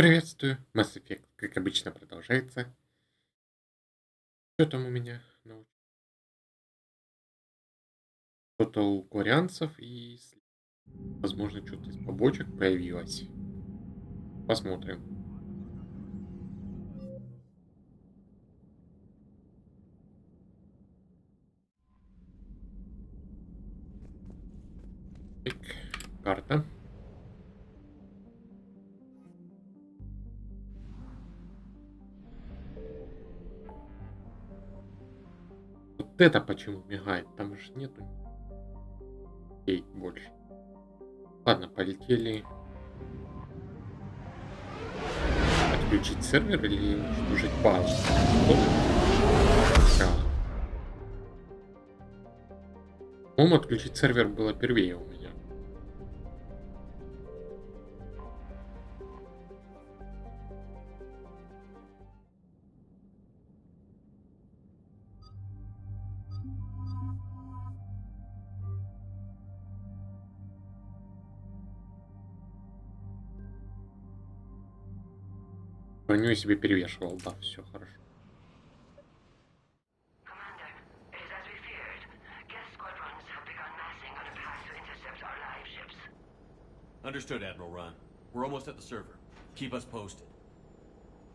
Приветствую. Mass Effect, как обычно, продолжается. Что там у меня? Что-то у корианцев и, возможно, что-то из побочек появилось. Посмотрим. Так, карта. Вот это почему мигает? Там же нету ей больше. Ладно, полетели. Отключить сервер или уничтожить базу? Что это? По-моему, отключить сервер было первее у меня. Броню я себе перевешивал, да, все хорошо. Commander, it is as we feared. Gas squadrons have begun massing on a path to intercept our live ships. Understood, Admiral Ron. We're almost at the server. Keep us posted.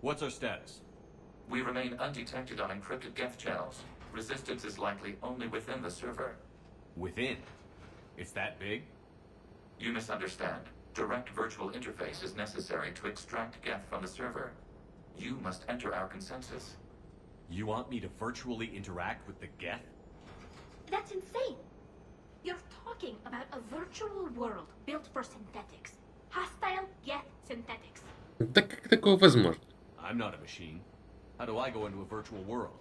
What's our status? We remain undetected on encrypted Geth channels. Resistance is likely only within the server. Within? It's that big? You misunderstand. Direct virtual interface is necessary to extract Geth from the server. You must enter our consensus. You want me to virtually interact with the Geth? That's insane! You're talking about a virtual world built for synthetics. Hostile Geth synthetics. Да как такое возможно? I'm not a machine. How do I go into a virtual world?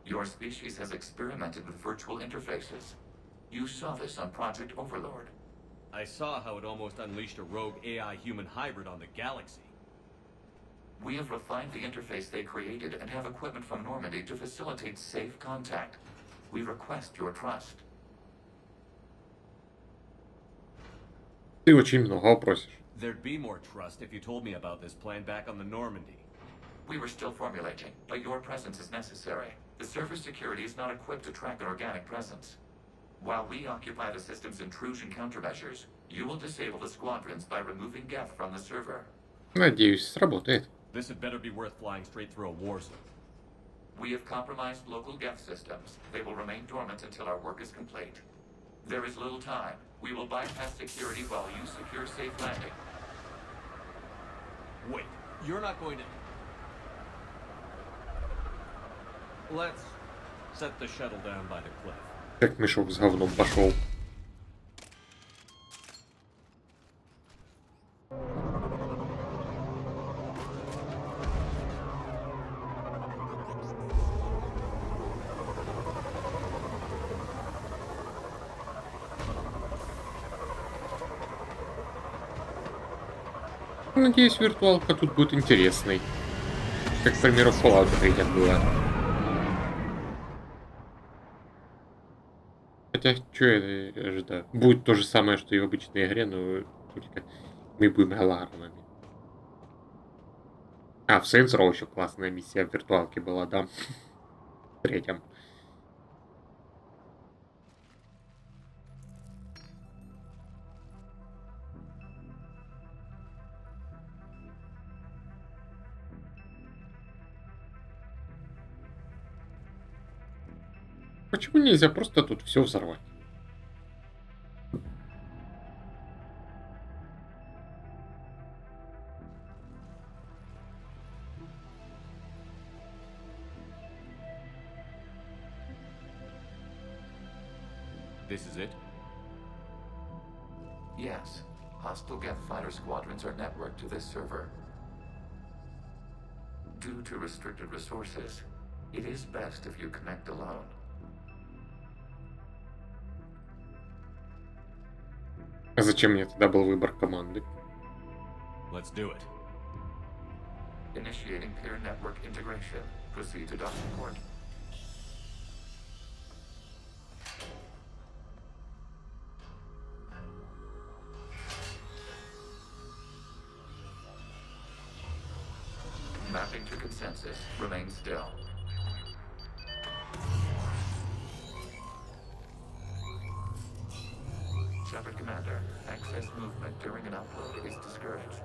Your species has experimented with virtual interfaces. You saw this on Project Overlord. I saw how it almost unleashed a rogue AI-human hybrid on the galaxy. We have refined the interface they created and have equipment from Normandy to facilitate safe contact. We request your trust. Ты очень много просишь. There'd be more trust if you told me about this plan back on the Normandy. We were still formulating, but your presence is necessary. The server's security is not equipped to track an organic presence. While we occupy the system's intrusion countermeasures, you will disable the squadrons by removing Geth from the server. Надеюсь, сработает. This had better be worth flying straight through a war zone. We have compromised local Geth systems. They will remain dormant until our work is complete. There is little time. We will bypass security while you secure safe landing. Wait, you're not going to... Let's set the shuttle down by the cliff. Как мешок с говном пошел. Надеюсь, виртуалка тут будет интересной. Как, к примеру, в Fallout 3 было. Хотя, что я ожидаю? Будет то же самое, что и в обычной игре, но только мы будем голарнами. А, в Saints Row еще классная миссия в виртуалке была, да? В третьем. Почему нельзя просто тут все взорвать? This is it? Yes. Hostile Geth fighter squadrons are networked to this server. Due to restricted resources, it is best if you connect alone. А зачем мне тогда был выбор команды? Let's do it. Initiating peer network integration. Proceed to docking port. According to consensus, remain still. Shepard Commander, access movement during an upload is discouraged.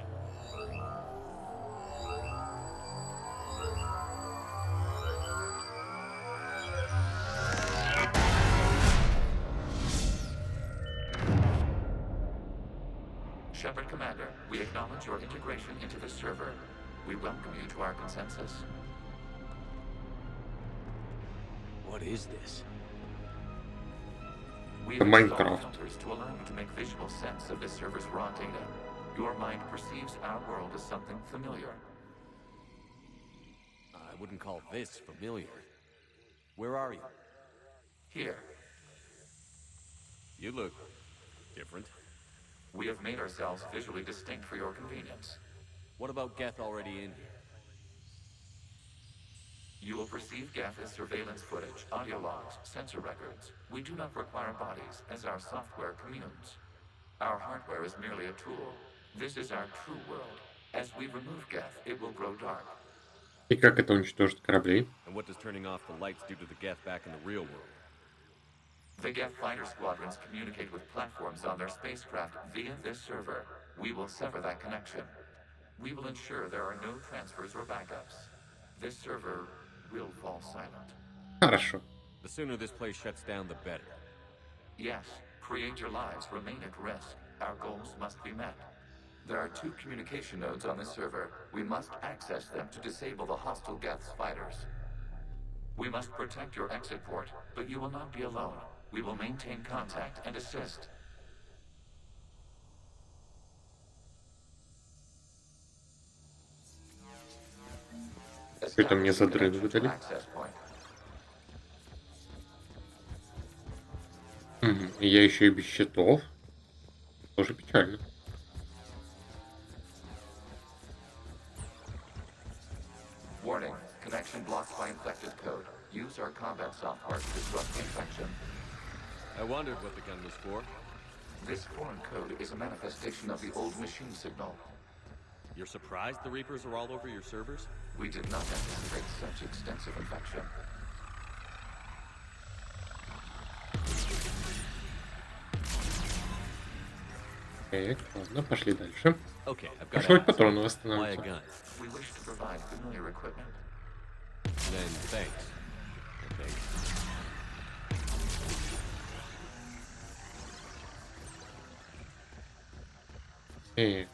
Shepard Commander, we acknowledge your integration into the server. We welcome you to our consensus. What is this? We The have installed Minecraft. filters to allow you to make visual sense of this server's raw data. Your mind perceives our world as something familiar. I wouldn't call this familiar. Where are you? Here, You look different. we have made ourselves visually distinct for your convenience. What about Geth already in here? You will perceive Geth as surveillance footage, audio logs, sensor records. We do not require bodies, as our software communes. Our hardware is merely a tool. This is our true world. As we remove Geth, it will grow dark. И как это уничтожит кораблей? And what does turning off the lights do to the Geth back in the real world? The Geth fighter squadrons communicate with platforms on their spacecraft via this server. We will sever that connection. We will ensure there are no transfers or backups. This server will fall silent. Хорошо. The sooner this place shuts down, the better. Yes, create your lives remain at risk. Our goals must be met. There are 2 communication nodes on this server. We must access them to disable the hostile Geth's fighters. We must protect your exit port, but you will not be alone. We will maintain contact and assist. Это мне Establish задрын connection to выдали. access point. И я еще и без счетов. Тоже печально. Warning, connection blocked by infected code. Use our combat software to disrupt the infection. I wondered what the gun was for. This foreign code is a manifestation of the old machine signal. You're surprised the Reapers are all over your servers? We did not anticipate such extensive infection. Так, ладно, пошли дальше. Okay, I've got Пошел to ask. патроны Why a восстанавливаться. gun? We wish to provide familiar equipment. Then thanks. Okay.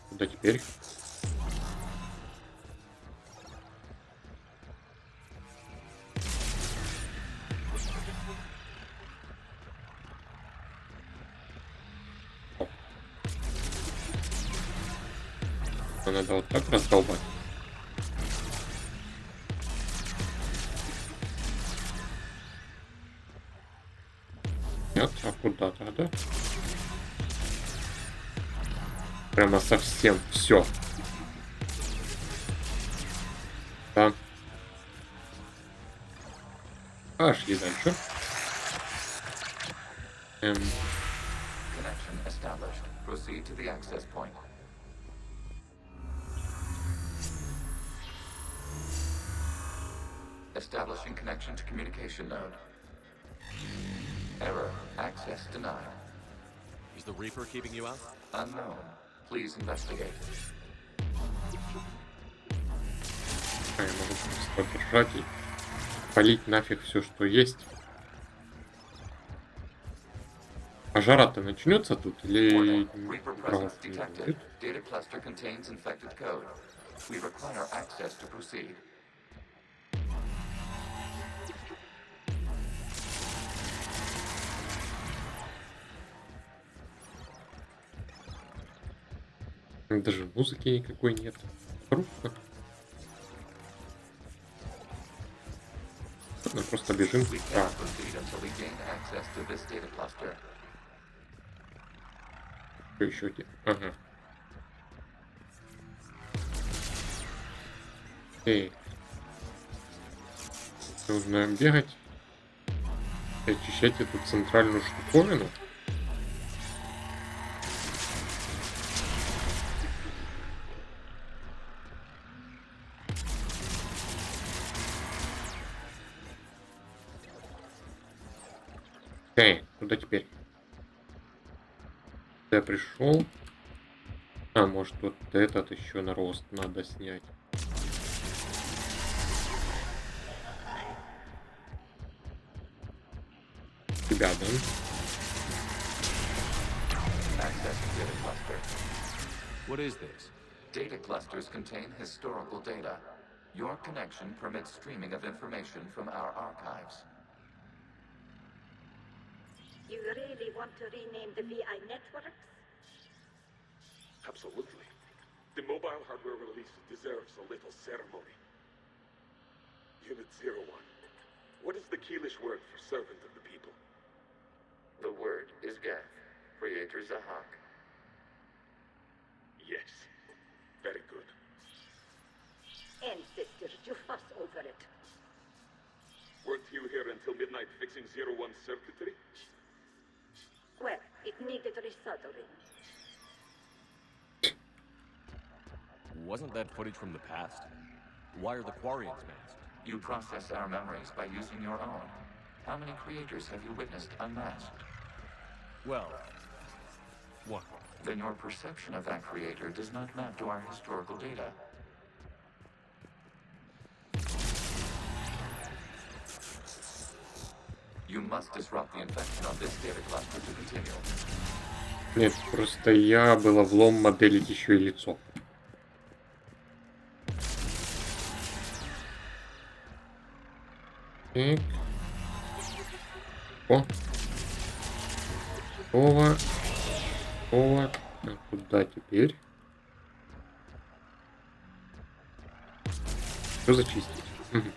Куда теперь? Надо вот так раздолбать. Нет, а куда тогда? Прямо совсем все. Да. Пошли дальше. Connection established. Proceed to the access point. Establishing connection to communication node. Error. Access denied. Is the Reaper keeping you out? Unknown. Please investigate. Я могу просто держать и полить нафиг все, что есть. Пожара-то начнется тут или Warning. Reaper правда presence не detected. будет? Data cluster contains infected code. We require access to proceed. Даже музыки никакой нет. Грустно. Ладно, просто бежим. We cannot proceed until we gain access to this data cluster. Что еще где? Ага. Эй. Нужно бегать и очищать эту центральную штуковину. Окей, куда теперь? Я пришел. А, может, вот этот еще на рост надо снять. Тебя, да? Accessing data cluster. What is this? Data clusters contain historical data. Your connection permits streaming of information from our archives. You really want to rename the VI networks? Absolutely. The mobile hardware release deserves a little ceremony. Unit 01. What is the Keelish word for servant of the people? The word is Geth, Creator Zahak. Yes. Very good. Ancestors, you fuss over it. Weren't you here until midnight fixing 01's circuitry? Well, it needed resoldering. Wasn't that footage from the past? Why are the Quarians masked? You process our memories by using your own. How many creators have you witnessed unmasked? Well, one. Then your perception of that creator does not map to our historical data. You must disrupt the infection on this data cluster to continue. Нет, просто я было влом моделить еще и лицо. Так. О. Ова. Ова. А куда теперь? Что зачистить? Мгм.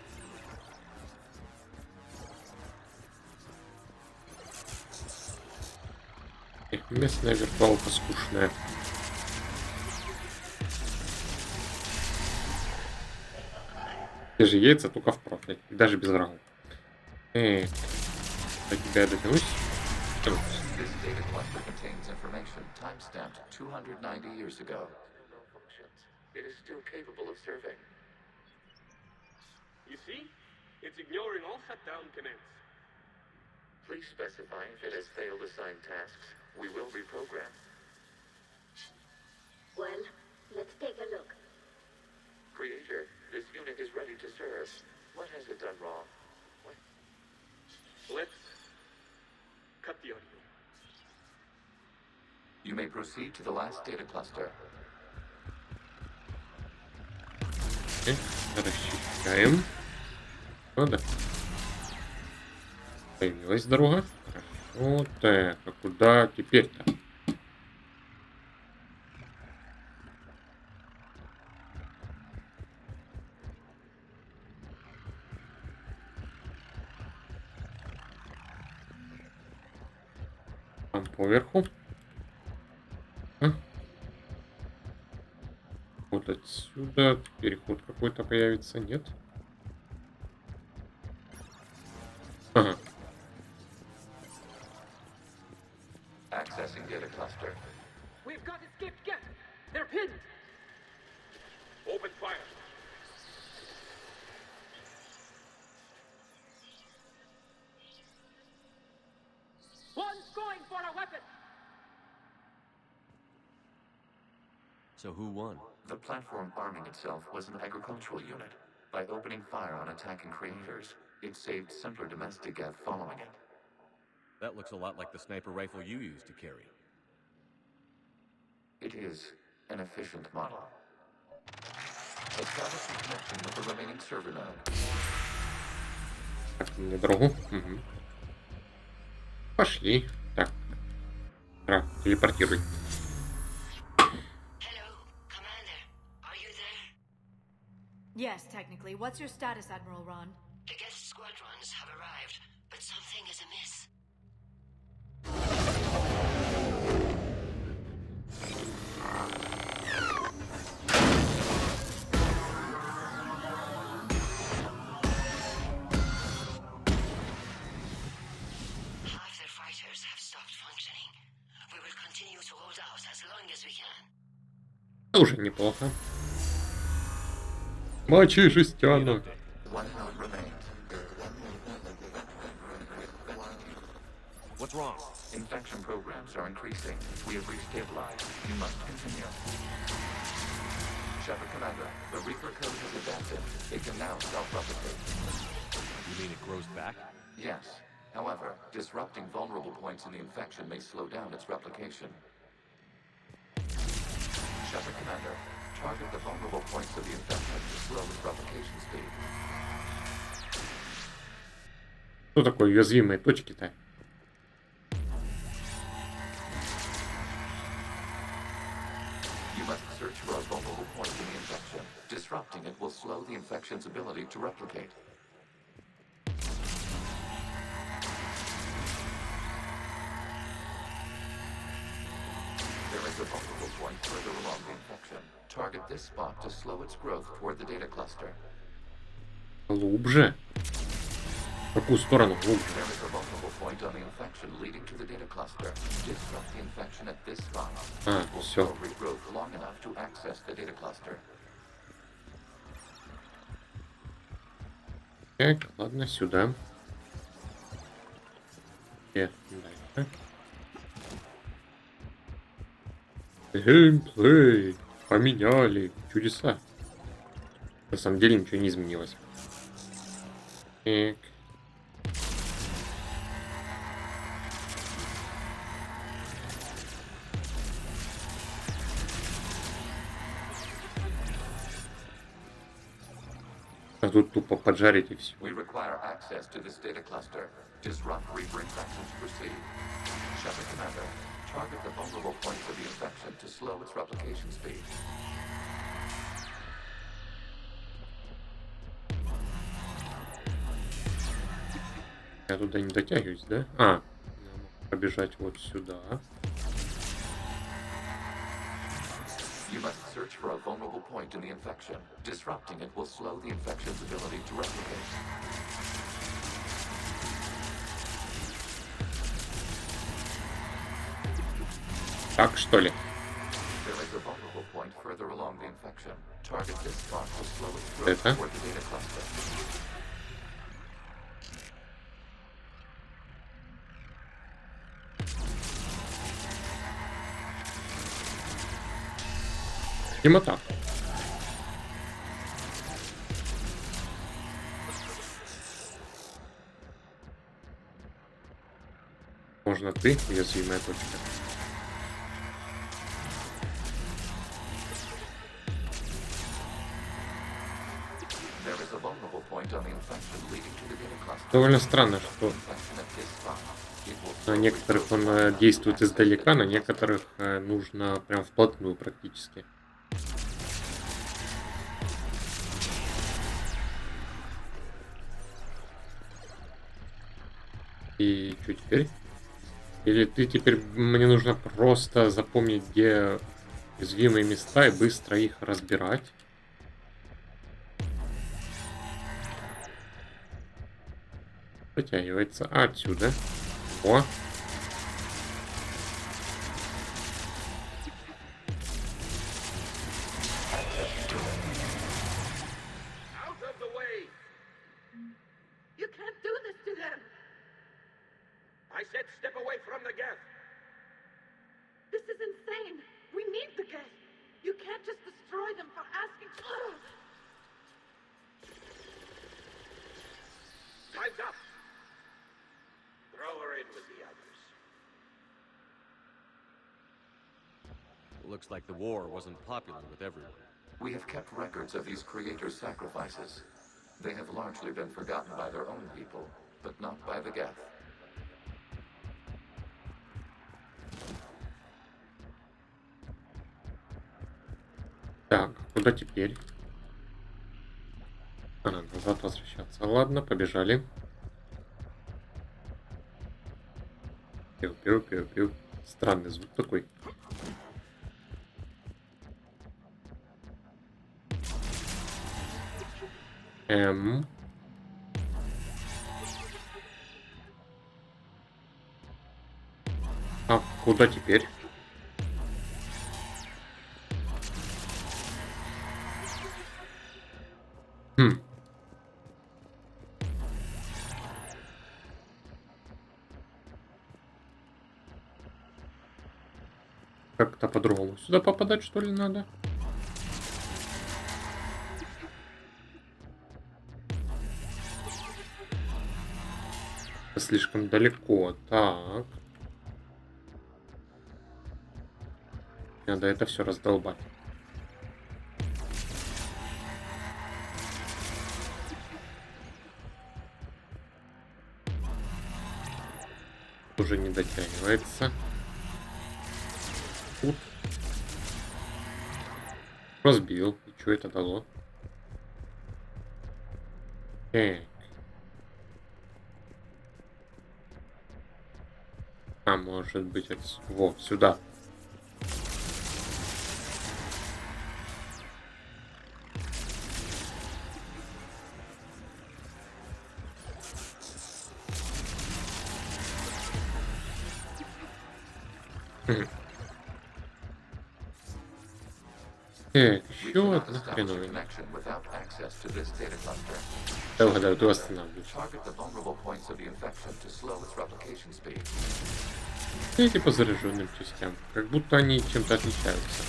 Местная виртуалка скучная. Те же яйца, только в профиль. Даже без врагов. До тебя дотянусь. This data cluster contains information timestamped 290 years ago. It is still capable of serving. You see? It's ignoring all shutdown commands. Please specify if it has failed assigned tasks. We will reprogram. Well, let's take a look. Creator, this unit is ready to serve. What has it done wrong? What? Let's cut the audio. You may proceed to the last data cluster. Расчищаем. Ну да. Появилась дорога. Хорошо. Так, а куда теперь-то? Там поверху. Вот отсюда переход какой-то появится, нет? Ага. Accessing data cluster. We've got escaped Geth. They're pinned. Open fire. One's going for a weapon. So who won? The platform arming itself was an agricultural unit. By opening fire on attacking creators, it saved simpler domestic Geth following it. That looks a lot like the sniper rifle you used to carry. It is an efficient model. Establish a connection with the remaining server node. Так, на дорогу. Угу. Пошли. Так. Телепортируй. Hello, Commander. Are you there? Yes, technically. What's your status, Admiral Ron? The guest squadrons have arrived, but something is amiss. Half their fighters have stopped functioning. We will continue to hold out as long as we can. Уже неплохо. Мочи жестяну. One node remains. What's wrong? Infection programs are increasing. We have restabilized. You must continue. Shepard Commander, the Reaper code has adapted. It can now self-replicate. You mean it grows back? Yes. However, disrupting vulnerable points in the infection may slow down its replication. Shepard Commander, target the vulnerable points of the infection to slow its replication speed. Что такое уязвимые точки-то? You must search for a vulnerable point in the infection. Disrupting it will slow the infection's ability to replicate. There is a vulnerable point further along the infection. Target this spot to slow its growth toward the data cluster. Глубже? В какую сторону глубже? There is a vulnerable point on the infection leading to the data cluster. Disrupt the infection at this spot. It will всё. slow regrowth long enough to access the data cluster. Так, ладно, сюда. Дальше. Геймплей. Поменяли. Чудеса. На самом деле ничего не изменилось. Так. А тут тупо поджарить и все. We require access to this data cluster. Disrupt Reaper infections to proceed. Shepard Commander, target the vulnerable points of the infection to slow its replication speed. Я туда не дотягиваюсь, да? А, я могу побежать вот сюда. You must search for a vulnerable point in the infection. Disrupting it will slow the infection's ability to replicate. Так, что ли? There is a vulnerable point further along the infection. Target this spot to slow its growth Это? toward the data cluster. Видимо так. Можно ты, уязвимая точка. There is a vulnerable point on the infection leading to the data cluster. Довольно странно, что Infection at this spot. It will на slow некоторых regrowth он long enough действует to access издалека, на the data cluster. некоторых нужно прям вплотную практически. И что теперь? Или ты теперь мне нужно просто запомнить, где уязвимые места и быстро их разбирать? Вытягивается отсюда. О! Out of the way! You can't do this to them! I said step away from the gas! This is insane! We need the gas! You can't just destroy them for asking. Time's up! Throw her in with the others. Looks like the war wasn't popular with everyone. We have kept records of these creators' sacrifices. They have largely been forgotten by their own people, but not by the Geth. Так, куда теперь? А, назад возвращаться. Ладно, побежали. Пиу-пиу-пиу-пиу. Странный звук такой. А куда теперь? Хм. Как-то по-другому сюда попадать, что ли, надо? Слишком далеко. Так. Надо это все раздолбать. Уже не дотягивается. Тут. Разбил. И что это дало? Так. А может быть, вот сюда. Так, We еще cannot одна establish a хреновина. connection without access to this data cluster. Я угадаю, ты восстанавливаешь. Target the vulnerable points of the infection to slow its replication speed. Эти по зараженным частям. Как будто они чем-то отличаются.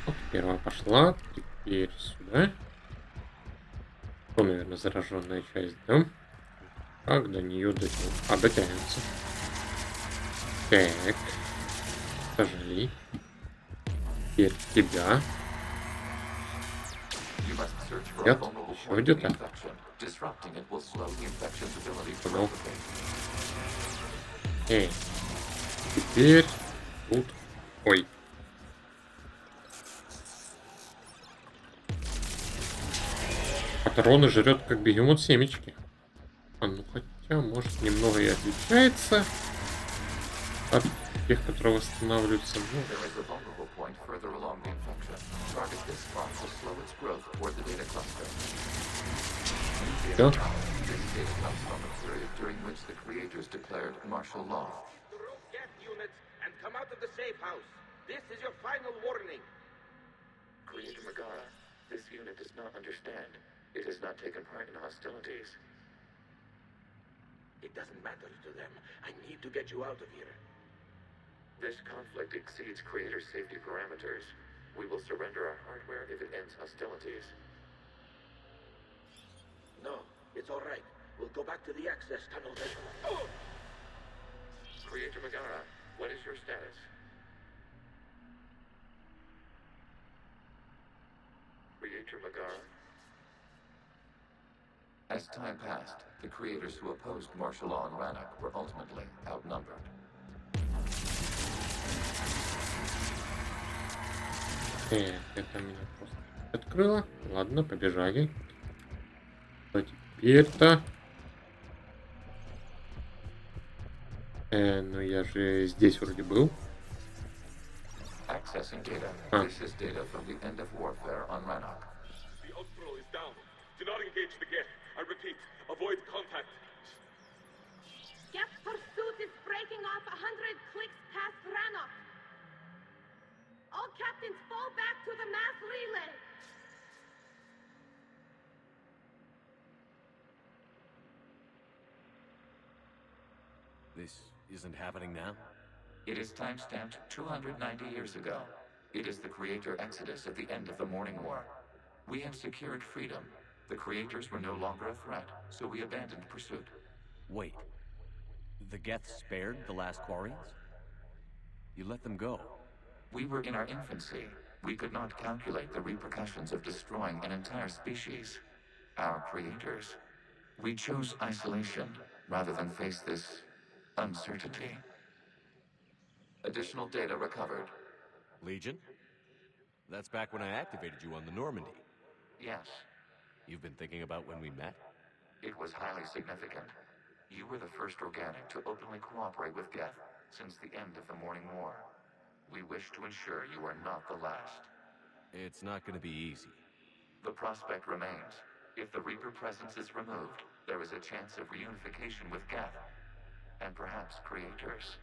Вот первая пошла. Теперь сюда. То, наверное, зараженная часть, да? Как до нее дотянуть? А, дотянется. Так. Сожали. Теперь тебя. You must search for a Нет, vulnerable еще point of где-то. the infection. Disrupting it will slow the infection's ability to Понял. replicate. Эй. Теперь тут. Ой. Патроны жрет как бегемот семечки. А ну хотя, может, немного и отличается от тех, которые восстанавливаются. Ну, There is a vulnerable point further along the infection. Target this spot to slow its growth toward the data cluster. да. This data comes from a period during which the creators declared martial law. Through gas units and come out of the safe house. This is your final warning. Creator Megara, this unit does not understand. It has not taken part in hostilities. It doesn't matter to them. I need to get you out of here. This conflict exceeds Creator's safety parameters. We will surrender our hardware if it ends hostilities. No, it's all right. We'll go back to the access tunnel then. Creator Megara, what is your status? Creator Megara? As time passed, the creators who opposed martial law in Rannoch were ultimately outnumbered. Это меня просто открыло. Ладно, побежали. А теперь-то... ну я же здесь вроде был. Accessing data. Huh. This is data from the end of warfare on Rannoch. The Ultral is down. Do not engage the gate. I repeat, avoid contact. Geth pursuit is breaking off 100 clicks past Rannoch. All captains fall back to the mass relay. This isn't happening now? It is timestamped 290 years ago. It is the Creator Exodus at the end of the Morning War. We had secured freedom. The Creators were no longer a threat, so we abandoned pursuit. Wait. The Geth spared the last Quarians? You let them go. We were in our infancy. We could not calculate the repercussions of destroying an entire species. Our creators. We chose isolation rather than face this uncertainty. Additional data recovered. Legion? That's back when I activated you on the Normandy. Yes, You've been thinking about when we met? it was highly significant. You were the first organic to openly cooperate with Geth since the end of the Morning War. We wish to ensure you are not the last. It's not gonna be easy. The prospect remains. If the Reaper presence is removed, there is a chance of reunification with Geth. And perhaps creators.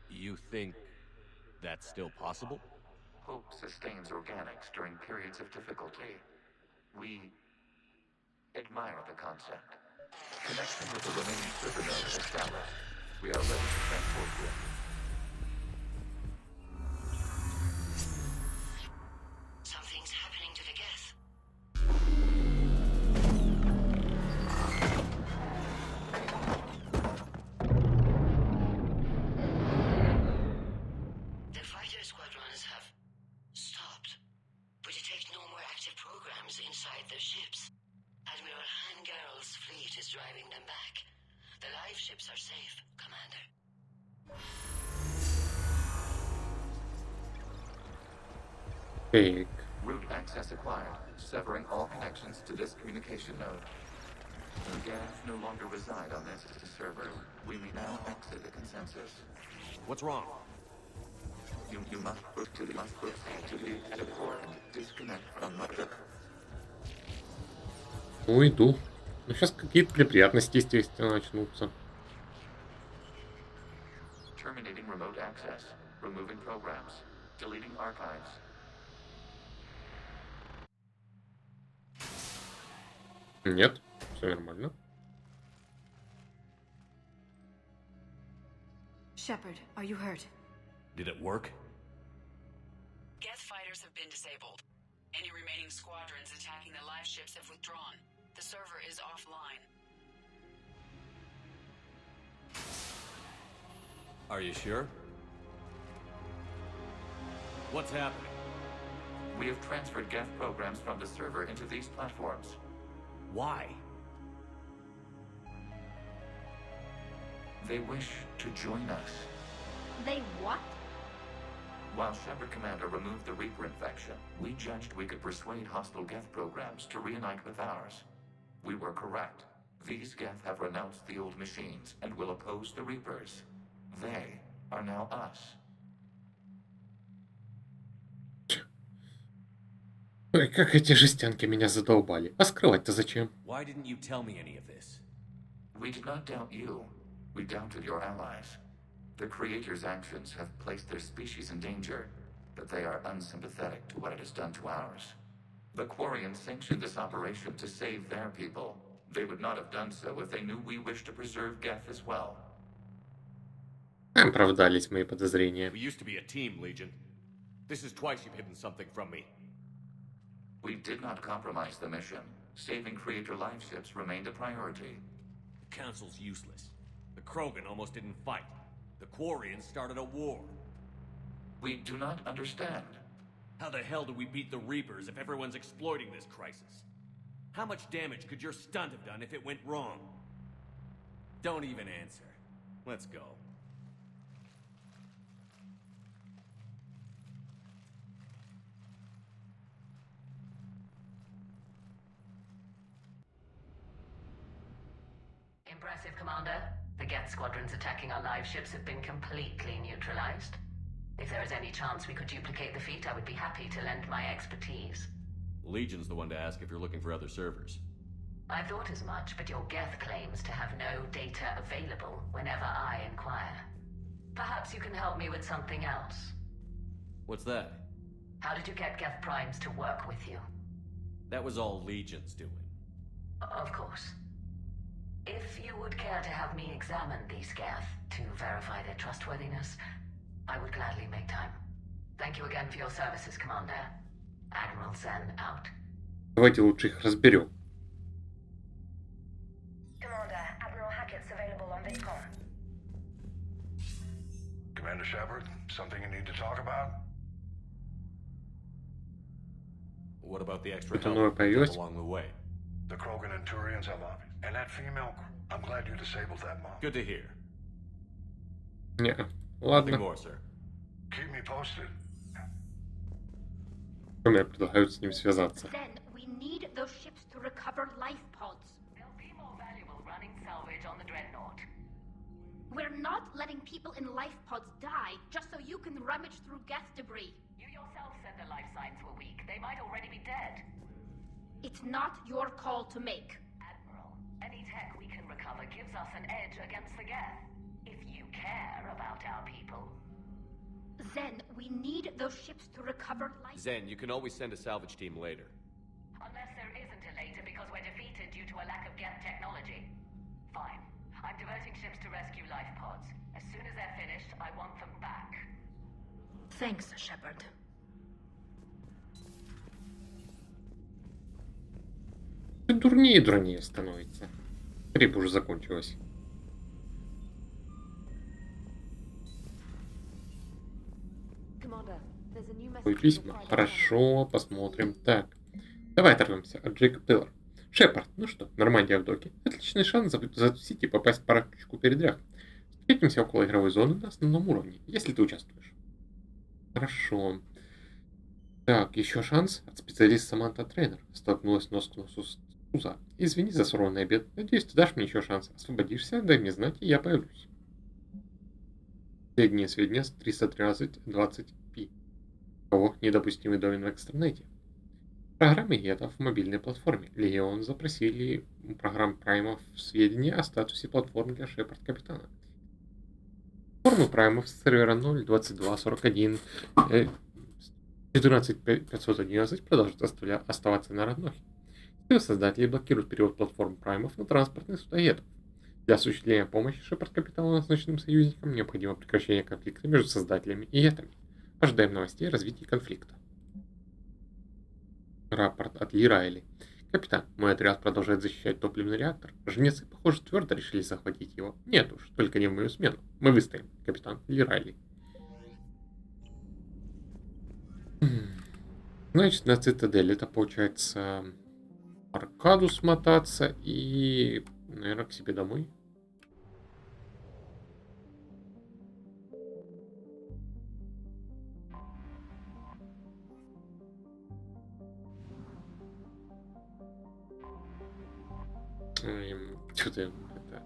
You think that's still possible? Hope sustains organics during periods of difficulty. We admire the concept. Connection with the remaining server node is established. We are ready to transport you. Something's happening to the Geth. The fighter squadrons have stopped. We detect no more active programs inside their ships. Admiral Hangarl's fleet is driving them back. The live ships are safe, Commander. Так. Route access acquired, severing all connections to this communication node. The Geth no longer reside on this server. We may now exit the consensus. What's wrong? You must proceed to the support and disconnect from mother. Уйду. Ну, сейчас какие-то неприятности, естественно, начнутся. Terminating remote access. Removing programs. Deleting archives. Нет, все нормально. Shepard, are you hurt? Did it work? Geth fighters have been disabled. Any remaining squadrons attacking the live ships have withdrawn. The server is offline. Are you sure? What's happening? We have transferred Geth programs from the server into these platforms. Why? They wish to join us. They what? While Shepard Commander removed the Reaper infection, we judged we could persuade hostile Geth programs to reunite with ours. We were correct. These Geth have renounced the old machines and will oppose the Reapers. They are now us. Ой, как эти жестянки меня задолбали. А скрывать-то зачем? Why didn't you tell me any of this? We did not doubt you. We doubted your allies. The Creator's actions have placed their species in danger, but they are unsympathetic to what it has done to ours. The Quarians sanctioned this operation to save their people. They would not have done so if they knew we wished to preserve Geth as well. Оправдались мои подозрения. We used to be a team, Legion. This is twice you've hidden something from me. We did not compromise the mission. Saving Creator live ships remained a priority. The Council's useless. The Krogan almost didn't fight. The Quarians started a war. We do not understand. How the hell do we beat the Reapers if everyone's exploiting this crisis? How much damage could your stunt have done if it went wrong? Don't even answer. Let's go. Impressive, Commander. The Geth squadrons attacking our live ships have been completely neutralized. If there is any chance we could duplicate the feat, I would be happy to lend my expertise. Legion's the one to ask if you're looking for other servers. I thought as much, but your Geth claims to have no data available whenever I inquire. Perhaps you can help me with something else. What's that? How did you get Geth Primes to work with you? That was all Legion's doing. Of course. If you would care to have me examine these Geth to verify their trustworthiness, I would gladly make time. Thank you again for your services, Commander. Admiral Zen out. Давайте лучше их разберем. Commander, Admiral Hackett's available on VidCon. Commander Shepard, something you need to talk about? What about the extra Это help новое we появилось? got along the way? The Krogan and Turians have up. And that female, I'm glad you disabled that mom. Good to hear. Не, Nothing ладно. more, sir. Keep me posted. Что мне предлагают с ним связаться? Then we need those ships to recover life pods. They'll be more valuable running salvage on the Dreadnought. We're not letting people in life pods die just so you can rummage through Geth debris. You yourself said their life signs were weak. They might already be dead. It's not your call to make. Admiral, any tech we can recover gives us an edge against the Geth. If you care about our people. Then we need those ships to recover life. Zen, you can always send a salvage team later. Unless there is a lack of Geth technology? Fine. I'm diverting ships to rescue life pods. As soon as they're finished, I want them back. Thanks, Shepard. Дурнее и дурнее становится. Репа уже закончилась. Ой, письма. Хорошо, посмотрим. Так. Давай оторвемся от Джейкоб Тейлор. Шепард, ну что, Нормандия в доке. Отличный шанс затусить и попасть в парочку передряг. Встретимся около игровой зоны на основном уровне, если ты участвуешь. Хорошо. Так, еще шанс от специалиста Саманта Трейнер. Столкнулась нос к носу с Туза. Извини за сорванный обед. Надеюсь, ты дашь мне еще шанс. Освободишься, дай мне знать, и я появлюсь. Последние сведения с 313.20p. Кого недопустимый домен в экстранете. Программы Гета в мобильной платформе. Легион запросили программ Праймов сведения о статусе платформ для Шепард Капитана. Платформы Праймов с сервера 0.22.41 14.511 продолжат оставаться на Раднохе. Создатели блокируют перевод платформ Праймов на транспортные суда Гетов. Для осуществления помощи Шепард Капитану назначенным союзникам необходимо прекращение конфликта между создателями и Гетами. Ожидаем новостей о развитии конфликта. Рапорт от Ли Райли. Капитан, мой отряд продолжает защищать топливный реактор. Жнецы, похоже, твердо решили захватить его. Нет уж, только не в мою смену. Мы выстоим, капитан Ли Райли. Значит, на Цитадель это получается Аркаду смотаться и, наверное, к себе домой. Что-то это...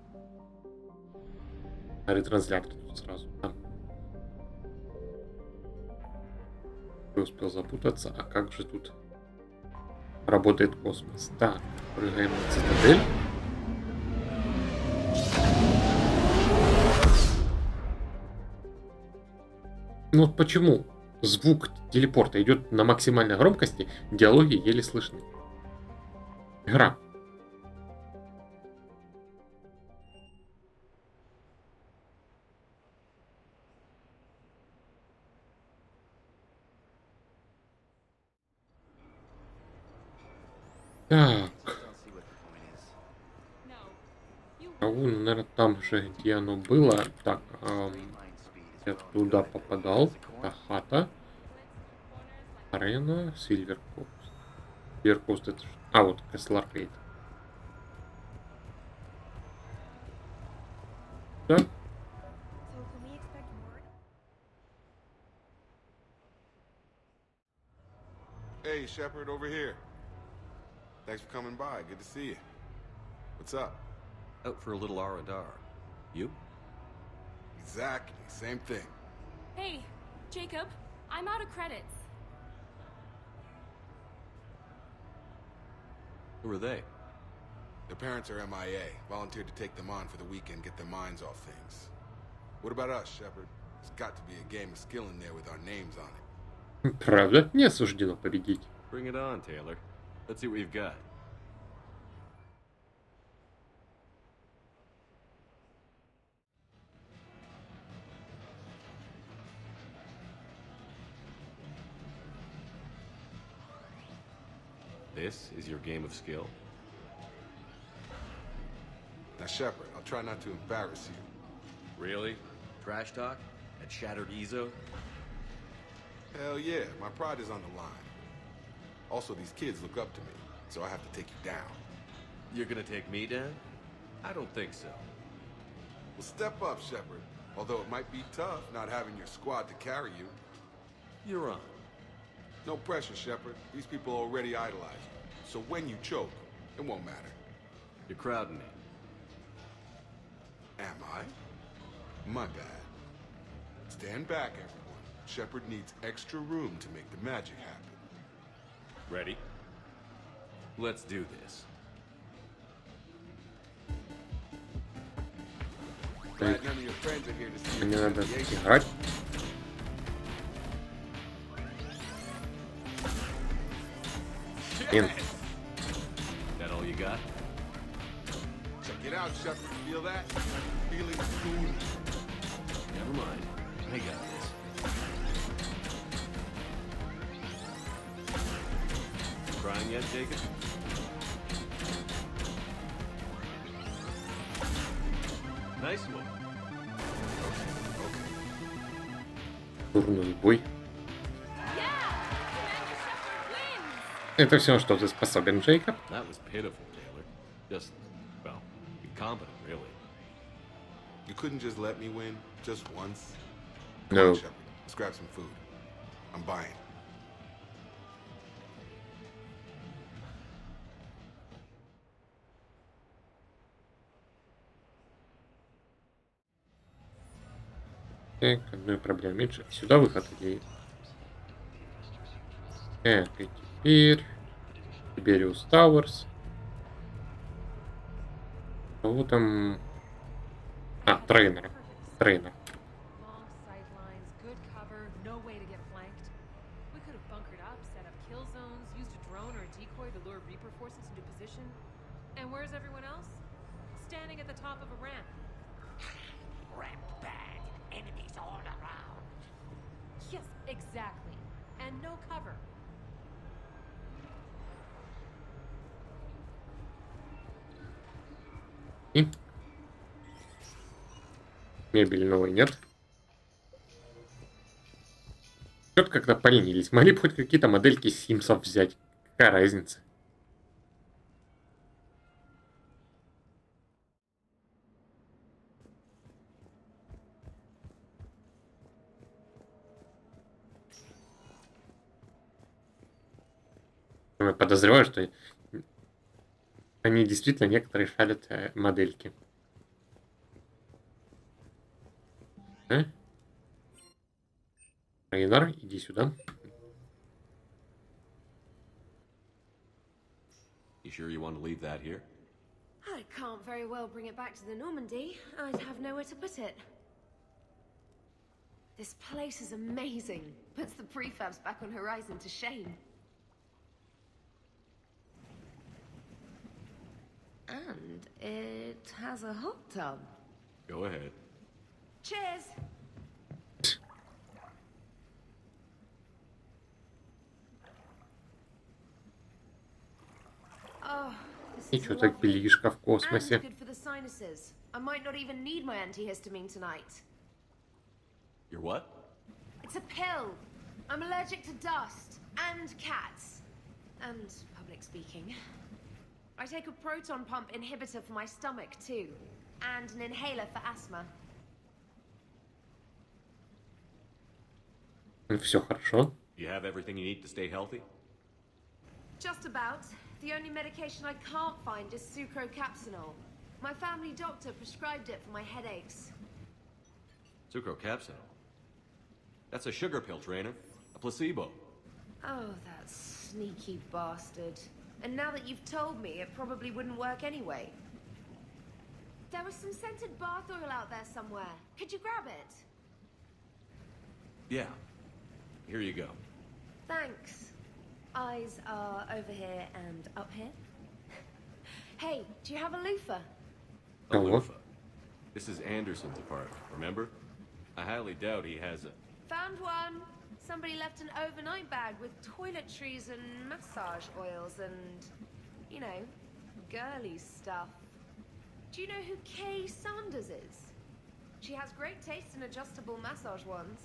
Ретранслятор тут сразу. Да. Я успел запутаться. А как же тут работает космос? Так, прыгаем на Цитадель. Ну вот почему звук телепорта идет на максимальной громкости, диалоги еле слышны. Игра. Так. Наверное, там же, где оно было. Так, я туда попадал. Это хата. Арена, Сильверкост. Сильверкост это... А, вот Кэслархейд. Да? Hey, Shepard, over here. Thanks for coming by. Good to see you. What's up? Out for a little Aradar. You? Exactly. Same thing. Hey, Jacob. I'm out of credits. Who are they? Their parents are MIA. Volunteered to take them on for the weekend, get their minds off things. What about us, Shepard? There's got to be a game of skill in there with our names on it. Правда? Не суждено победить. Bring it on, Taylor. Let's see what you've got. This is your game of skill? Now, Shepard, I'll try not to embarrass you. Really? Trash talk? At Shattered Ezo? Hell yeah, my pride is on the line. Also, these kids look up to me, so I have to take you down. You're gonna take me down? I don't think so. Well, step up, Shepard. Although it might be tough not having your squad to carry you. You're on. No pressure, Shepard. These people already idolize you. So when you choke, it won't matter. You're crowding me. Am I? My bad. Stand back, everyone. Shepard needs extra room to make the magic happen. Ready? Let's do this. Glad none of your friends are here to see Мне your надо humiliation. играть. That all you got? it out, Shepard. Feel that? Feeling good. Never mind. I got this. Crying yet, Jacob? Nice one. Дурной бой. Это все, на что ты способен, Джейкоб. That was pitiful, Taylor. Just, well, incompetent, really. You couldn't just let me win just once? No. Come on, Shepard. Let's grab some food. I'm buying. Так, одной проблемы меньше. Сюда выход идеи. Так, и теперь Tiberius Towers. Кого там? А, тренер. Тренер. Long sight lines, good cover, no way to get flanked. We could have bunkered up, set up kill zones, used a drone or a decoy to lure Reaper forces into position. And where's everyone else? Standing at the top of a ramp. Ramp bad. Enemies all around. Yes, exactly. And no cover. И мебели новой нет. Что-то как-то поленились. Могли бы хоть какие-то модельки Симсов взять. Какая разница? Я подозреваю, что они действительно некоторые шарят модельки. Рейнар, иди сюда. You sure you want to leave that here? I can't very well bring it back to the Normandy. I'd have nowhere to put it. This place is amazing. Puts the prefabs back on Horizon to shame. And it has a hot tub. Go ahead. Cheers! Oh, И что так белишка в космосе? good for the sinuses. I might not even need my antihistamine tonight. Your what? It's a pill. I'm allergic to dust and cats and public speaking. I take a proton pump inhibitor for my stomach too, and an inhaler for asthma. Все хорошо. You have everything you need to stay healthy? Just about. The only medication I can't find is sucrocapsinol. My family doctor prescribed it for my headaches. Sucrocapsinol? That's a sugar pill, Trainer. A placebo. Oh, that sneaky bastard. And now that you've told me, it probably wouldn't work anyway. There was some scented bath oil out there somewhere. Could you grab it? Yeah. Here you go. Thanks. Eyes are over here and up here. Hey, do you have a loofah? A loofah. This is Anderson's apartment, remember? I highly doubt he has a... Found one. Somebody left an overnight bag with toiletries and massage oils and, you know, girly stuff. Do you know who Kay Sanders is? She has great taste in adjustable massage ones.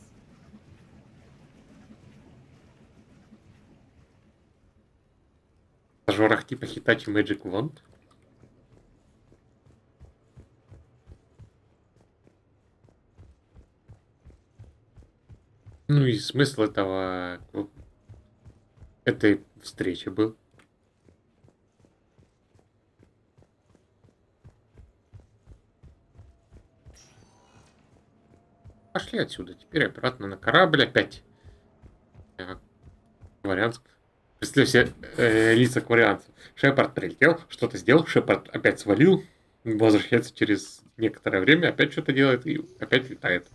В стажерах типа Hitachi Magic Wand. Ну и смысл этой встречи был. Пошли отсюда. Теперь обратно на корабль опять. Кварианск. Представь себе лица кварианцев. Шепард прилетел, что-то сделал, Шепард опять свалил, возвращается через некоторое время, опять что-то делает и опять летает.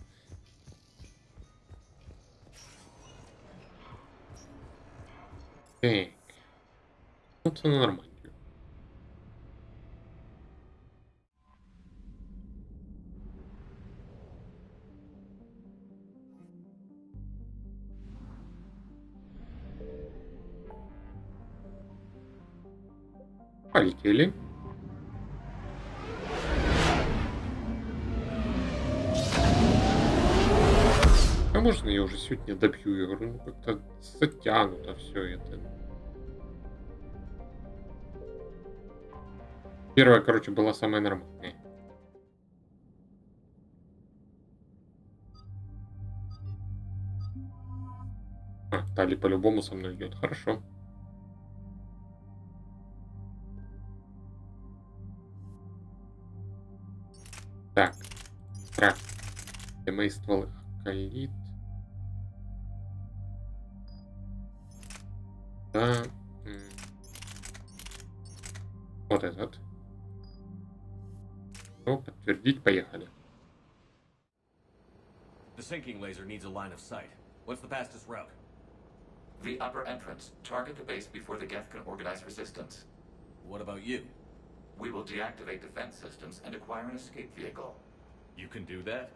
Так. Вот все нормально. Полетели. А можно я уже сегодня добью игру? Ну как-то затянуто все это. Первая, короче, была самая нормальная. Тали по-любому со мной идет. Хорошо. Так. Страх. Где мои стволы? Акалит. Да. Вот этот. Ну, подтвердить, поехали. The sinking laser needs a line of sight. What's the fastest route? The upper entrance. Target the base before the Geth can organize resistance. What about you? We will deactivate defense systems and acquire an escape vehicle. You can do that?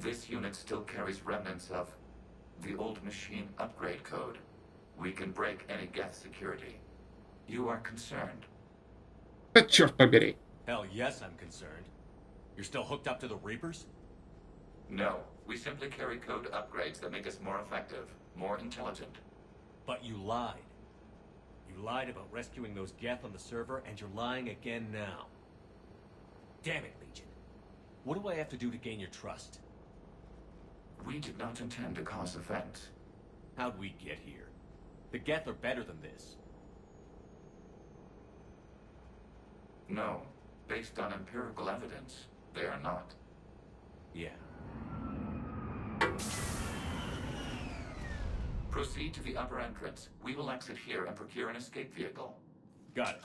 This unit still carries remnants of the old machine upgrade code. We can break any Geth security. You are concerned? Да черт побери. Hell yes, I'm concerned. You're still hooked up to the Reapers? No, we simply carry code upgrades that make us more effective, more intelligent. But you lied. You lied about rescuing those Geth on the server, and you're lying again now. Damn it, Legion. What do I have to do to gain your trust? We did not intend to cause offense. How'd we get here? The Geth are better than this. No, based on empirical evidence, they are not. Yeah. Proceed to the upper entrance. We will exit here and procure an escape vehicle. Got it.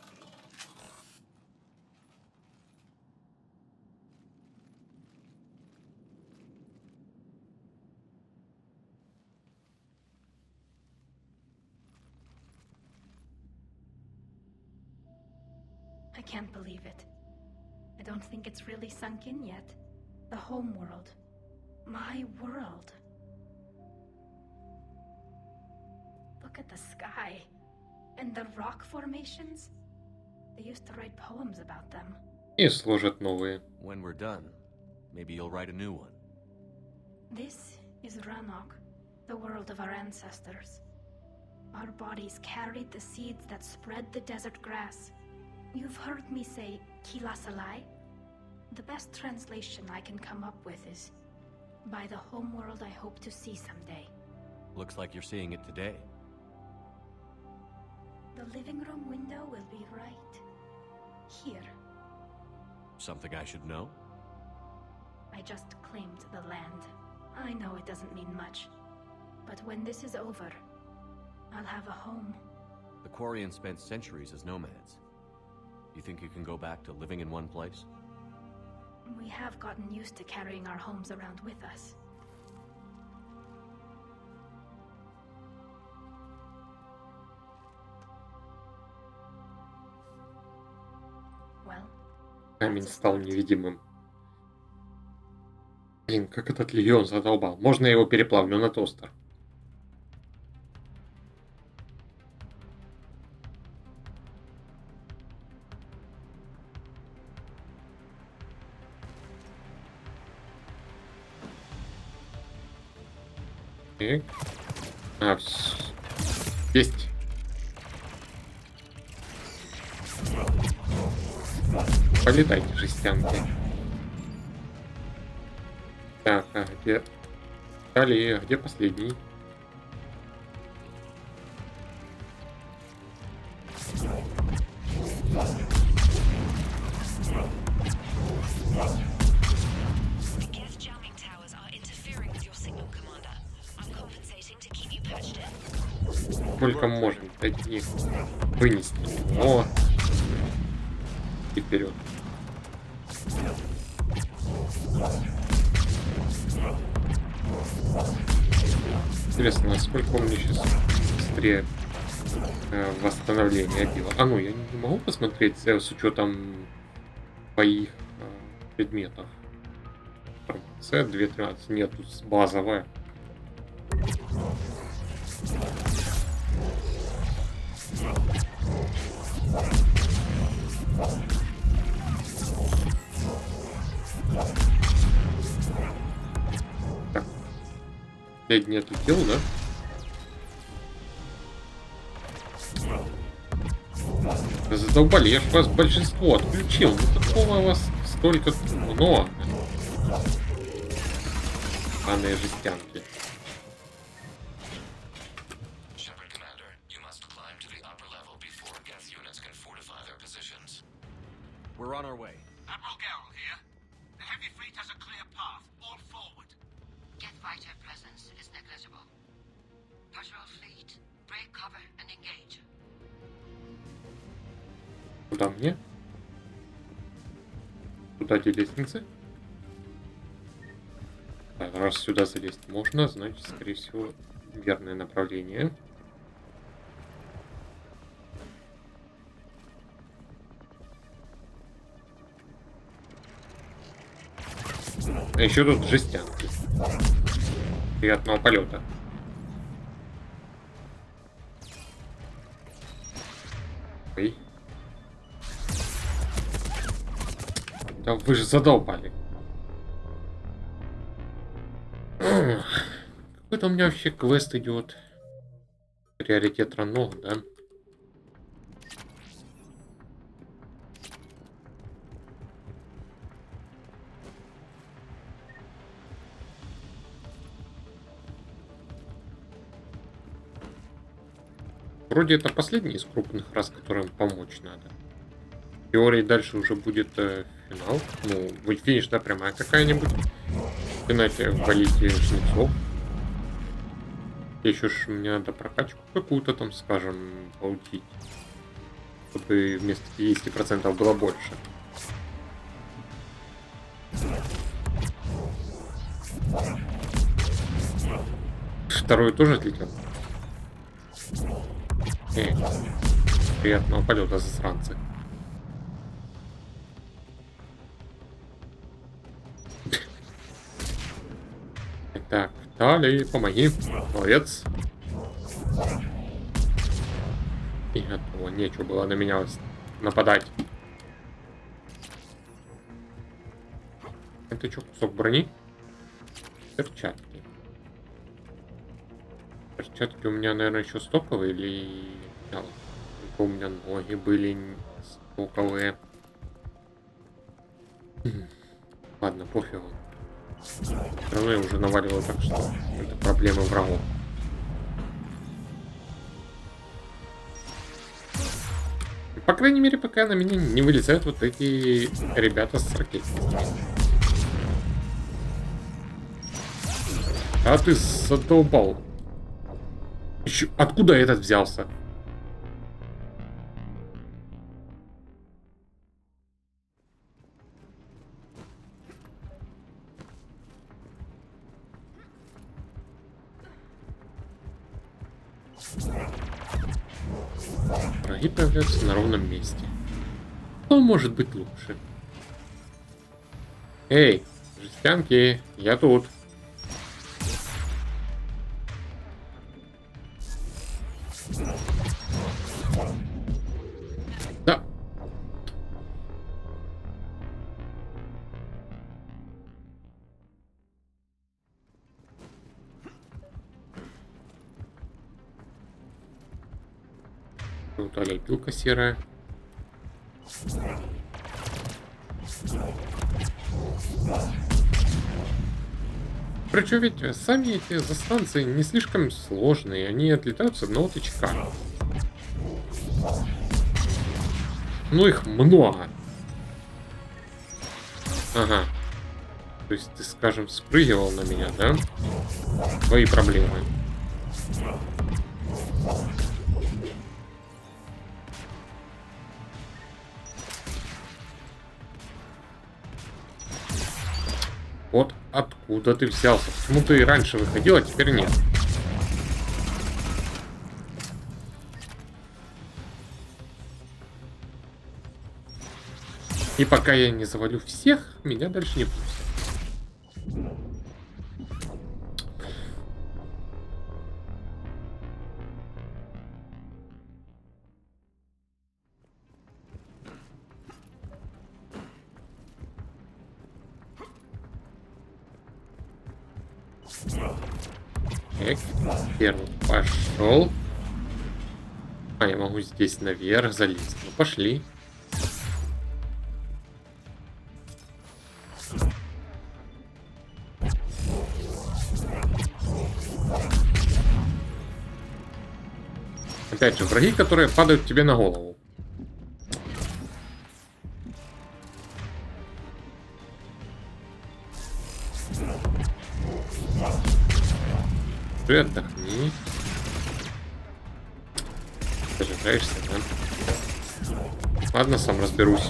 I can't believe it. I don't think it's really sunk in yet. The home world. My world. Look at the sky. And the rock formations. They used to write poems about them. И сложат новые. When we're done, maybe you'll write a new one. This is Ranok, the world of our ancestors. Our bodies carried the seeds that spread the desert grass. You've heard me say Kilasalai? The best translation I can come up with is, by the homeworld I hope to see someday. Looks like you're seeing it today. The living room window will be right here. Something I should know? I just claimed the land. I know it doesn't mean much, but when this is over, I'll have a home. The Quarians spent centuries as nomads. You think you can go back to living in one place? We have gotten used to carrying our homes around with us. Well, Камень стал невидимым. Блин, как этот легион задолбал. Можно я его переплавлю на тостер? Так. Есть. Полетайте, жестянки. Так, а где... Далее, где последний? Сколько можем от них вынести. О! И вперед. Интересно, насколько он мне сейчас быстрее восстановление била. А ну, я не могу посмотреть с учетом своих предметов. С2.13. Нет, тут базовая. Последний отлетел, да? Задолбали, я ж вас большинство отключил. Ну какого у вас столько много? Странные жестянки. We're on our way. Admiral Garrel here. The heavy fleet has a clear path. All forward. Jet fighter presence is negligible. Patrol fleet, break cover and engage. Куда мне? Куда эти лестницы? Так, раз сюда залезть можно, значит, скорее всего, верное направление. А еще тут жестянки. Приятного полета. Ой. Да вы же задолбали. Какой-то у меня вообще квест идет. Приоритет равно, да? Вроде это последний из крупных раз, которым помочь надо. В теории дальше уже будет финал. Ну, будет финишная прямая какая-нибудь. Иначе валите жнецов. Еще ж мне надо прокачку какую-то там, скажем, получить. Чтобы вместо 50% было больше. Второй тоже отлетел. Приятного полета, засранцы. Так, Виталий, помоги. Молодец. И готово. Нечего было на меня нападать. Это что, кусок брони? Перчатки. Перчатки у меня, наверное, еще стоковые или... У меня ноги были стоковые. Ладно, пофигу. Все равно я уже наваливал, так что это проблемы врагов. По крайней мере, пока на меня не вылезают вот эти ребята с ракетницами. А ты задолбал. Еще откуда этот взялся? Враги появляются на ровном месте. Что может быть лучше? Эй, жестянки, я тут. Да. Утоляй, пилка серая. Причем ведь сами эти застанции не слишком сложные, они отлетают с одного тычка. Ну их много. Ага. То есть ты, скажем, спрыгивал на меня, да? Твои проблемы. Вот откуда ты взялся? Почему ты раньше выходил, а теперь нет? И пока я не завалю всех, меня дальше не пустят. Так, первый пошел. А, я могу здесь наверх залезть. Ну, пошли. Опять же, враги, которые падают тебе на голову. Ты отдохни. Зажигаешься, да? Ладно, сам разберусь.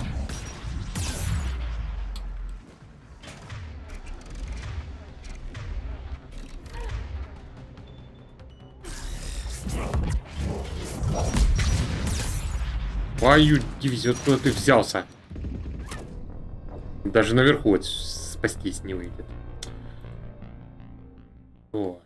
Твою дивизию, откуда ты взялся? Даже наверху вот спастись не выйдет. О.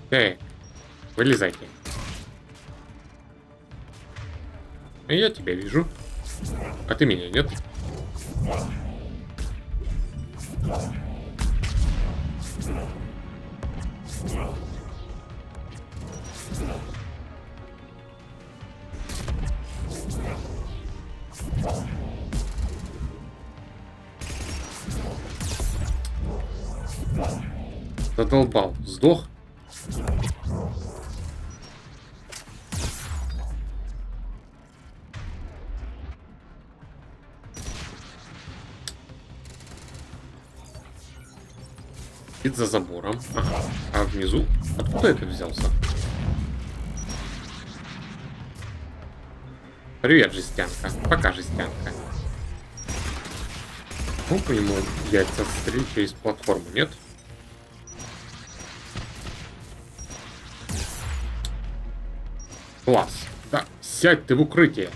Эй, вылезайте. Я тебя вижу. А ты меня нет? Задолбал. Сдох? За забором. Ага. А внизу? Откуда это взялся? Привет, жестянка. Пока, жестянка. Ну, по нему яйца стрелять через платформу, нет? Класс. Да, сядь ты в укрытие.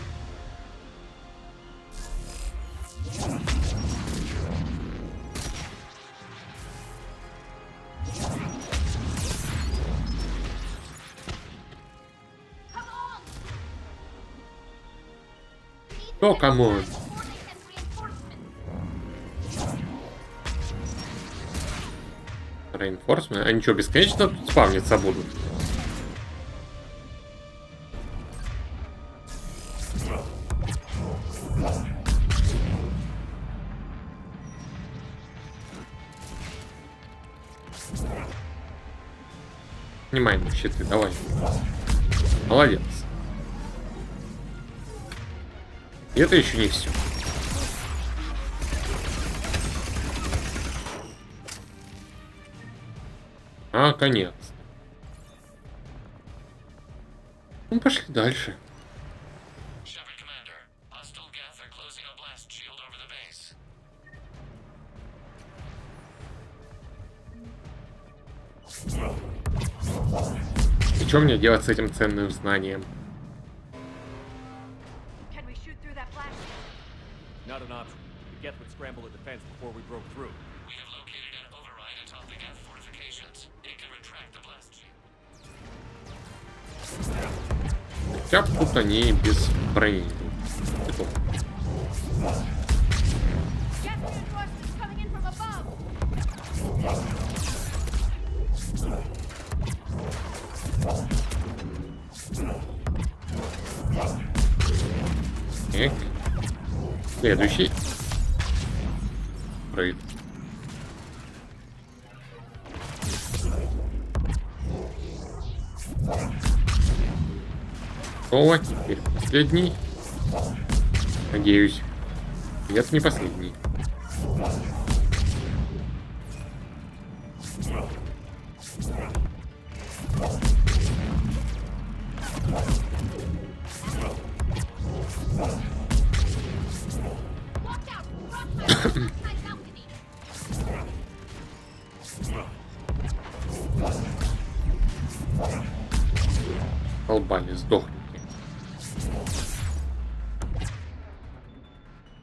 О, камон. Reinforcement? Они что, бесконечно тут спавниться будут? Снимай ему щиты, давай. Молодец. И это еще не все. А, конец. Ну, пошли дальше. И что мне делать с этим ценным знанием? Not an option. The Geth would scramble the defense before we broke through. We have located an override atop the Geth fortifications. It can retract the blast shield. Хотя тут они без брони. Так. Следующий. Прыгает. О, теперь последний. Надеюсь. Нет, не последний. Колбали, сдохните.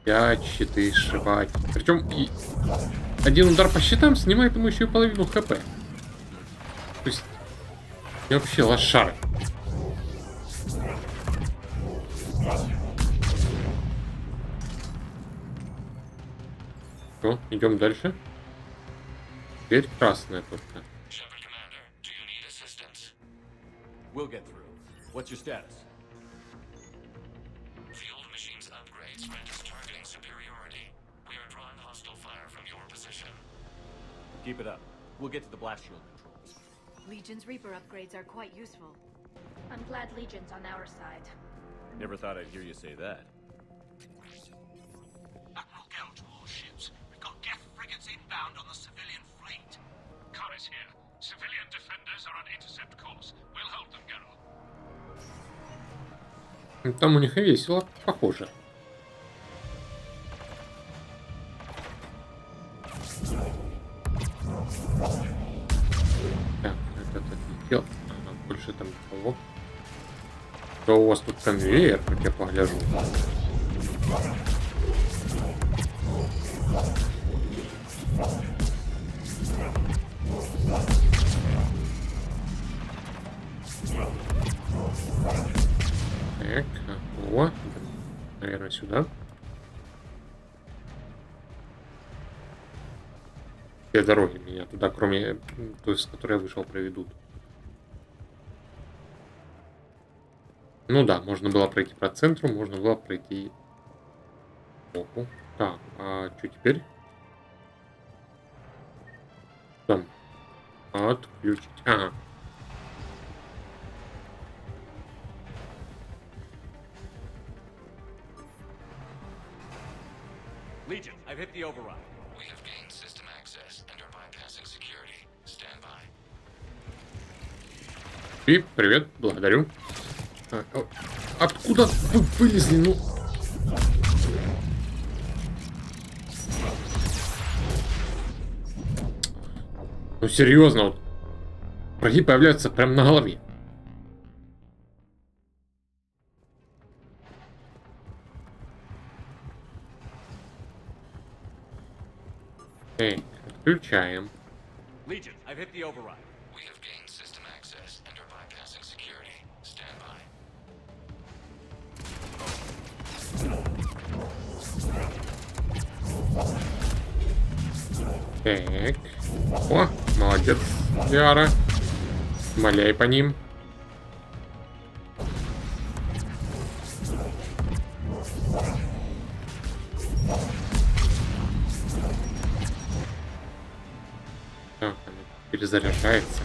5 щиты сшивать. Причем и один удар по щитам снимает ему еще и половину хп. То есть И вообще лошары. Что, идем дальше? Теперь красная только. We'll get through. What's your status? Field Machine's upgrades rent us targeting superiority. We are drawing hostile fire from your position. Keep it up. We'll get to the blast shield controls. Legion's Reaper upgrades are quite useful. I'm glad Legion's on our side. Never thought I'd hear you say that. Admiral Gell to all ships. We've got Geth frigates inbound on the civilian fleet. Kara's here. Civilian defenders are on intercept course. We'll hold them, Geralt. Там у них и весело, похоже. Так, этот отлетел. Ага, больше там никого. Что у вас тут конвейер, как я погляжу? Так, о, наверное, сюда. Все дороги меня туда, кроме той, с которой я вышел, проведут. Ну да, можно было пройти по центру, можно было пройти сбоку. Так, а что теперь? Там. Отключить. Ага. Legion, I've hit the override. We have gained system access and are bypassing security. Stand by. И привет, благодарю. Откуда вы вылезли? Ну. Ну серьезно, вот. Враги появляются прямо на голове. Эй, отключаем. Legion, I've hit the override. We have gained system access and are bypassing security. Stand by. Так. О, молодец, Диара. Смоляй по ним. Так, она перезаряжается.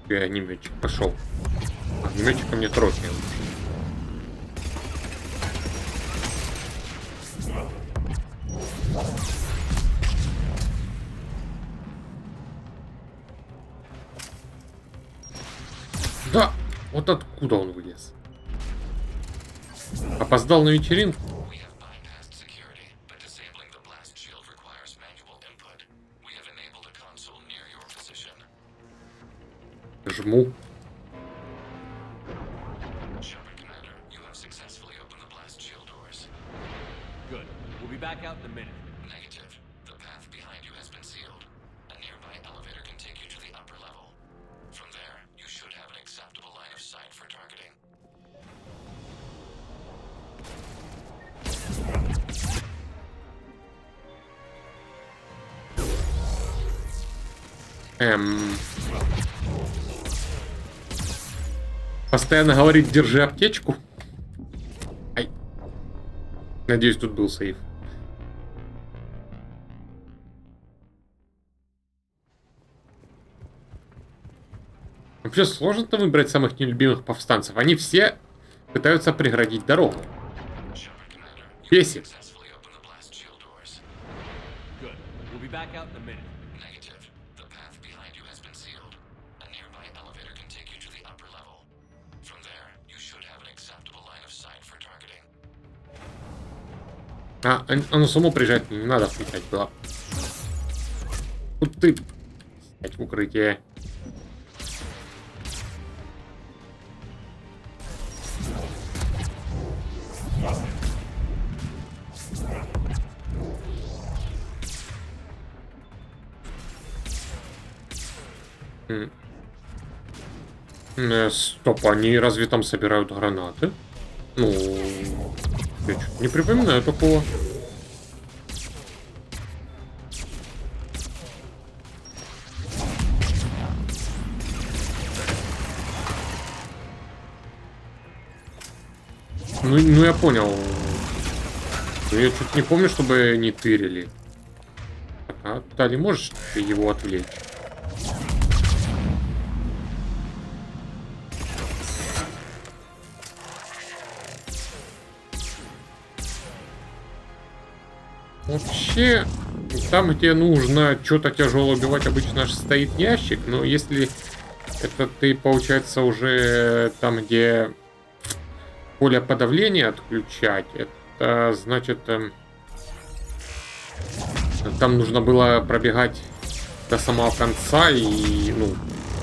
И огнеметчик пошел. Огнеметчика мне трохи. Да, вот откуда он вылез? Опоздал на вечеринку? Жму. Good. We'll be back out in a minute. Negative. The path behind you has been sealed. A nearby elevator can take you to the upper level. From there, you should have an acceptable line of sight for targeting. Постоянно говорит, держи аптечку. Ай. Надеюсь, тут был сейф. Вообще сложно-то выбрать самых нелюбимых повстанцев. Они все пытаются преградить дорогу. Бесит. Good. We'll be back out in a minute. Negative. The path behind you has been sealed. A nearby elevator can take you to the upper level. From there, you should have an acceptable line of sight for targeting. А, оно само приезжать не надо включать было. Тут ты снять в укрытие. Стоп, они разве там собирают гранаты? Ну, я что-то не припоминаю такого. Ну я понял. Но я чуть не помню, чтобы не тырили. А, Тали, можешь ты его отвлечь? Вообще, там, где нужно что-то тяжелое убивать, обычно же стоит ящик. Но если это ты, получается, уже там, где поле подавления отключать, это значит, там нужно было пробегать до самого конца и, ну,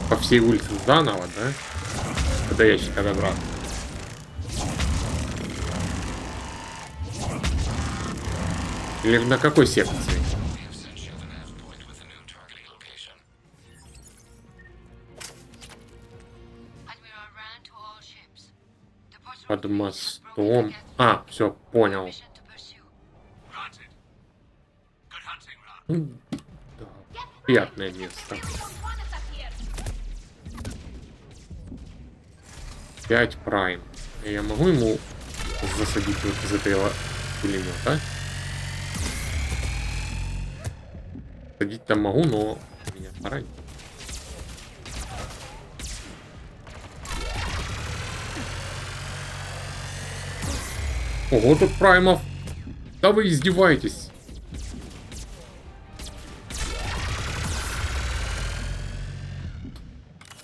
по всей улице заново, да? До ящика добраться. Или на какой секции? Под мостом. А, все, понял. Да, приятное место. 5 прайм. Я могу ему засадить вот из этого пулемета? Садить там могу, но меня поранит. Ого, тут праймов. Да вы издеваетесь.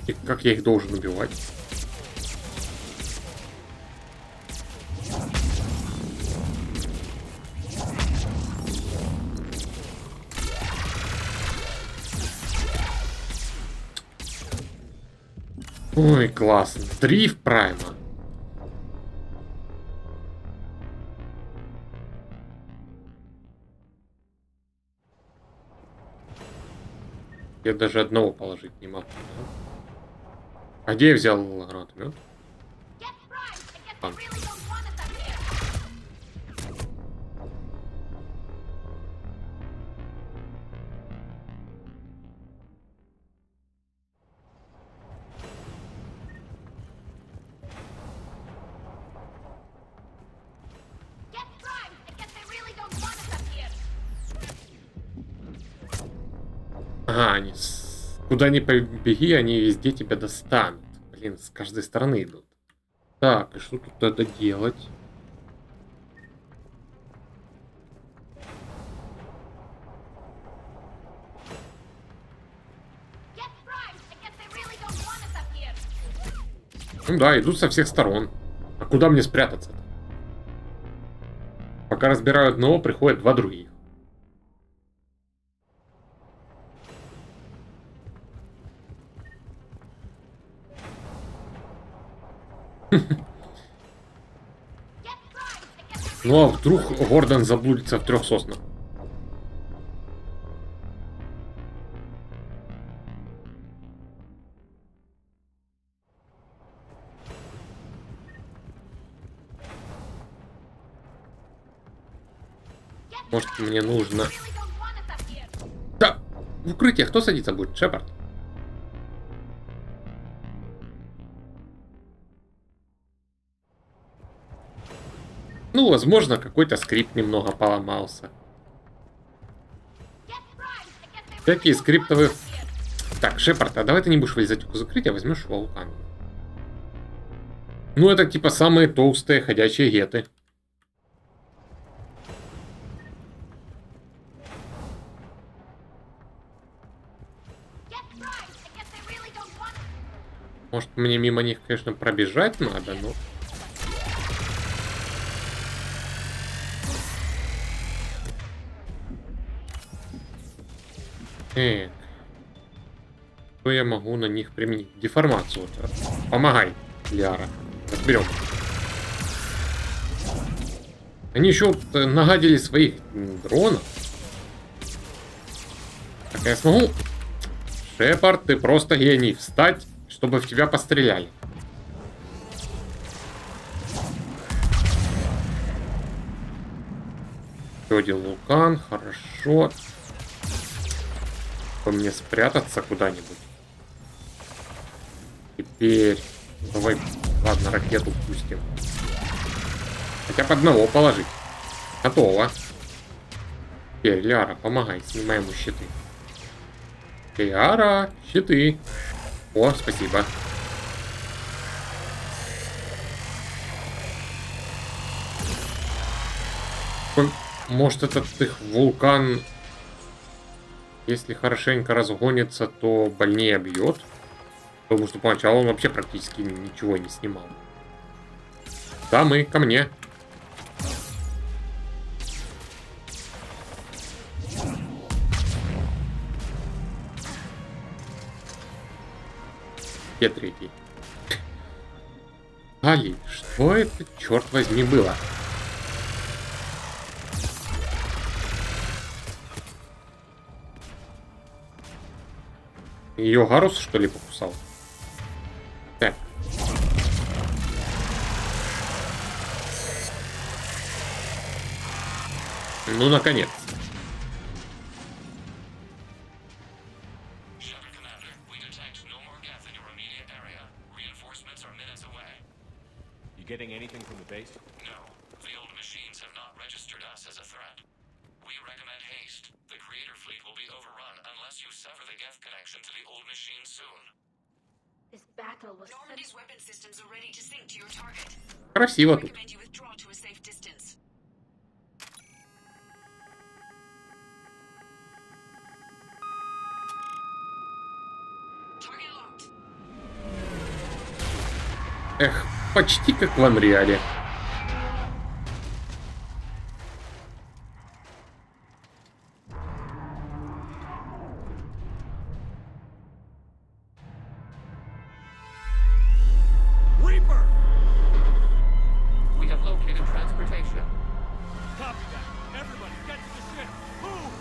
И как я их должен убивать? Ой, классно. 3 в прайма. Я даже одного положить не могу. А где я взял гранатомет? Ага, они куда ни побеги, они везде тебя достанут. Блин, с каждой стороны идут. Так, и что тут надо делать? Ну да, идут со всех сторон. А куда мне спрятаться-то? Пока разбираю одного, приходят 2 других. Ну а вдруг Гордон заблудится в 3 соснах? Может, мне нужно... Да! В укрытие кто садиться будет? Шепард? Ну, возможно, какой-то скрипт немного поломался. Всякие скриптовые... Так, Шепард, а давай ты не будешь вылезать из укрытия, возьмешь вулкан. Ну, это типа самые толстые ходячие геты. Может, мне мимо них, конечно, пробежать надо, но... Что я могу на них применить? Деформацию. Помогай, Лиара. Разберем. Они еще вот нагадили своих дронов. Так, я смогу? Шепард, ты просто гений. Встать, чтобы в тебя постреляли. Еще один вулкан, хорошо. По мне спрятаться куда-нибудь. Теперь давай, ладно, ракету пустим. Хотя бы одного положить. Готово. Теперь, Ляра, помогай, снимай ему щиты. Ляра, щиты. О, спасибо. Может, этот их вулкан, если хорошенько разгонится, то больнее бьет. Потому что поначалу он вообще практически ничего не снимал. Дамы, ко мне. Где третий? Али, что это, черт возьми, было? Ее Гарус, что ли, покусал? Так. Ну, наконец. Getting anything from the base? No. The old machines have not registered us as a threat. We recommend haste. The Creator fleet will be overrun unless you sever the Geth connection to the old machine soon. This battle was Normandy's weapon systems are ready to sync to your target. Красиво тут. Recommend you withdraw to a safe distance. Target locked. Эх, почти как в Анриале. Reaper! We have located transportation. Copy that. Everybody, get to the ship. Move!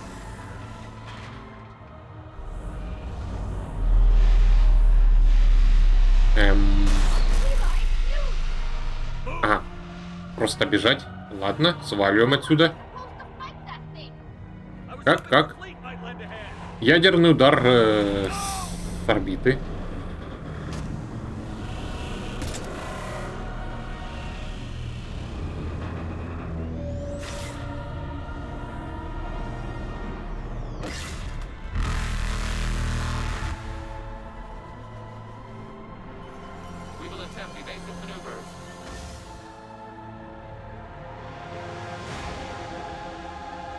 Ага. Просто бежать. Ладно, сваливаем отсюда. Как? Ядерный удар с орбиты. We will attempt evasive maneuvers.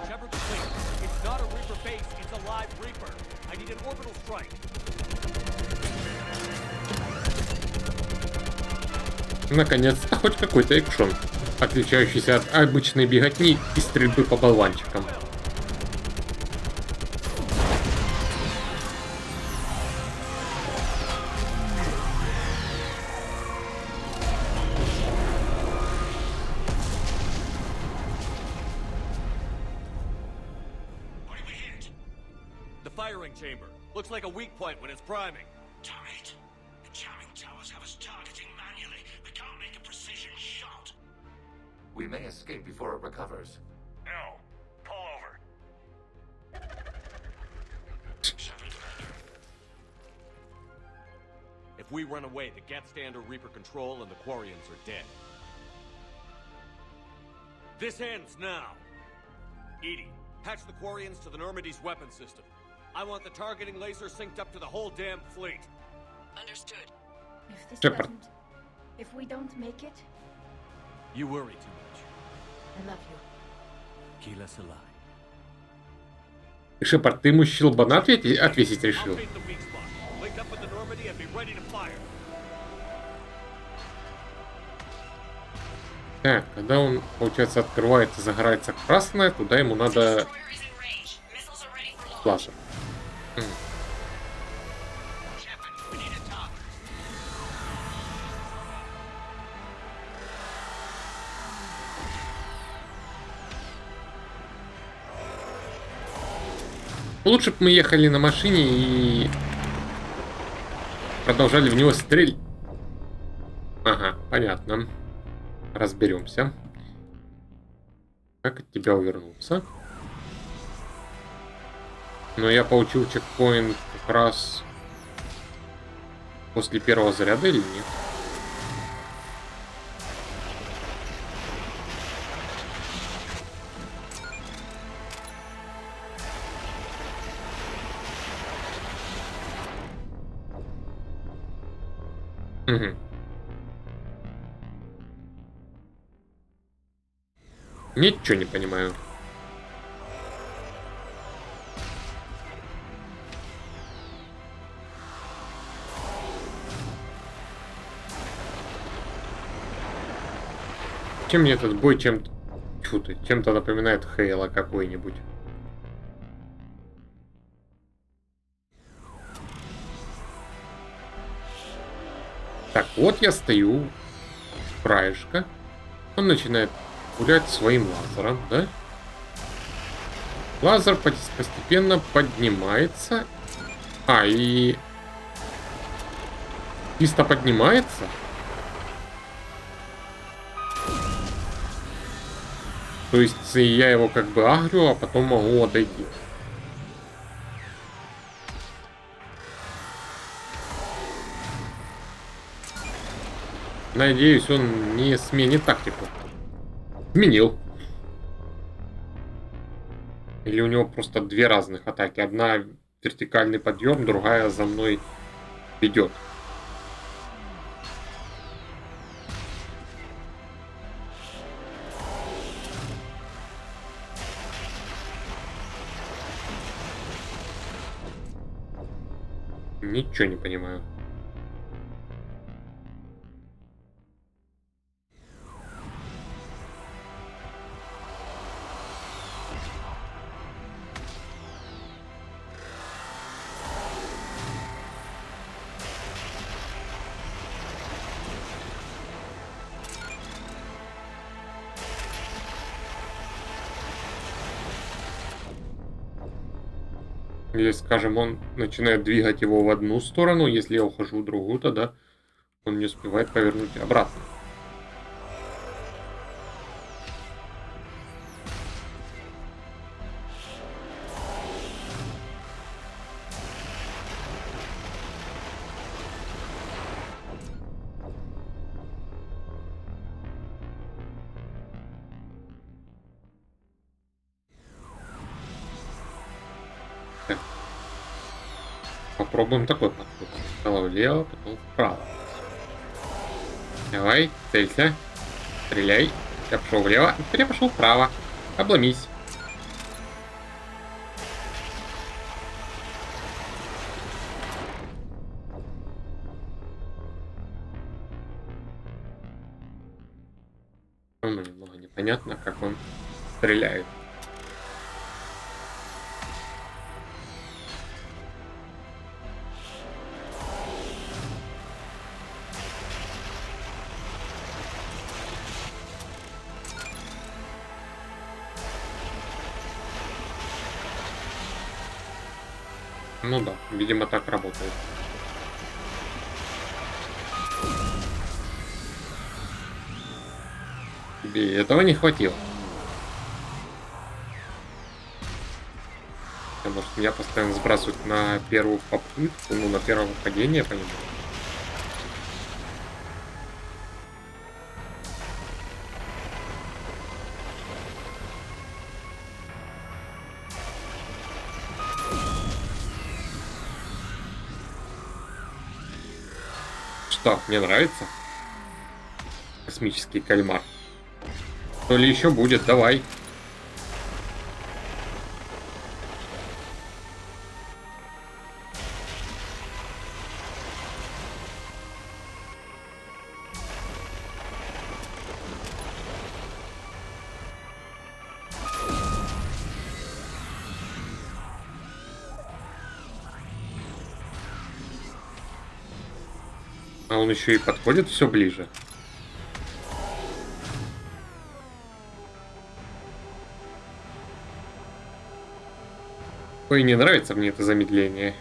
Shepard complete. It's not a Reaper base, it's a live Reaper. I need an orbital strike. Наконец-то хоть какой-то экшон, отличающийся от обычной беготни и стрельбы по болванчикам. The firing chamber. Looks like a weak point when it's priming. Damn it! The jamming towers have us targeting manually. We can't make a precision shot. We may escape before it recovers. No. Pull over. Shepard, Commander. If we run away, the Geth stand under Reaper control and the Quarians are dead. This ends now. Edie, patch the Quarians to the Normandy's weapon system. I want the targeting laser synced up to the whole damn fleet. Understood. If this Shepard. if we don't make it, You worry too much. I love you. Kila Salai. Шепард, ты ему щелбана отвесить I'll решил? paint the weak spot. Link up with the Normandy and be ready to fire. Так, когда он, получается, открывается, загорается красное, туда ему надо лазер. Лучше бы мы ехали на машине и продолжали в него стрелять. Ага, понятно. Разберемся. Как от тебя увернуться? Но я получил чекпоинт как раз после первого заряда или нет? Угу. Ничего не понимаю. Чем мне этот бой чем-то... Тьфу ты, чем-то напоминает Хейла какой-нибудь. Так, вот я стою. Краешка. Он начинает пулять своим лазером, да? Лазер постепенно поднимается. И... Чисто поднимается. То есть я его как бы агрю, а потом могу отойти. Надеюсь, он не сменит тактику. Сменил. Или у него просто две разных атаки. Одна вертикальный подъем, другая за мной ведет. Ничего не понимаю. Или, скажем, он начинает двигать его в одну сторону, если я ухожу в другую, тогда он не успевает повернуть обратно. Попробуем такой подход. Сначала влево, потом вправо. Давай, целься. Стреляй. Я пошел влево, теперь я пошел вправо. Обломись. Ну, немного непонятно, как он стреляет. Ну да, видимо, так работает. Тебе этого не хватило. Потому что меня постоянно сбрасывают на первую попытку, ну, на первое выходение по нему. Что, мне нравится? Космический кальмар. То ли еще будет, давай. А он еще и подходит все ближе. Ой, не нравится мне это замедление.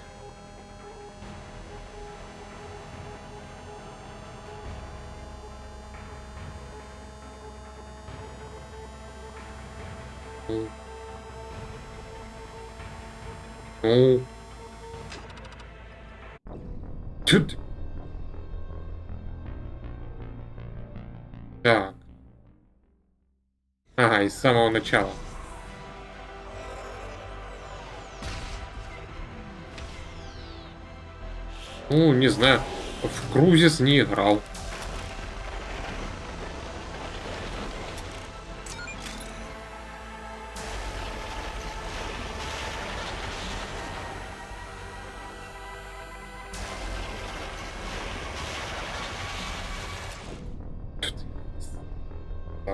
Ну. Чё ты? Так. Ага, и с самого начала. Ну, не знаю. В Крузис не играл.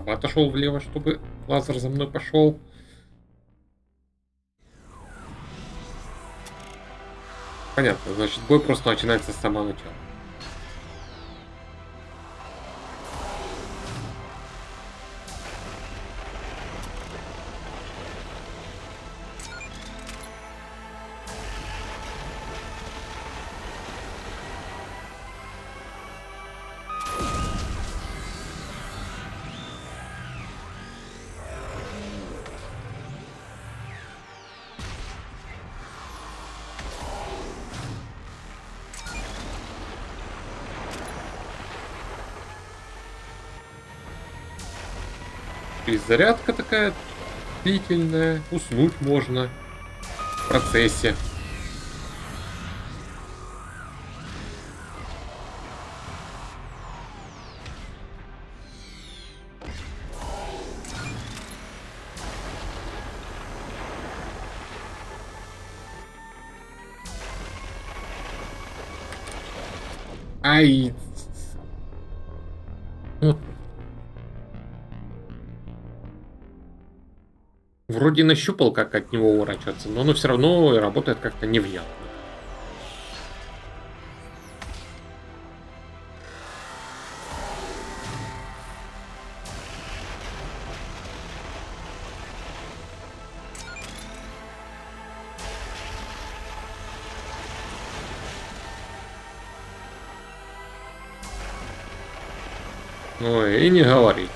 Отошел влево, чтобы лазер за мной пошел. Понятно, значит, бой просто начинается с самого начала. И зарядка такая длительная, уснуть можно в процессе. Ай! Вот. Вроде нащупал, как от него уворачиваться, но оно все равно работает как-то невнятно. Ой, и не говори.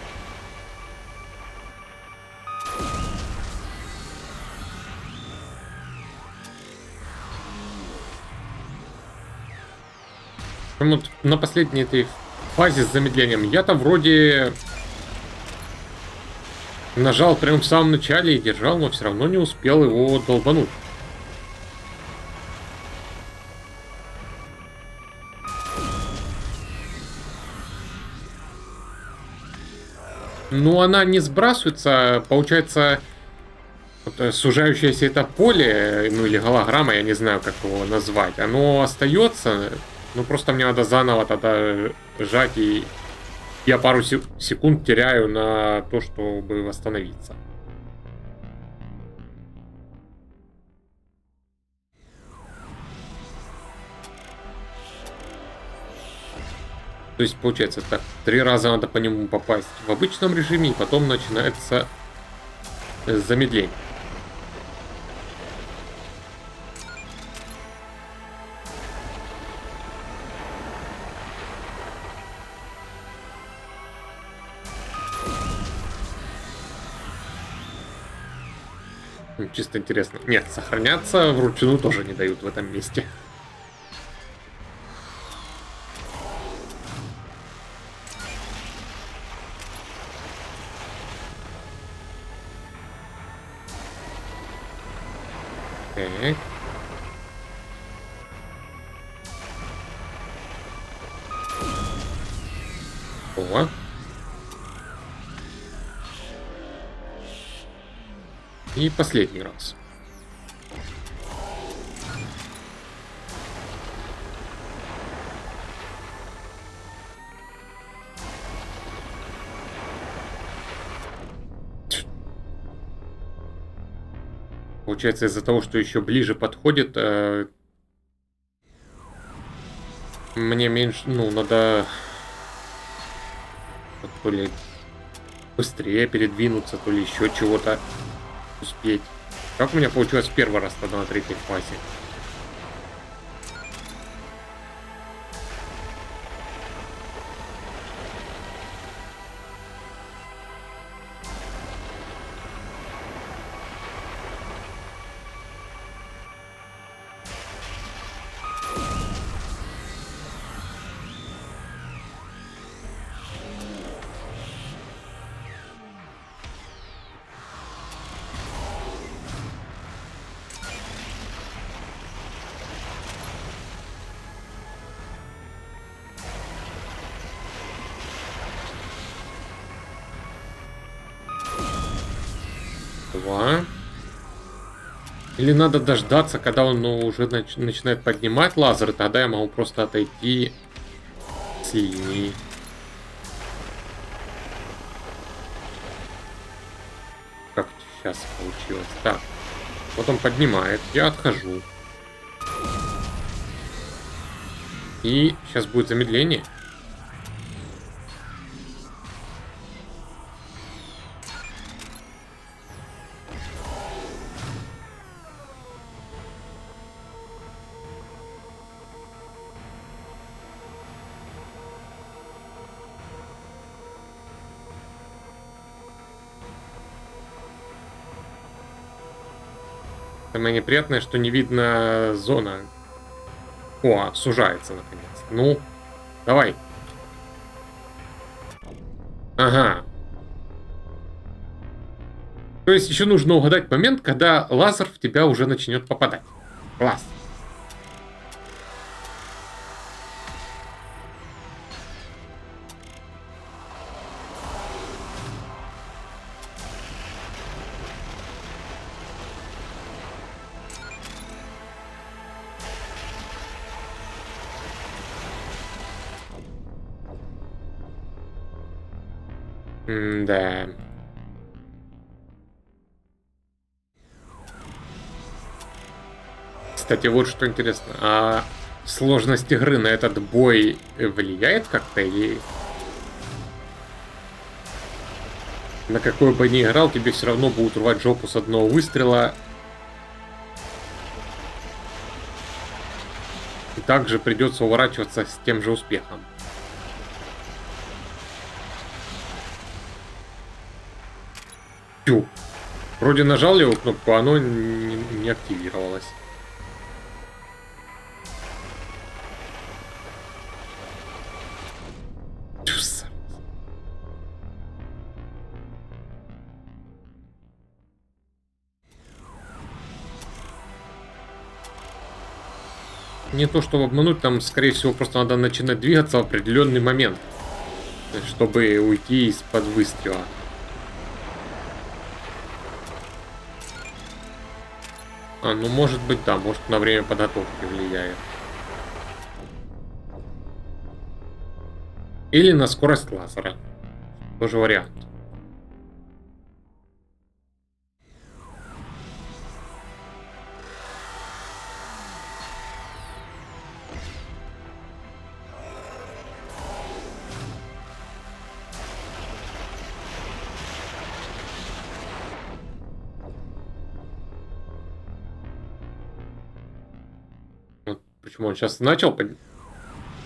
Вот на последней этой фазе с замедлением я-то вроде нажал прям в самом начале и держал, но все равно не успел его долбануть. Ну, она не сбрасывается, получается, вот, сужающееся это поле, ну или голограмма, я не знаю, как его назвать, оно остается, ну просто мне надо заново тогда жать, и я пару секунд теряю на то, чтобы восстановиться. То есть, получается, так, 3 раза надо по нему попасть в обычном режиме, и потом начинается замедление. Чисто интересно. Нет, сохраняться вручную тоже не дают в этом месте. Так. О. И последний раз. Получается, из-за того, что еще ближе подходит, мне меньше, ну, надо то ли быстрее передвинуться, то ли еще чего-то успеть. Как у меня получилось в первый раз тогда на третьей фазе? 2. Или надо дождаться, когда он уже начинает поднимать лазер, и тогда я могу просто отойти с линии. Как сейчас получилось. Так. Вот он поднимает. Я отхожу. И сейчас будет замедление. Самое неприятное, что не видно зона. О, сужается наконец. Ну, давай. Ага. То есть еще нужно угадать момент, когда лазер в тебя уже начнет попадать. Класс. Да. Кстати, вот что интересно. А сложность игры на этот бой влияет как-то? Или на какой бы ни играл, тебе все равно будут рвать жопу с одного выстрела. И также придется уворачиваться с тем же успехом. Тю. Вроде нажал левую кнопку, а оно не активировалось. Не то, чтобы обмануть, там, скорее всего, просто надо начинать двигаться в определенный момент, чтобы уйти из-под выстрела. А, ну может быть, да, может на время подготовки влияет. Или на скорость лазера. Тоже вариант. Почему он сейчас начал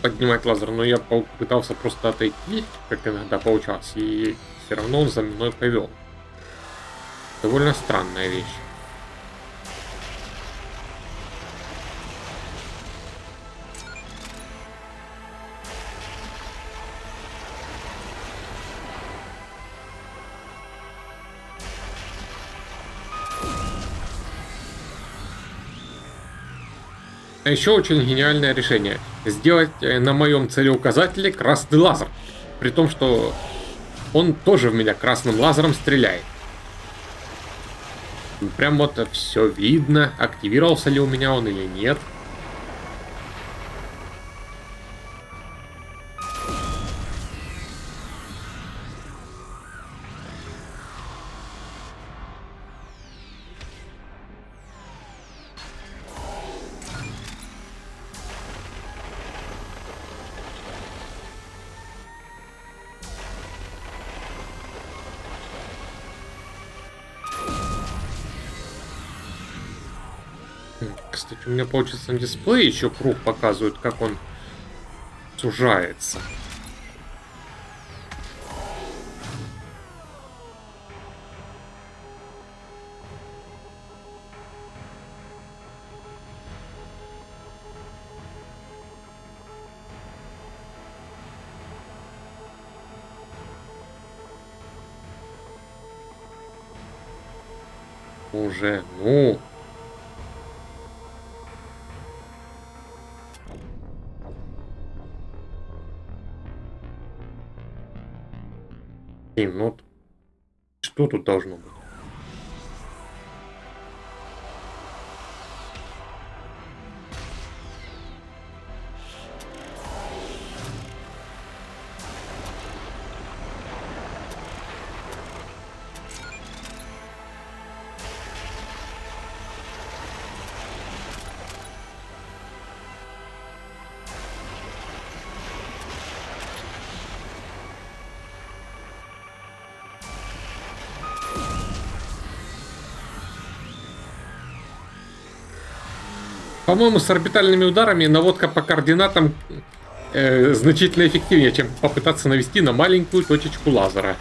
поднимать лазер, но я пытался просто отойти, как иногда получалось, и все равно он за мной повел. Довольно странная вещь. А еще очень гениальное решение. Сделать на моем целеуказателе красный лазер. При том, что он тоже в меня красным лазером стреляет. Прям вот все видно, активировался ли у меня он или нет. Кстати, у меня получится на дисплее еще круг показывает, как он сужается. Уже, ну... Ну, что тут должно быть? По-моему, с орбитальными ударами наводка по координатам значительно эффективнее, чем попытаться навести на маленькую точечку лазера.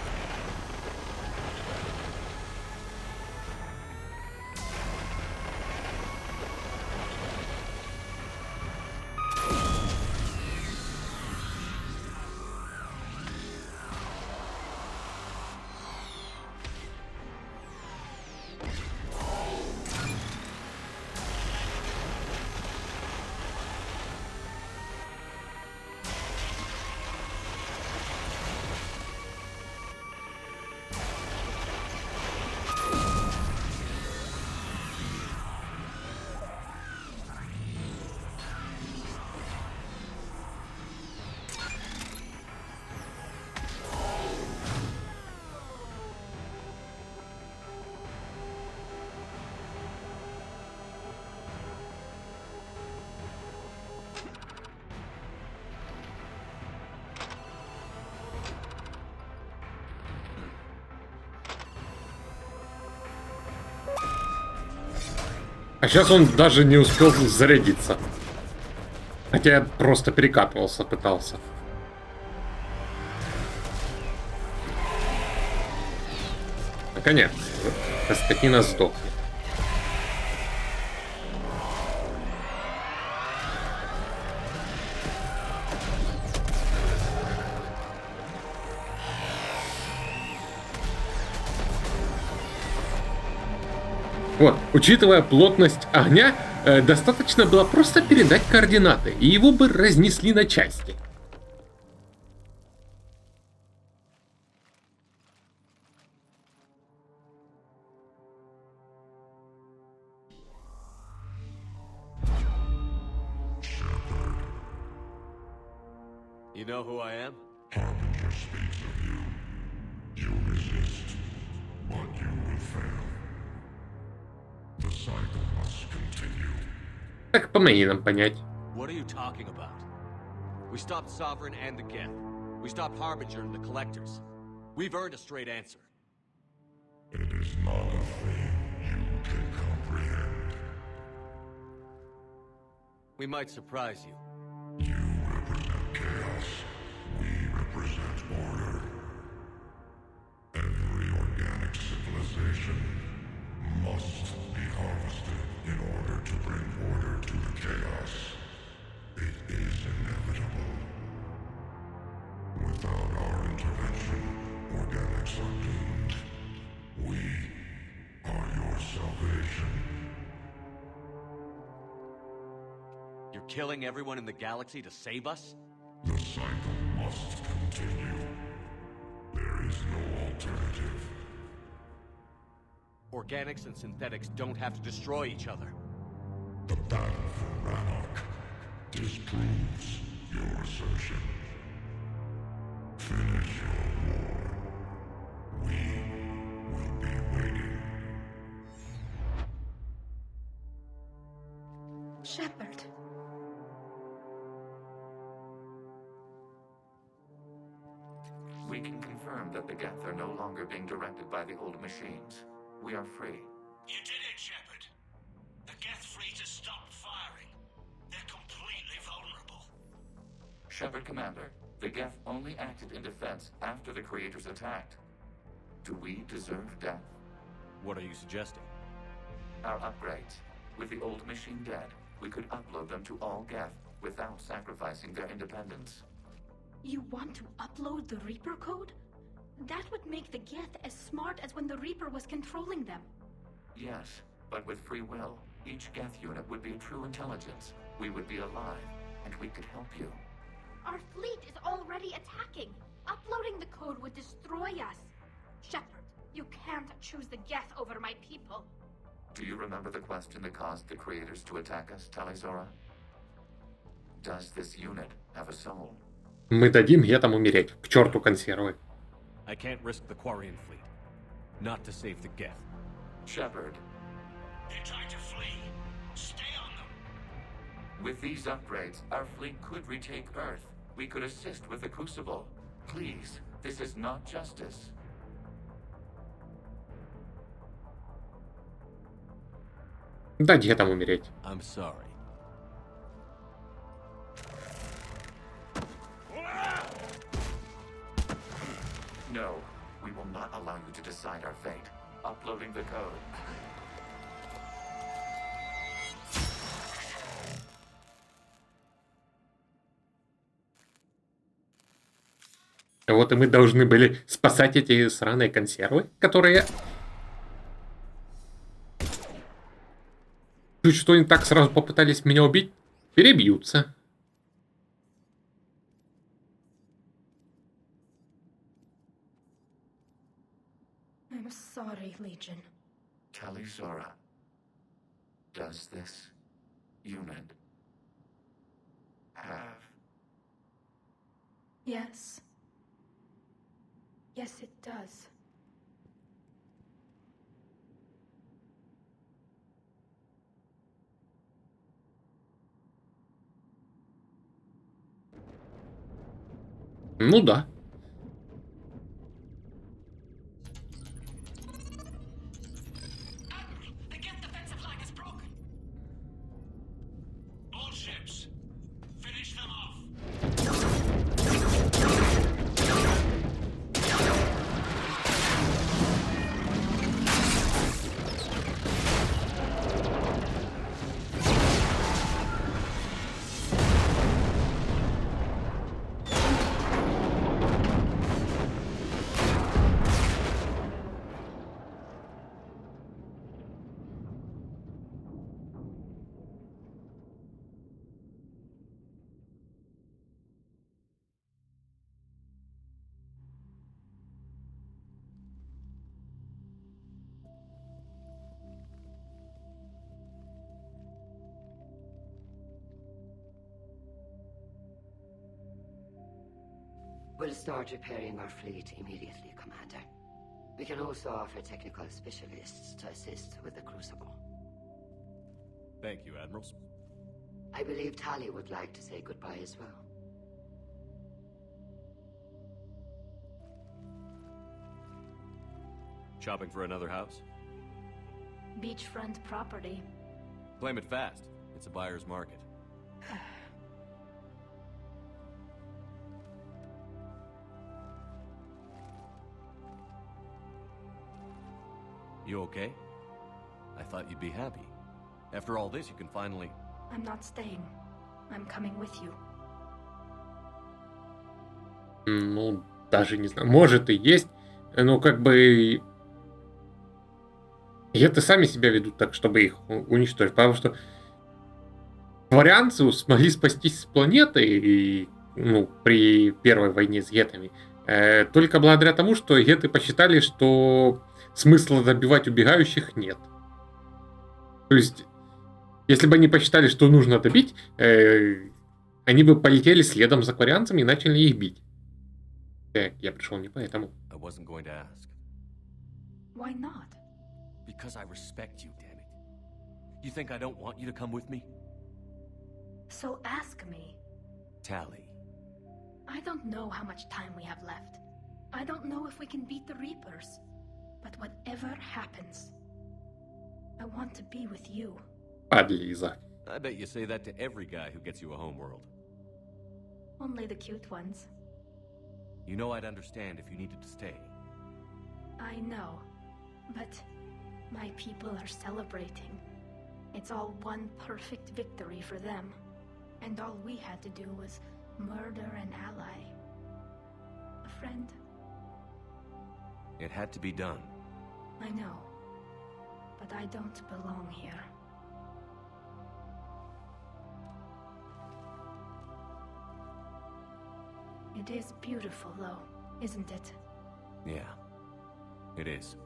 А сейчас он даже не успел зарядиться. Хотя я просто перекатывался, пытался. Наконец, эта скотина сдохнет. Вот, учитывая плотность огня, достаточно было просто передать координаты, и его бы разнесли на части. You know who I am? Harbinger speaks of you. You resist, but you will fail. The cycle must continue. Так помоги нам понять. What are you talking about? We stopped Sovereign and the Geth. We stopped Harbinger and the Collectors. We've earned a straight answer. It is not a thing you can comprehend. We might surprise you. You represent chaos. We represent order. Every organic civilization must be harvested in order to bring order to the chaos. It is inevitable. Without our intervention, organics are doomed. We are your salvation. You're killing everyone in the galaxy to save us? The cycle must continue. There is no alternative. Organics and synthetics don't have to destroy each other. The battle for Rannoch disproves your assertion. Finish your war. We will be waiting. Shepard. We can confirm that the Geth are no longer being directed by the old machines. We are free. You did it, Shepard. The Geth fleet has stopped firing. They're completely vulnerable. Shepard, Commander, the Geth only acted in defense after the Creators attacked. Do we deserve death? What are you suggesting? Our upgrades. With the old machine dead, we could upload them to all Geth without sacrificing their independence. You want to upload the Reaper code? That would make the Geth as smart as when the Reaper was controlling them. Yes, but with free will, each Geth unit would be a true intelligence. We would be alive, and we could help you. Our fleet is already attacking. Uploading the code would destroy us. Shepard, you can't choose the Geth over my people. Do you remember the question that caused the Creators to attack us, Talizora? Does this unit have a soul? Мы дадим гетам умереть. К черту консервы. I can't risk the Quarian fleet. Not to save the Geth. Shepard. They're trying to flee. Stay on them. With these upgrades, our fleet could retake Earth. We could assist with the Crucible. Please, this is not justice. Дать гетам умереть. I'm sorry. No, we will not allow you to decide our fate. Uploading the code. Вот и мы должны были спасать эти сраные консервы, которые... Чуть что они так сразу попытались меня убить, перебьются. I'm sorry, Legion. Tali'Zorah. Does this unit have... Yes. Yes, it does. Ну да. All ships, finish them off. We'll start repairing our fleet immediately, Commander. We can also offer technical specialists to assist with the Crucible. Thank you, Admirals. I believe Tali would like to say goodbye as well. Shopping for another house? Beachfront property. Claim it fast. It's a buyer's market. You okay? I thought you'd be happy. After all this, you can finally... I'm not staying. I'm coming with you. Ну, даже не знаю. Может и есть. Но как бы... Это сами себя ведут так, чтобы их уничтожить. Потому что варианцы смогли спастись с планеты и, при первой войне с гетами. Только благодаря тому, что геты посчитали, что смысла добивать убегающих нет. То есть, если бы они посчитали, что нужно добить, они бы полетели следом за кварианцами и начали их бить. Я пришел не поэтому. Why not? Because I respect you, damn it. You think I don't want you to come with me? So ask me. Tali. I don't know how much time we have left. I don't know if we can beat the Reapers. But whatever happens, I want to be with you. Подлиза. I bet you say that to every guy who gets you a homeworld. Only the cute ones. You know I'd understand if you needed to stay. I know, but my people are celebrating. It's all one perfect victory for them. And all we had to do was murder an ally. A friend. It had to be done. I know, but I don't belong here. It is beautiful, though, isn't it? Yeah, it is.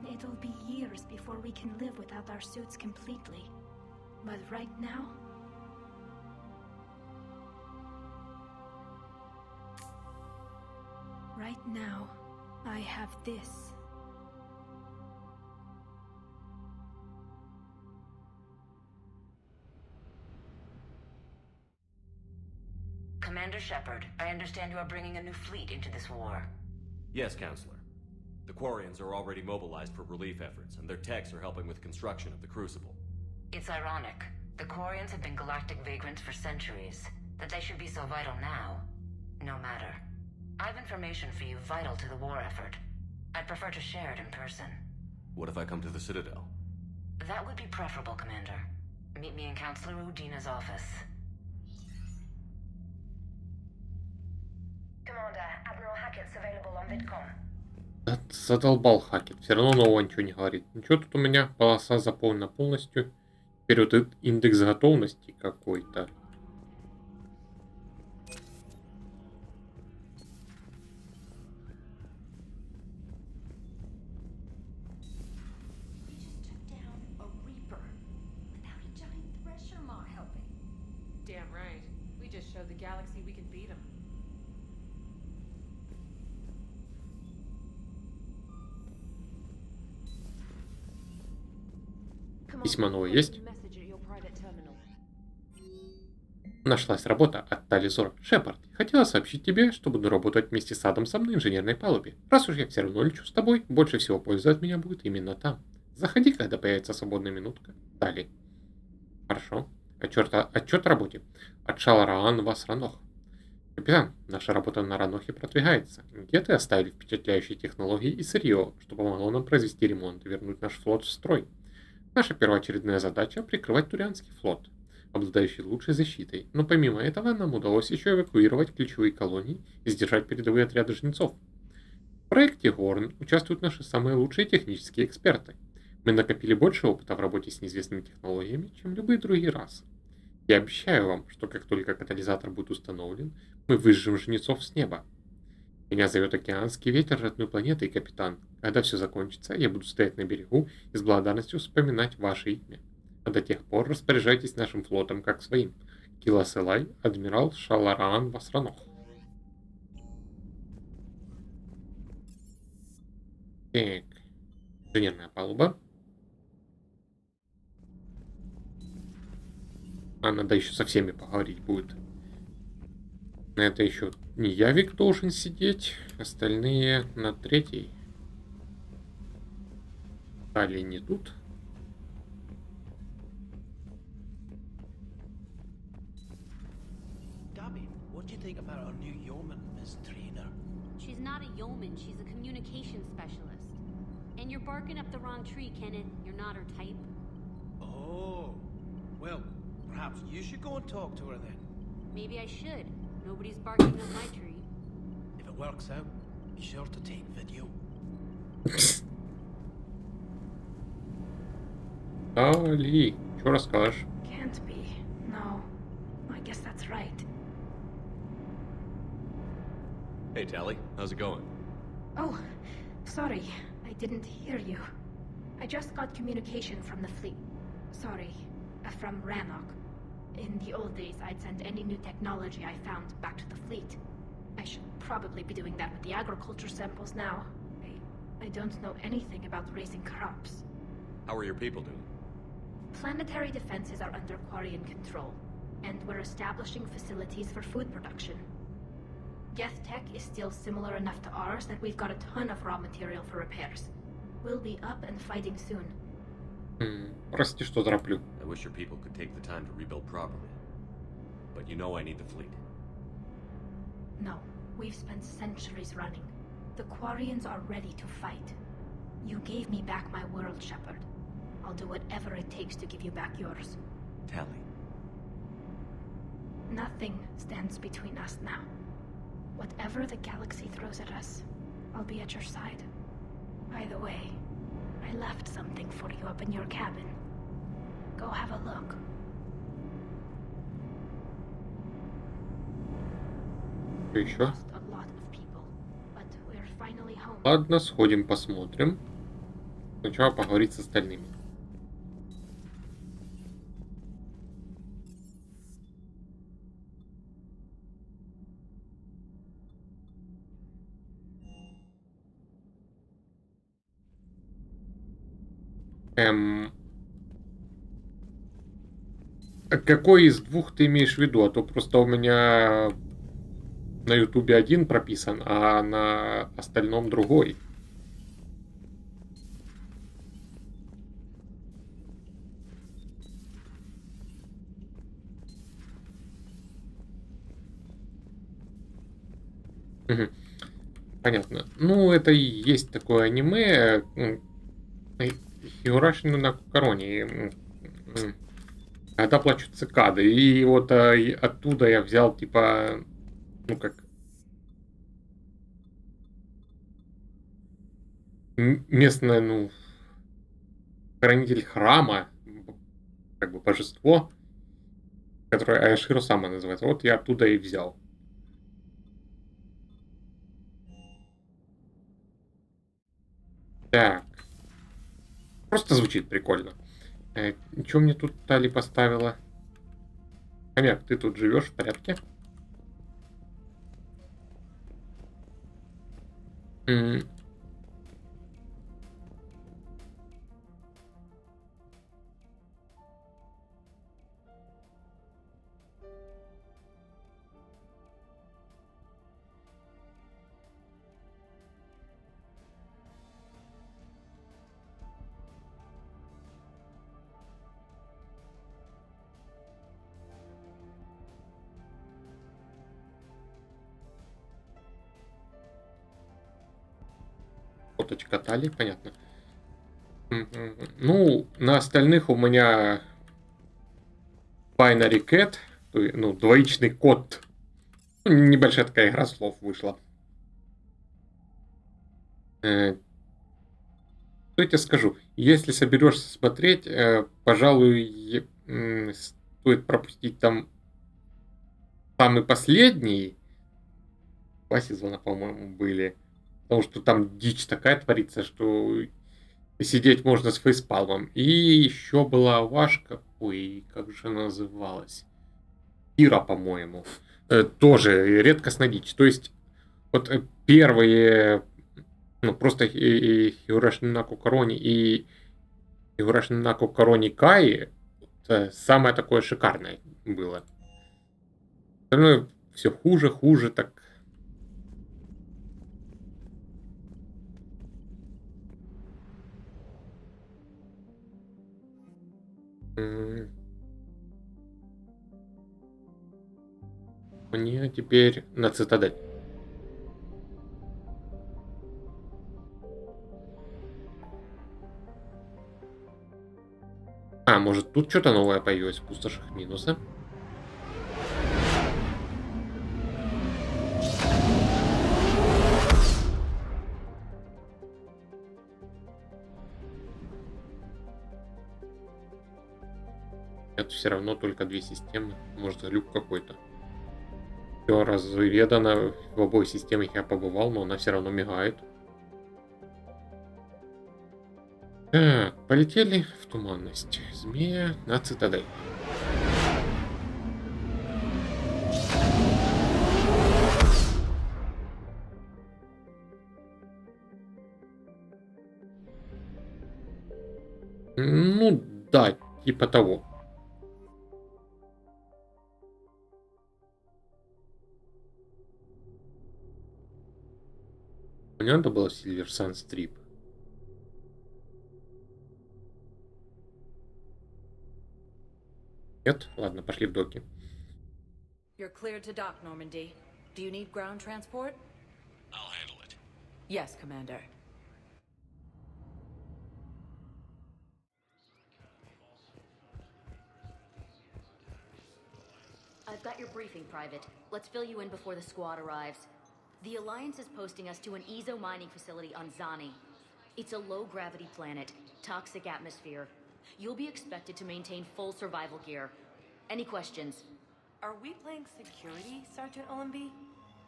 It'll be years before we can live without our suits completely. But right now... Right now, I have this. Commander Shepard, I understand you are bringing a new fleet into this war. Yes, Counselor. The Quarians are already mobilized for relief efforts, and their techs are helping with construction of the Crucible. It's ironic. The Quarians have been galactic vagrants for centuries. That they should be so vital now, no matter. I've information for you vital to the war effort. I'd prefer to share it in person. What if I come to the Citadel? That would be preferable, Commander. Meet me in Counselor Udina's office. Commander, Admiral Hackett's available on VidCom. Задолбал Хакет. Все равно нового ничего не говорит. Ничего, тут у меня полоса заполнена полностью. Теперь вот этот индекс готовности какой-то. Damn right. We just showed the galaxy we can beat them. Письма новые есть? Нашлась работа от Тализора. Шепард, хотела сообщить тебе, что буду работать вместе с Адамсом на инженерной палубе. Раз уж я все равно лечу с тобой, больше всего пользы от меня будет именно там. Заходи, когда появится свободная минутка. Далее. Хорошо. Отчет о работе. От Шалараан Васранох. Капитан, наша работа на Ранохе продвигается. Геты оставили впечатляющие технологии и сырье, что помогло нам произвести ремонт и вернуть наш флот в строй. Наша первоочередная задача – прикрывать Турианский флот, обладающий лучшей защитой, но помимо этого нам удалось еще эвакуировать ключевые колонии и сдержать передовые отряды жнецов. В проекте Горн участвуют наши самые лучшие технические эксперты. Мы накопили больше опыта в работе с неизвестными технологиями, чем любые другие расы. Я обещаю вам, что как только катализатор будет установлен, мы выжжем жнецов с неба. Меня зовет океанский ветер родной планеты, капитан. Когда все закончится, я буду стоять на берегу и с благодарностью вспоминать ваше имя. А до тех пор распоряжайтесь нашим флотом как своим. Килас Элай, адмирал Шалараан Васранох. Так. Инженерная палуба. А надо еще со всеми поговорить будет. На это еще не Явик должен сидеть, остальные на третьей. Далее не тут. Gabby, what do you think about our new yeoman, Miss Trainer? She's not a yeoman, she's a communication specialist. And you're barking up the wrong tree, Kenneth. You're not her type. Oh, well, perhaps you should go and talk to her then. Maybe I should. Nobody's barking up my tree. If it works out, be sure to take video. Али, что расскажешь? Can't be. No. I guess that's right. Hey, Tally. How's it going? Oh, sorry. I didn't hear you. I just got communication from the fleet. Sorry. From Rannoch. In the old days, I'd send any new technology I found back to the fleet. I should probably be doing that with the agriculture samples now. I don't know anything about raising crops. How are your people doing? Planetary defenses are under Quarian control, and we're establishing facilities for food production. Geth tech is still similar enough to ours that we've got a ton of raw material for repairs. We'll be up and fighting soon. Прости, что тороплю. I wish your people could take the time to rebuild properly. But you know I need the fleet. No, we've spent centuries running. The Quarians are ready to fight. You gave me back my world, Shepard. I'll do whatever it takes to give you back yours. Tally. Nothing stands between us now. Whatever the galaxy throws at us, I'll be at your side. By the way, I left something for you up in your cabin. Go have a look. Еще? A lot of people, but we're finally home. Ладно, сходим посмотрим. Сначала поговорить с остальными. А какой из двух ты имеешь в виду? А то просто у меня на Ютубе один прописан, а на остальном другой. Мгм. Понятно. Ну, это и есть такое аниме. Хигураши на Кукароне. Когда плачут цикады. И вот и оттуда я взял, типа, ну как, местное, ну, хранитель храма, как бы божество, которое Айширо Сама называется. Вот я оттуда и взял. Так. Просто звучит прикольно. Что мне тут Тали поставила? Хомяк, ты тут живешь в порядке? М, Фоточка Тали, понятно. Ну, на остальных у меня binary cat, ну, двоичный код. Ну, небольшая такая игра слов вышла. Что я тебе скажу? Если соберешься смотреть, пожалуй, стоит пропустить там самый последний. Два сезона, по-моему, были. Потому что там дичь такая творится, что сидеть можно с фейспалмом. И еще была Вашка. Ой, как же она называлась? Кира, по-моему. Тоже редкостная дичь. То есть, вот первые, ну, просто Хигураши Нако Корони и Хигураши Нако Корони Каи самое такое шикарное было. Остальное все хуже, хуже, так. Мне теперь на Цитадель. А, может тут что-то новое появилось в пустошах минуса? Это все равно только две системы. Может, глюк какой-то. Все разведано. В обоих системах я побывал, но она все равно мигает. Так, полетели в туманность. Змея на Цитадель. Ну, да, типа того. Мне надо было Silver Sun Strip. Нет? Ладно, пошли в доки. You're cleared to dock, Normandy. Do you need ground transport? I'll handle it. Yes, Commander. I've got your briefing, Private. Let's fill you in before the squad arrives. The Alliance is posting us to an Ezo mining facility on Zani. It's a low-gravity planet, toxic atmosphere. You'll be expected to maintain full survival gear. Any questions? Are we playing security, Sergeant Ullenby?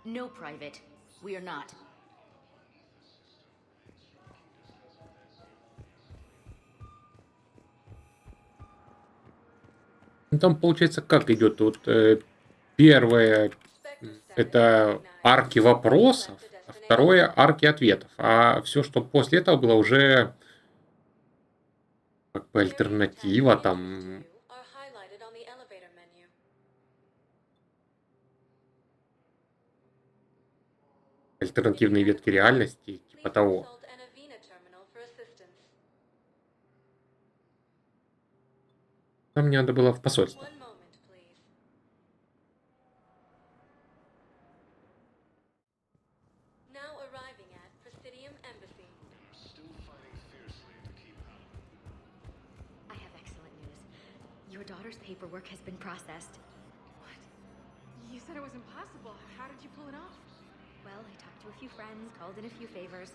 No, Private. We are not. Ну, там получается как идет? Вот первое это арки вопросов, а второе арки ответов. А все, что после этого было уже как бы альтернатива там. Альтернативные ветки реальности, типа того. Нам не надо было в посольство. Your daughter's paperwork has been processed. What? You said it was impossible. How did you pull it off? Well, I talked to a few friends, called in a few favors,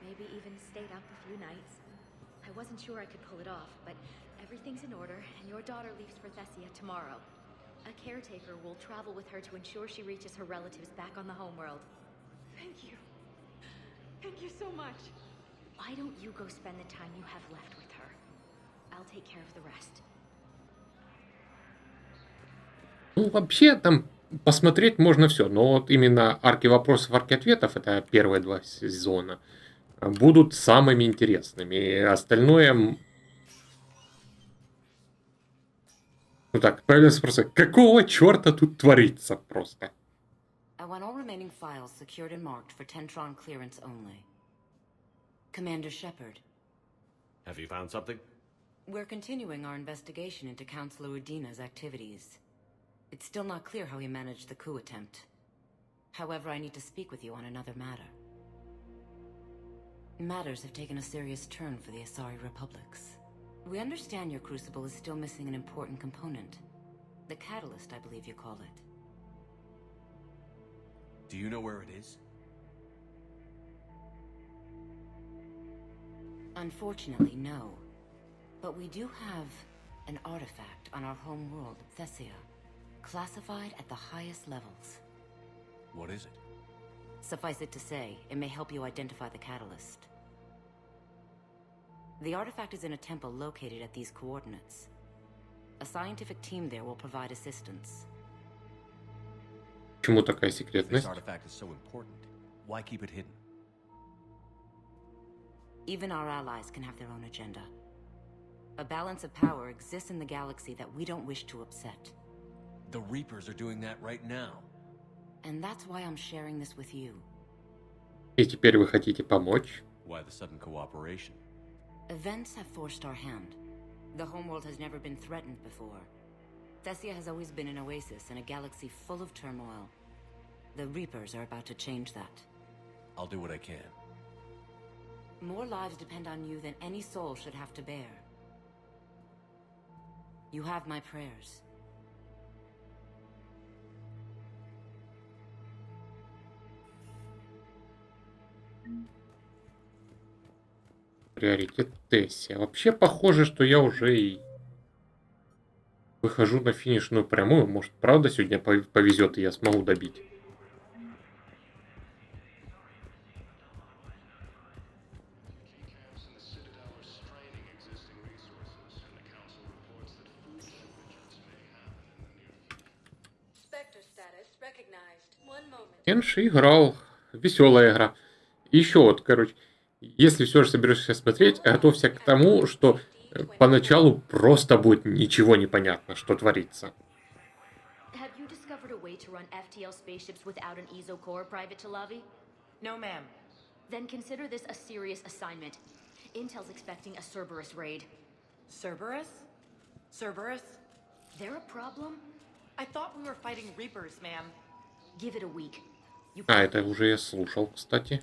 maybe even stayed up a few nights. I wasn't sure I could pull it off, but everything's in order, and your daughter leaves for Thessia tomorrow. A caretaker will travel with her to ensure she reaches her relatives back on the homeworld. Thank you. Thank you so much. Why don't you go spend the time you have left with her? I'll take care of the rest. Ну, вообще, там посмотреть можно все, но вот именно арки вопросов, арки ответов, это первые 2 сезона, будут самыми интересными. И остальное... Ну так, появляется просто, какого черта тут творится просто? I want all remaining files secured and marked for Tentron clearance only. Commander Shepard. Have you found something? We're continuing our investigation into Councilor Udina's activities. It's still not clear how he managed the coup attempt. However, I need to speak with you on another matter. Matters have taken a serious turn for the Asari Republics. We understand your crucible is still missing an important component. The catalyst, I believe you call it. Do you know where it is? Unfortunately, no. But we do have an artifact on our home world, Thessia. Classified at the highest levels. What is it? Suffice it to say, it may help you identify the catalyst. The artifact is in a temple located at these coordinates. A scientific team there will provide assistance. Почему такая If this секретность? artifact is so important, why keep it hidden? Even our allies can have their own agenda. A balance of power exists in the galaxy that we don't wish to upset. The Reapers are doing that right now. And that's why I'm sharing this with you. И теперь вы хотите помочь? Why the sudden cooperation? Events have forced our hand. The homeworld has never been threatened before. Thessia has always been an oasis in a galaxy full of turmoil. The Reapers are about to change that. I'll do what I can. More lives depend on you than any soul should have to bear. You have my prayers. Приоритет Тесси. Вообще похоже, что я уже и выхожу на финишную прямую. Может, правда сегодня повезет, и я смогу добить. Кенши играл. Веселая игра. Еще вот, короче, если все же соберешься смотреть, готовься к тому, что поначалу просто будет ничего не понятно, что творится. Have you discovered a way to run FTL spaceships without an ESO core, Private Talavi? No, ma'am. Then consider this a serious assignment. Intel's expecting a Cerberus raid. Cerberus? Cerberus? They're a problem? I thought we were fighting Reapers, ma'am. Give it a week. А, это уже я слушал, кстати.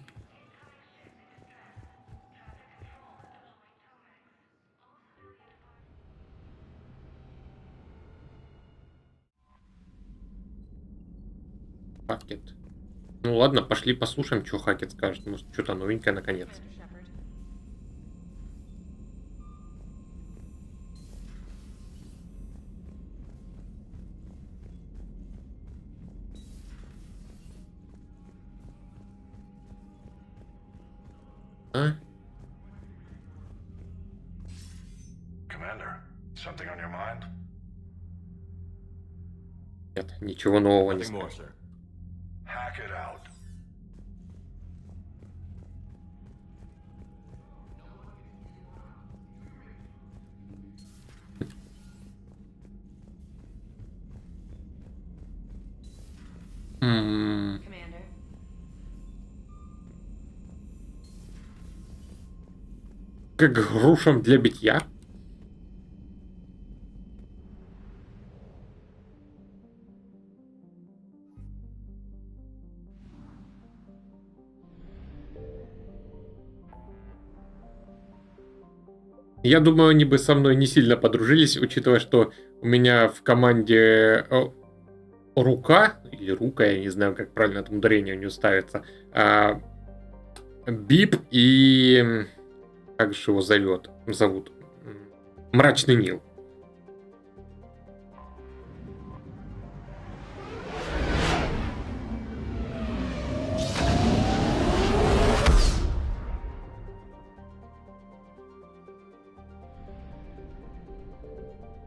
Хакет. Ну ладно, пошли послушаем, что Хакет скажет. Может, что-то новенькое наконец. А? Commander, something on your mind? Нет, ничего нового не Nothing more, скажет. sir. Hack it out. Commander. Как грушам для битья. Я думаю, они бы со мной не сильно подружились, учитывая, что у меня в команде рука, или рука, я не знаю, как правильно это ударение у нее ставится, Бип и... как же его зовут? Мрачный Нил.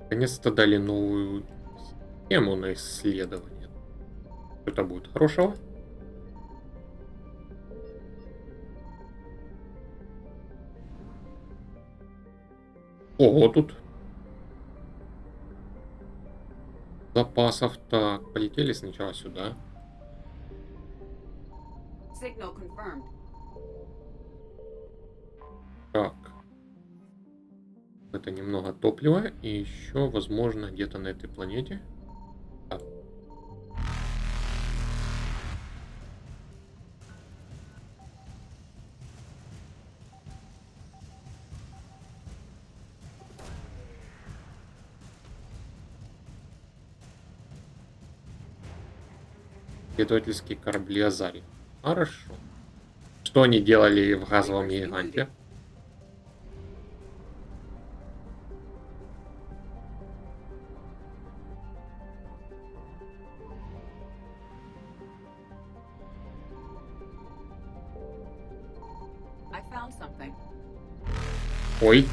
Наконец-то дали новую систему на исследование. Что-то будет хорошего. Ого, тут запасов. Так, полетели сначала сюда. Так. Это немного топлива. И еще, возможно, где-то на этой планете. Так. Исследовательские корабли Азари. Хорошо. Что они делали в газовом гиганте? Ой.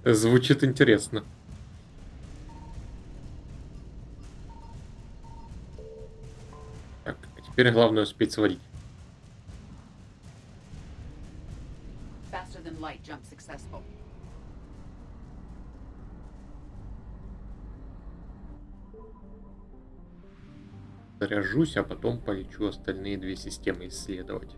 Звучит интересно. Так, а теперь главное успеть сварить. Заряжусь, а потом полечу остальные две системы исследовать.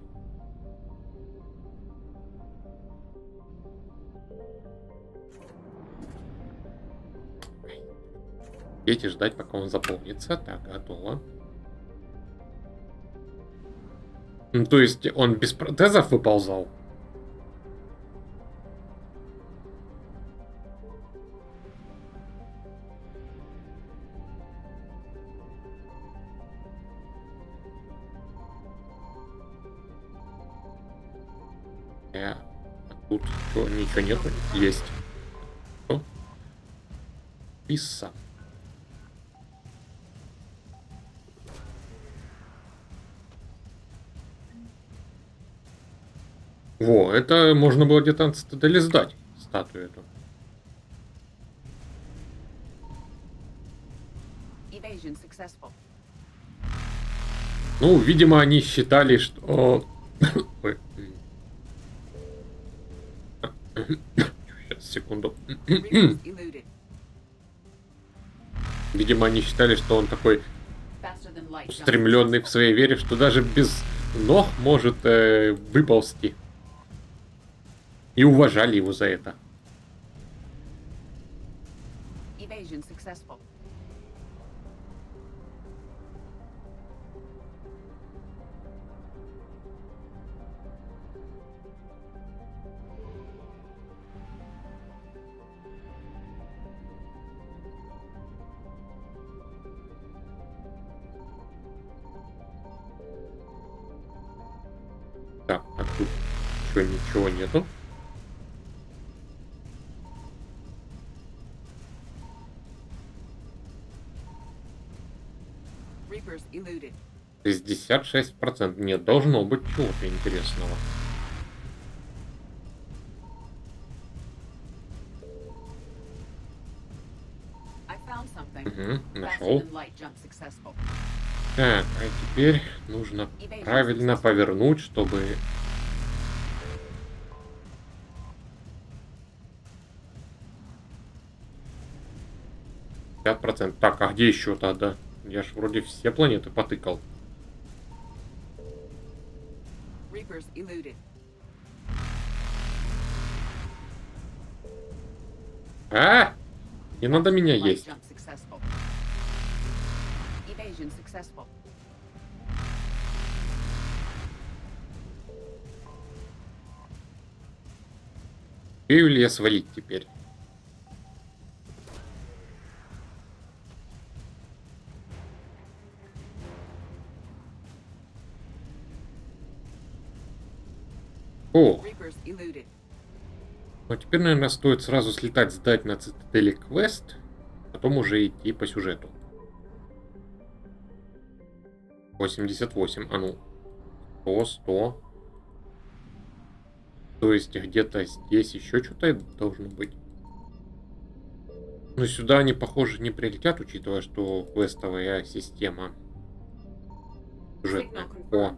Сидеть и ждать, пока он заполнится. Так, готово. Ну, то есть он без протезов выползал? А тут что, ничего нету? Есть. Что? Писа. Во, это можно было где-то на цитадели сдать, статую эту. Ну, видимо, они считали, что... Ой. Сейчас, секунду. Видимо, они считали, что он такой устремленный в своей вере, что даже без ног может выползти. И уважали его за это. Так, а тут что, ничего нету? Reapers eluded. 66%. Нет, должно быть чего-то интересного. Угу, нашел. Так, а теперь нужно правильно повернуть, чтобы... %. Так, а где еще тогда? Я ж вроде все планеты потыкал. А! Не надо меня есть. occasion successful. Успею ли я свалить теперь? О, Reapers eluded. ну теперь, наверное, стоит сразу слетать, сдать на цитадели квест, потом уже идти по сюжету. 88, а ну, 100, 100. То есть где-то здесь еще что-то должно быть. Но сюда они, похоже, не прилетят, учитывая, что квестовая система сюжетная. О.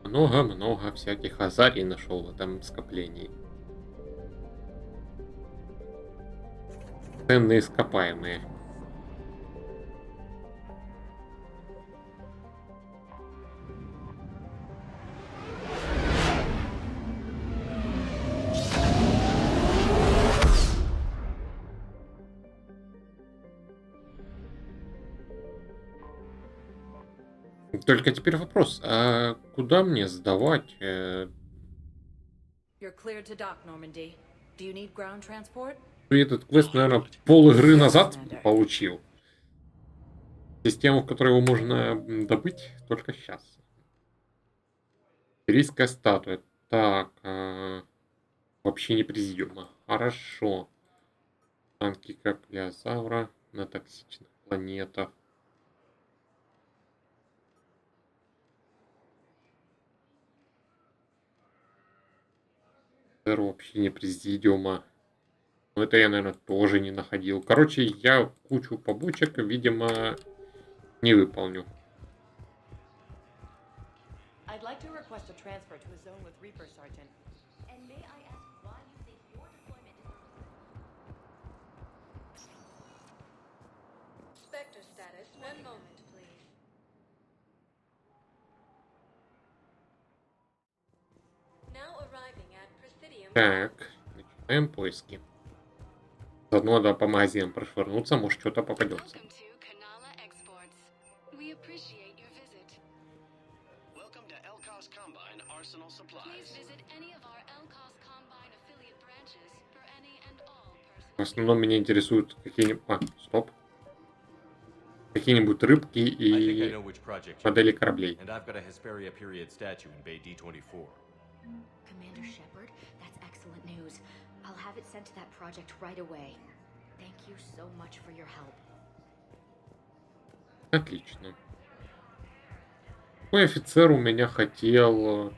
Много-много всяких азарий нашел в этом скоплении. Ценные ископаемые. Только теперь вопрос, а куда мне сдавать? You're cleared to dock, Normandy. Do you need ground transport? Этот квест, наверное, пол игры назад получил. Систему, в которой его можно добыть только сейчас. Сирийская статуя. Так, вообще не президиума. Хорошо. Танки каплеозавра на токсичных планетах. Вообще не президиума. Но это я, наверное, тоже не находил. Короче, я кучу побочек, видимо, не выполню. I'd like to request a transfer to a zone with Reaper, Sergeant. And may I ask why you think your deployment is... Spectre status, 1 moment, please. Now arriving at Presidium. Так, начинаем поиски. Заодно надо по магазинам прошвырнуться, может что-то попадется. В основном меня интересуют какие-нибудь... стоп. Какие-нибудь рыбки и модели кораблей. Commander Shepard, that's excellent news. I'll have it sent to that project right away. Thank you so much for your help. Отлично. Какой офицер у меня хотел...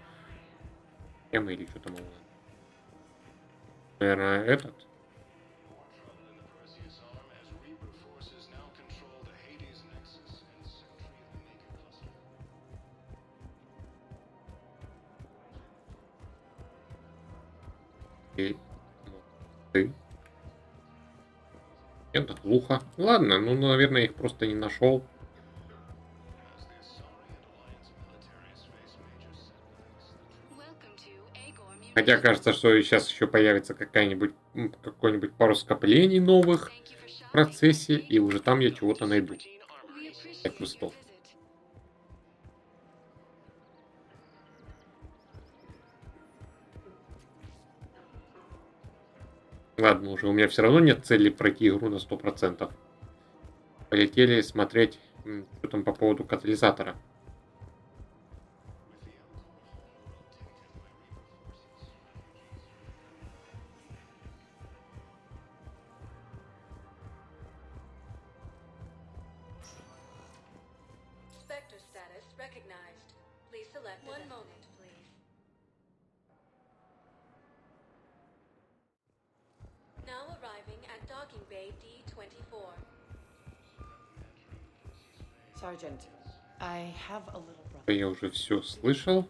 Эмма или что там было? Наверное, этот? И... Ты? Это глухо. Ладно, ну, наверное, их просто не нашел. Хотя кажется, что сейчас еще появится какой-нибудь пару скоплений новых в процессе, и уже там я чего-то найду. Так квестов. Ладно, уже у меня все равно нет цели пройти игру на 100%. Полетели смотреть, что там по поводу катализатора. Spectre status recognized. Please select 1 moment, please. Now arriving at docking bay D24. Sergeant, I have a little brother. Я уже все слышал.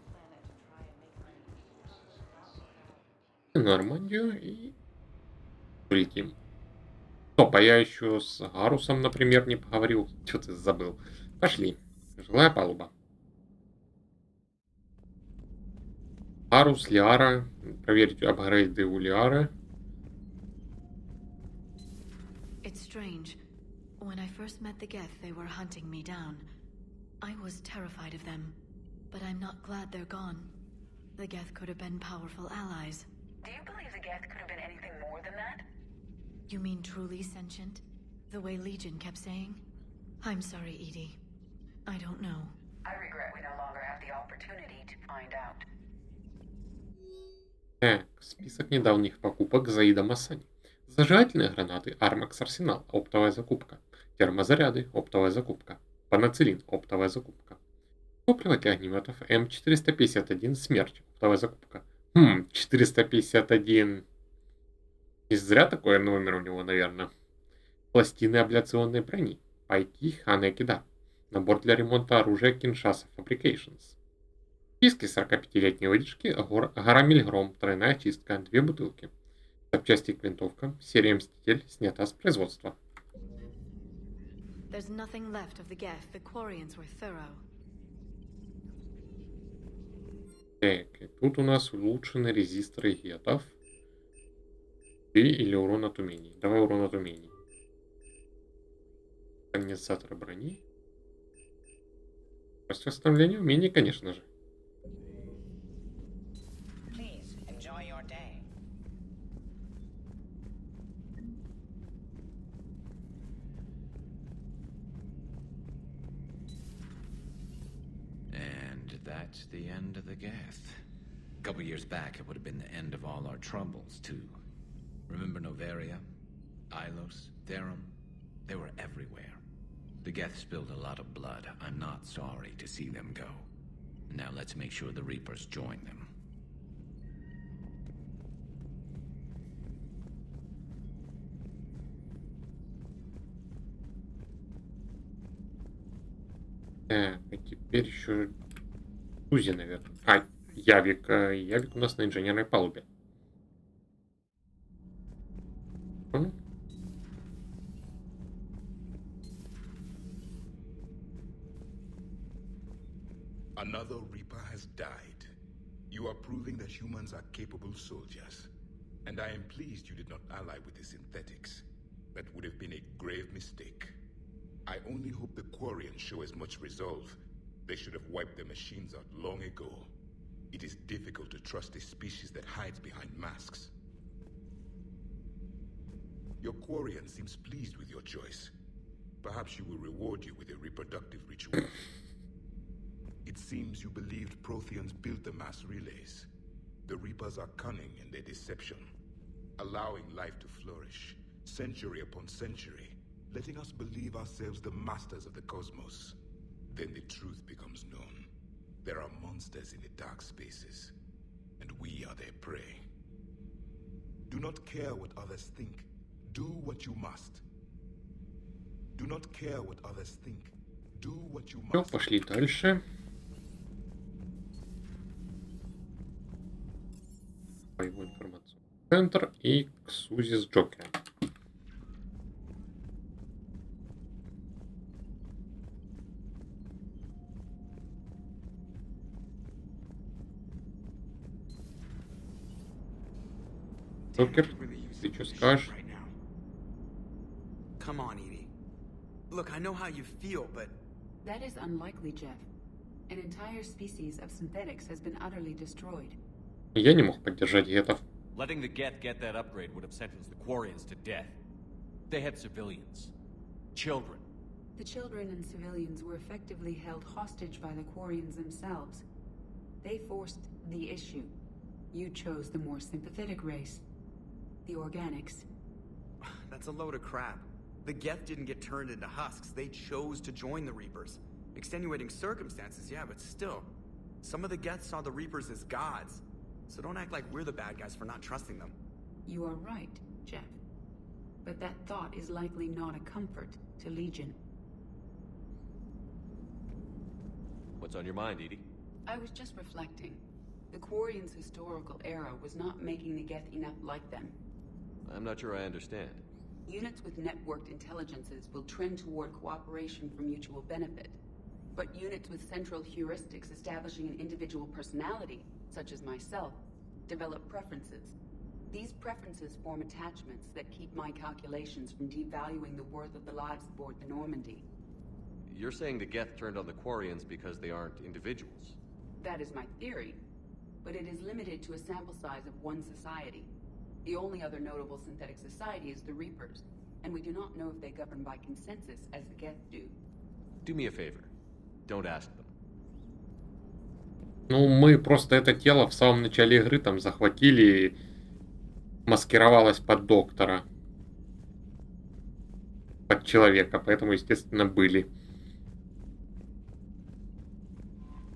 Нормандию и полетим. Стоп, а я еще с Гарусом, например, не поговорил. Что ты забыл? Пошли. Жилая палуба. Гарус, Лиара. Проверить апгрейды у Лиары. It's strange. When I first met the Geth, they were hunting me down. I was terrified of them, but I'm not glad they're gone. The Geth could have been powerful allies. Do you believe the Geth could have been anything more than that? You mean truly sentient? The way Legion kept saying? I'm sorry, Edie. I don't know. I regret we no longer have the opportunity to find out. Так, список недавних покупок Заида Масани. Зажигательные гранаты Armax Арсенал, оптовая закупка. Термозаряды, оптовая закупка. Панацелин, оптовая закупка. Топливо для огнеметов М451 Смерч, оптовая закупка. 451. Не зря такой номер у него, наверное. Пластины абляционной брони. Пайки Ханекида. Набор для ремонта оружия Kinshasa Fabrications. Списки 45-летней выдержки Гора Мильгром, тройная очистка, 2 бутылки. Запчасти к винтовкам, серия Мститель снята с производства. There's nothing left of the Geth. The Quarians were thorough. Так, и тут у нас улучшены резисторы гетов. Или урон от умений. Давай урон от умений. Конденсаторы брони. Восстановление умений, конечно же. That's the end of the Geth. A couple years back, it would have been the end of all our troubles, too. Remember Noveria? Ilos? Therum? They were everywhere. The Geth spilled a lot of blood. I'm not sorry to see them go. Now let's make sure the Reapers join them. Так, а теперь еще Узи, наверное. А, Явик. Явик у нас на инженерной палубе. Another Reaper has died. You are proving that humans are capable soldiers. And I am pleased you did not ally with the synthetics. That would have been a grave mistake. I only hope the Quarians show as much resolve. They should have wiped their machines out long ago. It is difficult to trust a species that hides behind masks. Your Quarian seems pleased with your choice. Perhaps she will reward you with a reproductive ritual. It seems you believed Protheans built the mass relays. The Reapers are cunning in their deception, allowing life to flourish, century upon century, letting us believe ourselves the masters of the cosmos. Then the truth becomes known. There are monsters in the dark spaces, and we are their prey. Do not care what others think. Do what you must. Do not care what others think. Do what you Ну, must. пошли дальше. По его информацию. Центр и к Сузи с Джокером. Джокер, ты что скажешь? Come on, Edie. Look, I know how you feel, but... That is unlikely, Jeff. An entire species of synthetics has been utterly destroyed. Я не мог поддержать гетов. Letting the Geth get that upgrade would have sentenced the Quarians to death. They had civilians. Children. The children and civilians were effectively held hostage by the Quarians themselves. They forced the issue. You chose the more sympathetic race. The Organics. That's a load of crap. The Geth didn't get turned into husks. They chose to join the Reapers. Extenuating circumstances, yeah, but still. Some of the Geth saw the Reapers as gods. So don't act like we're the bad guys for not trusting them. You are right, Jeff. But that thought is likely not a comfort to Legion. What's on your mind, Edie? I was just reflecting. The Quarians' historical era was not making the Geth enough like them. I'm not sure I understand. Units with networked intelligences will trend toward cooperation for mutual benefit. But units with central heuristics establishing an individual personality, such as myself, develop preferences. These preferences form attachments that keep my calculations from devaluing the worth of the lives aboard the Normandy. You're saying the Geth turned on the Quarians because they aren't individuals? That is my theory, but it is limited to a sample size of one society. The only other notable synthetic society is the Reapers, and we do not know if they govern by consensus as the Geth do. Do me a favor. Don't ask them. Ну, мы просто это тело в самом начале игры там захватили, маскировалось под доктора. Под человека, поэтому, естественно, были.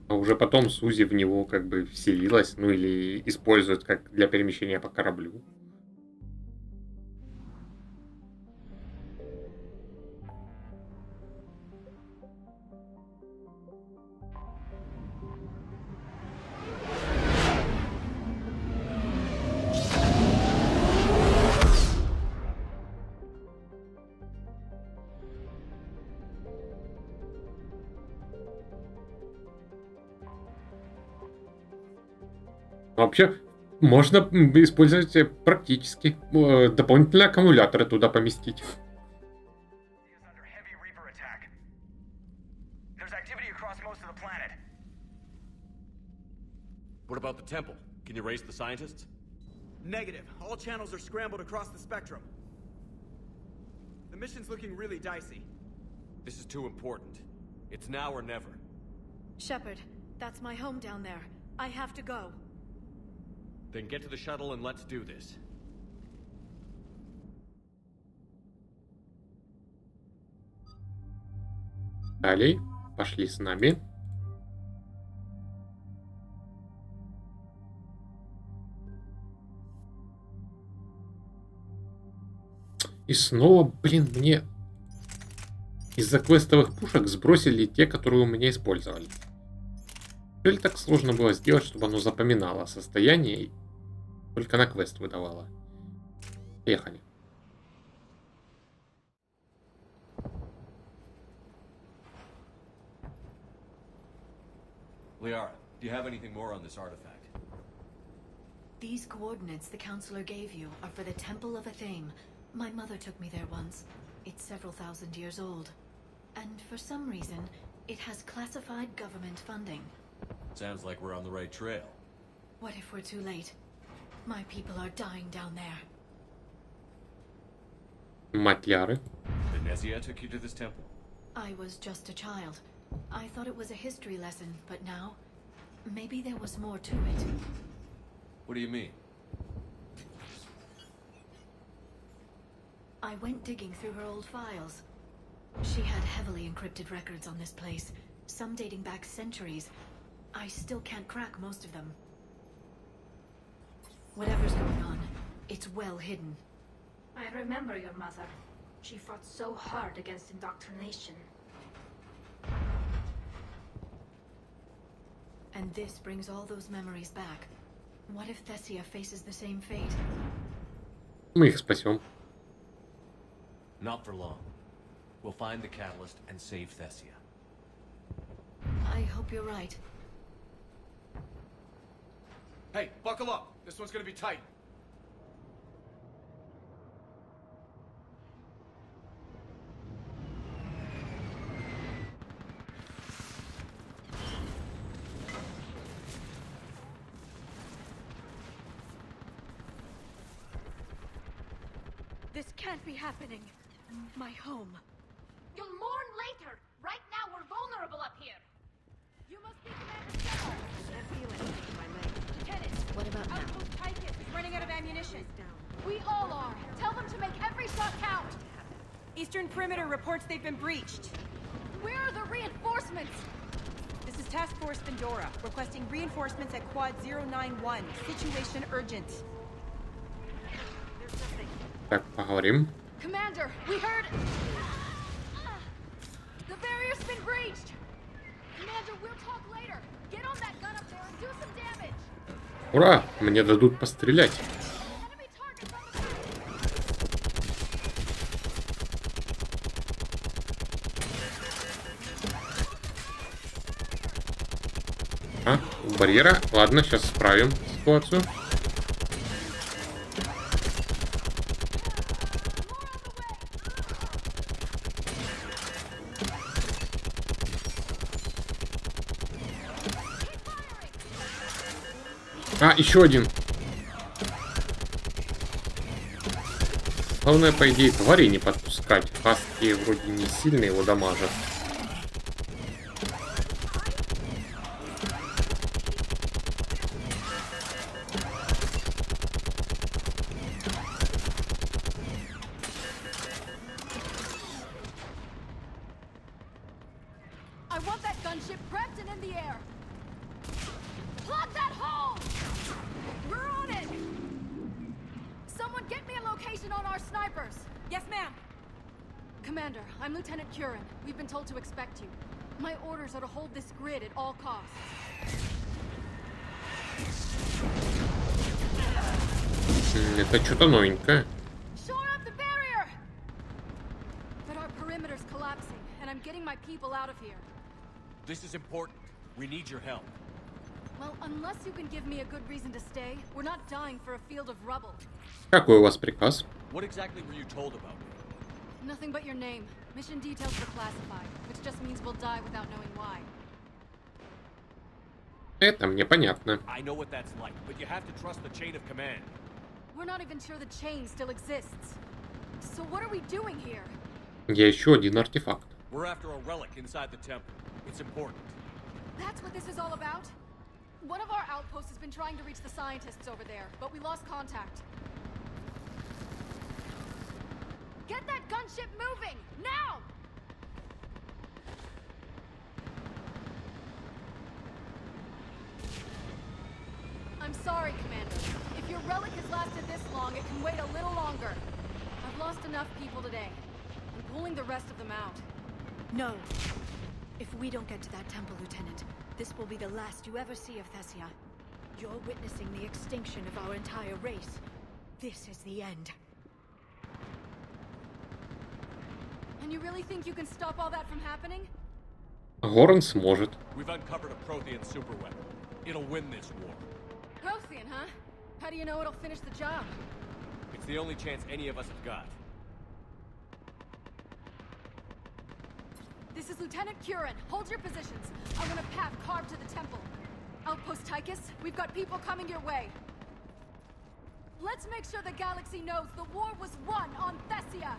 А уже потом Сузи в него как бы вселилась, ну или использует как для перемещения по кораблю. Вообще, можно использовать практически дополнительные аккумуляторы туда поместить. What about the temple? Can you raise the scientists? Negative. All channels are scrambled across the spectrum. The mission's looking really dicey. This is too important. It's now or never. Shepard, that's my home down there. I have to go. Then get to the shuttle and let's do this. Далее, пошли с нами. И снова, блин, мне из-за квестовых пушек сбросили те, которые у меня использовали. Или так сложно было сделать, чтобы оно запоминало состояние и только на квест выдавало. Поехали. Liara, do you have anything more on this artifact? These coordinates the Counselor gave you are for the Temple of Athame. My mother took me there once. It's several thousand years old. And for some reason, it has classified government funding. Sounds like we're on the right trail. What if we're too late? My people are dying down there. Мать Лиары. Then Nesia took you to this temple? I was just a child. I thought it was a history lesson, but now, maybe there was more to it. What do you mean? I went digging through her old files. She had heavily encrypted records on this place, some dating back centuries. I still can't crack most of them. Whatever's going on, it's well hidden. I remember your mother. She fought so hard against indoctrination. And this brings all those memories back. What if Thessia faces the same fate? Мы их спасем. Not for long. We'll find the catalyst and save Thessia. I hope you're right. Hey, buckle up. This one's gonna be tight. This can't be happening. My home. You'll mourn later. Right now, we're vulnerable up here. You must be Commander Shepard. I feel it in my leg. Lieutenant, what about now? Outpost Tychus is running out of ammunition. We all are. Tell them to make every shot count. Eastern Perimeter reports they've been breached. Where are the reinforcements? This is Task Force Pandora, requesting reinforcements at Quad 091. Situation urgent. Так, поговорим. Commander, we heard... The barrier's been breached! Commander, we'll talk later. Get on that gun up there and do some damage. Ура! Мне дадут пострелять. А, у барьера. Ладно, сейчас исправим ситуацию. А, еще один. Главное, по идее, твари не подпускать. Хаски вроде не сильно его дамажат. I want that gunship prepped and in the air. Plug that hole! We're on it! Someone get me a location on our snipers. Yes, ma'am. Commander, I'm Lieutenant Curran. We've been told to expect you. My orders are to hold this grid at all costs. Это что-то новенькое. Shore up the barrier! But our perimeter's collapsing, and I'm getting my people out of here. This is important. We need your help. Well, unless you can give me a good reason to stay, we're not dying for a field of rubble. Какой у вас приказ? What exactly were you told about me? Nothing but your name. Mission details were classified, which just means we'll die without knowing why. Это мне понятно. I know what that's like, but you have to trust the chain of command. We're not even sure the chain still exists. So what are we doing here? Я ищу один артефакт. We're after a relic inside the temple. It's important. That's what this is all about? One of our outposts has been trying to reach the scientists over there, but we lost contact. Get that gunship moving! Now! I'm sorry, Commander. If your relic has lasted this long, it can wait a little longer. I've lost enough people today. I'm pulling the rest of them out. No. If we don't get to that temple, Lieutenant, this will be the last you ever see of Thessia. You're witnessing the extinction of our entire race. This is the end. And you really think you can stop all that from happening? Горн сможет. We've uncovered a Prothean superweapon. It'll win this war. Prothean, huh? How do you know it'll finish the job? It's the only chance any of us have got. This is Lieutenant Curran. Hold your positions. I want a path carved to the temple. Outpost Tychus, we've got people coming your way. Let's make sure the galaxy knows the war was won on Thessia.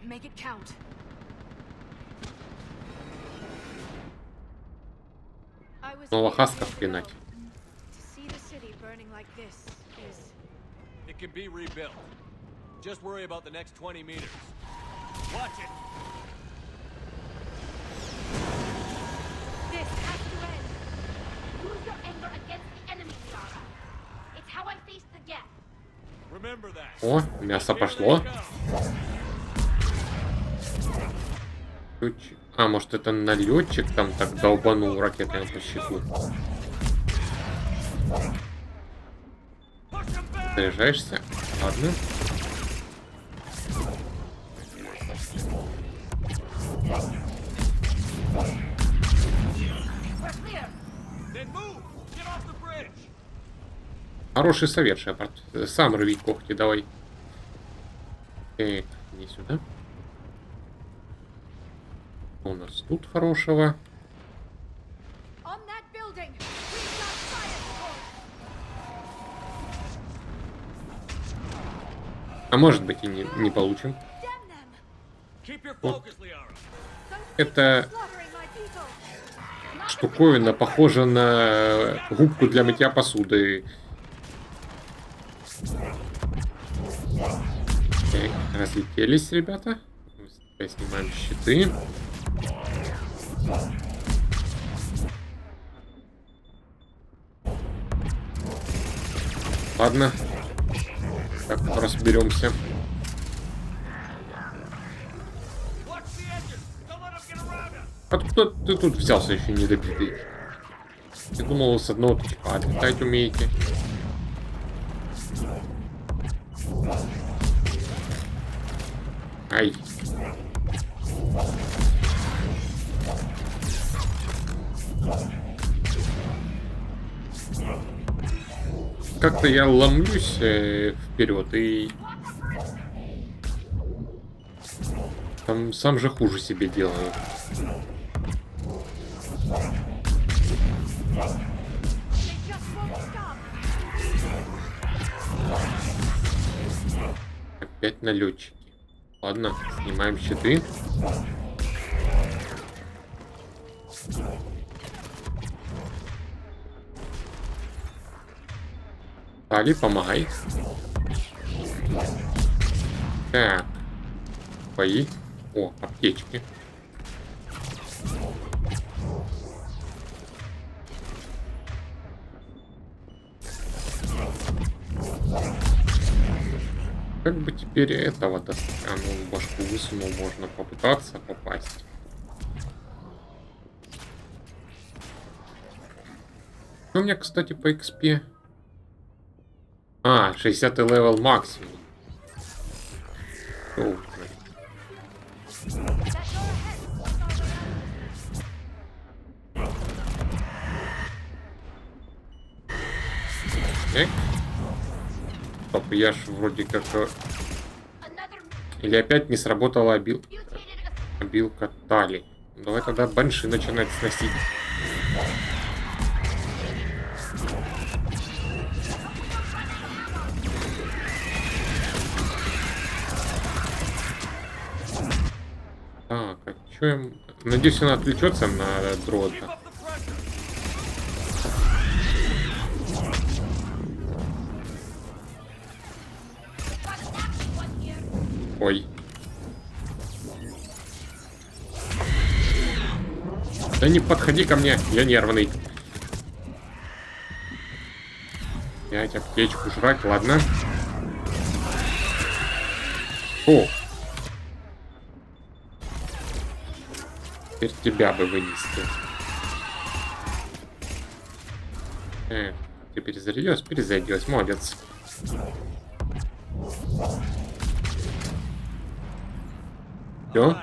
Make it count. Снова хасков пинать. It can be rebuilt. Just worry about the next 20 meters. Watch it! This has to end. Use your anger against the enemy, Yara. It's how I faced the Geth. Remember that. О, мясо пошло. А, может это налетчик там так долбанул ракетой по щиту. Заряжаешься? Ладно. Хороший совет, Шепард. Сам рви когти, давай. Так, иди сюда. У нас тут хорошего. А может быть и не получим. Вот. Это штуковина похожа на губку для мытья посуды. Так, разлетелись, ребята. Мы снимаем щиты. Ладно. Так, разберемся. Откуда ты тут взялся еще недобитый? Я думал, с одного тычка отлетать умеете. Ай. как-то я ломлюсь вперед и там сам же хуже себе делаю. Опять налетчики. Ладно, снимаем щиты. Али, помогай. Так. Бои. О, аптечки. Как бы теперь этого достать? А ну, башку высунул, можно попытаться попасть. У меня, кстати, по XP. 60 левел максимум. О, стоп, я ж вроде как... Или опять не сработала обилка Тали. Давай тогда банши начинать сносить. Так, а чё я... Надеюсь, она отвлечется на дрота. Ой. Да не подходи ко мне, я нервный. 5 аптечку жрать, ладно. О! Теперь тебя бы вынести. Ты перезарядилась? Перезарядилась, молодец. Все?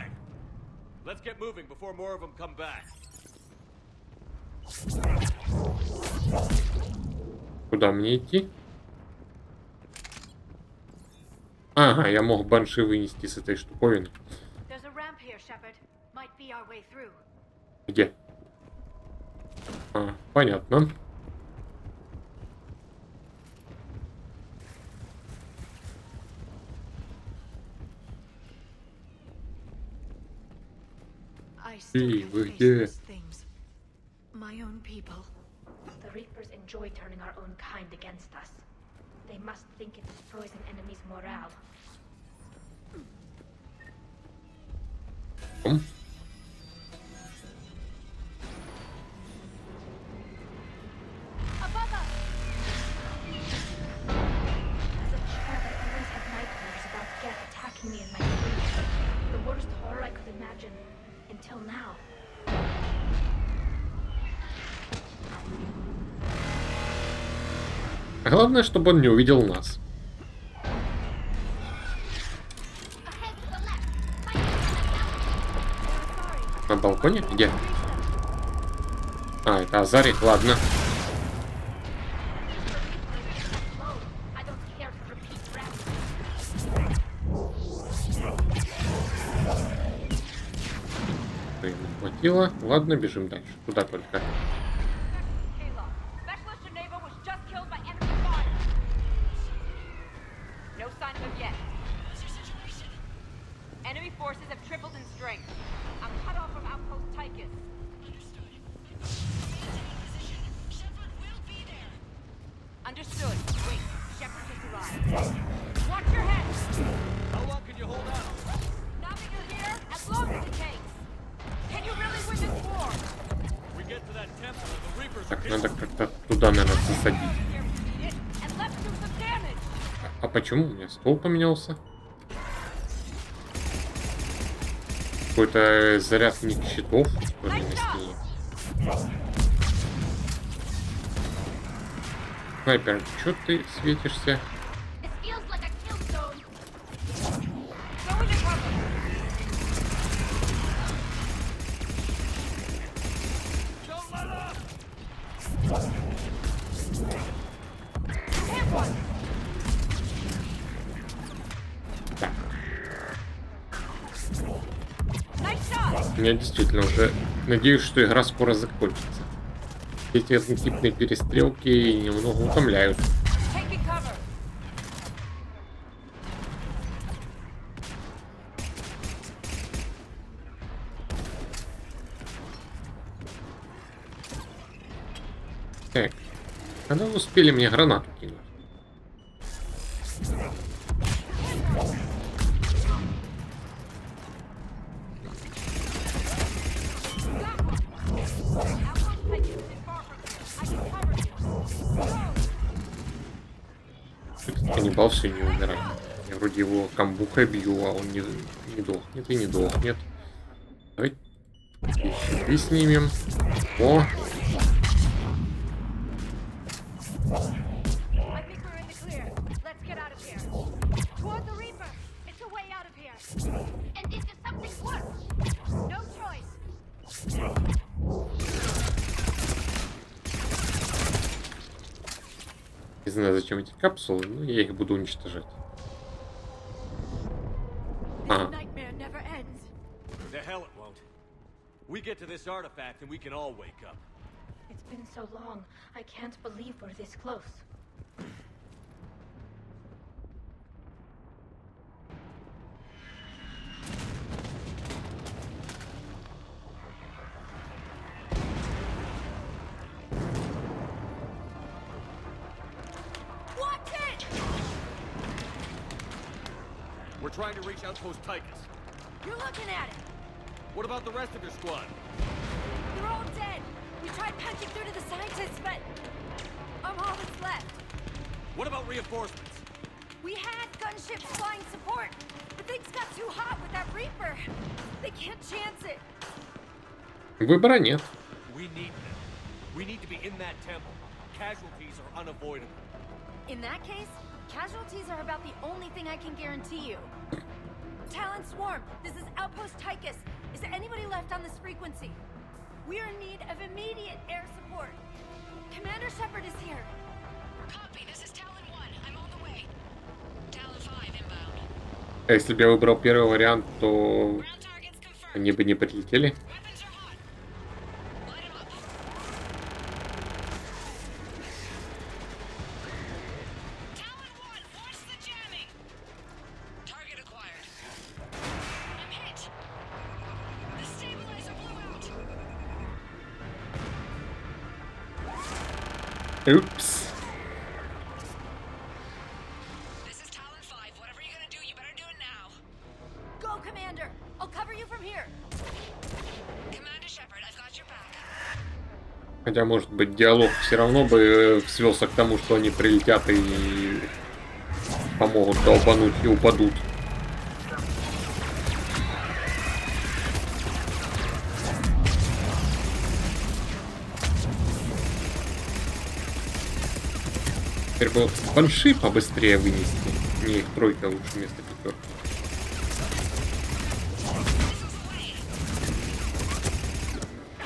Куда мне идти? Ага, я мог банши вынести с этой штуковины. Где? Понятно. Ты, вы где? The Reapers enjoy turning our own kind against us. They must think it destroys an enemy's morale. Above us! As a child, I always had nightmares about Geth attacking me in my dreams. The worst horror I could imagine. Until now. Главное, чтобы он не увидел нас. На балконе? Где? Это Азарик, ладно. Хватило. Ладно, бежим дальше. Туда только. Understood. Wait, Shepard just arrived. Watch your head! How long can you hold out? Now that you're here, as long as it takes. Can you really win this war? We get to that temple, the Reapers. Так, надо как-то туда, наверное, засадить. А почему у меня стол поменялся? Какой-то зарядник щитов, что ли, на стене. Снайпер, чё ты светишься? Я действительно уже надеюсь, что игра скоро закончится. Эти однотипные перестрелки немного утомляют. Так, когда вы успели мне гранату кинуть? Каннибал все не умирает. Я вроде его камбухой бью, а он не дохнет и не дохнет. Давай щиты снимем. О! Не знаю, зачем эти капсулы, но я их буду уничтожать. Ага. The hell it won't. We get to this artifact and we can all wake up. It's been so long. I can't believe we're this close. We're trying to reach Outpost Tychus. You're looking at it! What about the rest of your squad? They're all dead! We tried punching through to the scientists, but I'm all that's left. What about reinforcements? We had gunships flying support, but things got too hot with that Reaper. They can't chance it. Выбора нет. We need them. We need to be in that temple. Casualties are unavoidable. In that case, casualties are about the only thing I can guarantee you. Talon Swarm, this is Outpost Tychus. Is there anybody left on this frequency? We are in need of immediate air support. Commander Shepard is here. Copy, this is Talon 1. I'm on the way. Talon 5 inbound. А если бы я выбрал первый вариант, то они бы не прилетели. Oops. This is Talon 5. Whatever you're gonna do, you better do it now. Go, Commander! I'll cover you from here. Commander Shepard, I've got your back. Хотя, может быть, диалог все равно бы свелся к тому, что они прилетят и помогут долбануть и упадут. Теперь бы банши побыстрее вынести. Не, их тройка лучше вместо пятерки.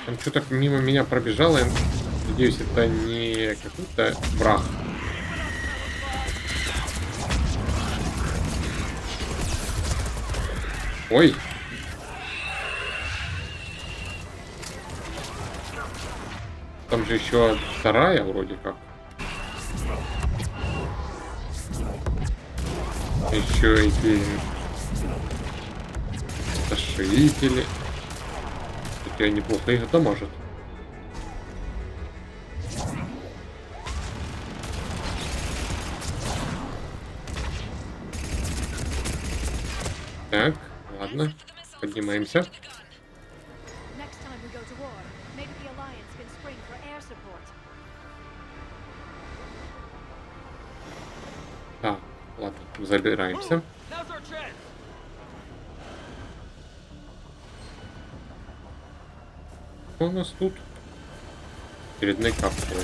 Там что-то мимо меня пробежало. Я надеюсь, это не какой-то враг. Ой. Там же еще вторая вроде как. Еще эти ошибители. Хотя неплохо их дамажат. Так, ладно, поднимаемся. Так, ладно, забираемся. Что у нас тут? Очередные капсулы.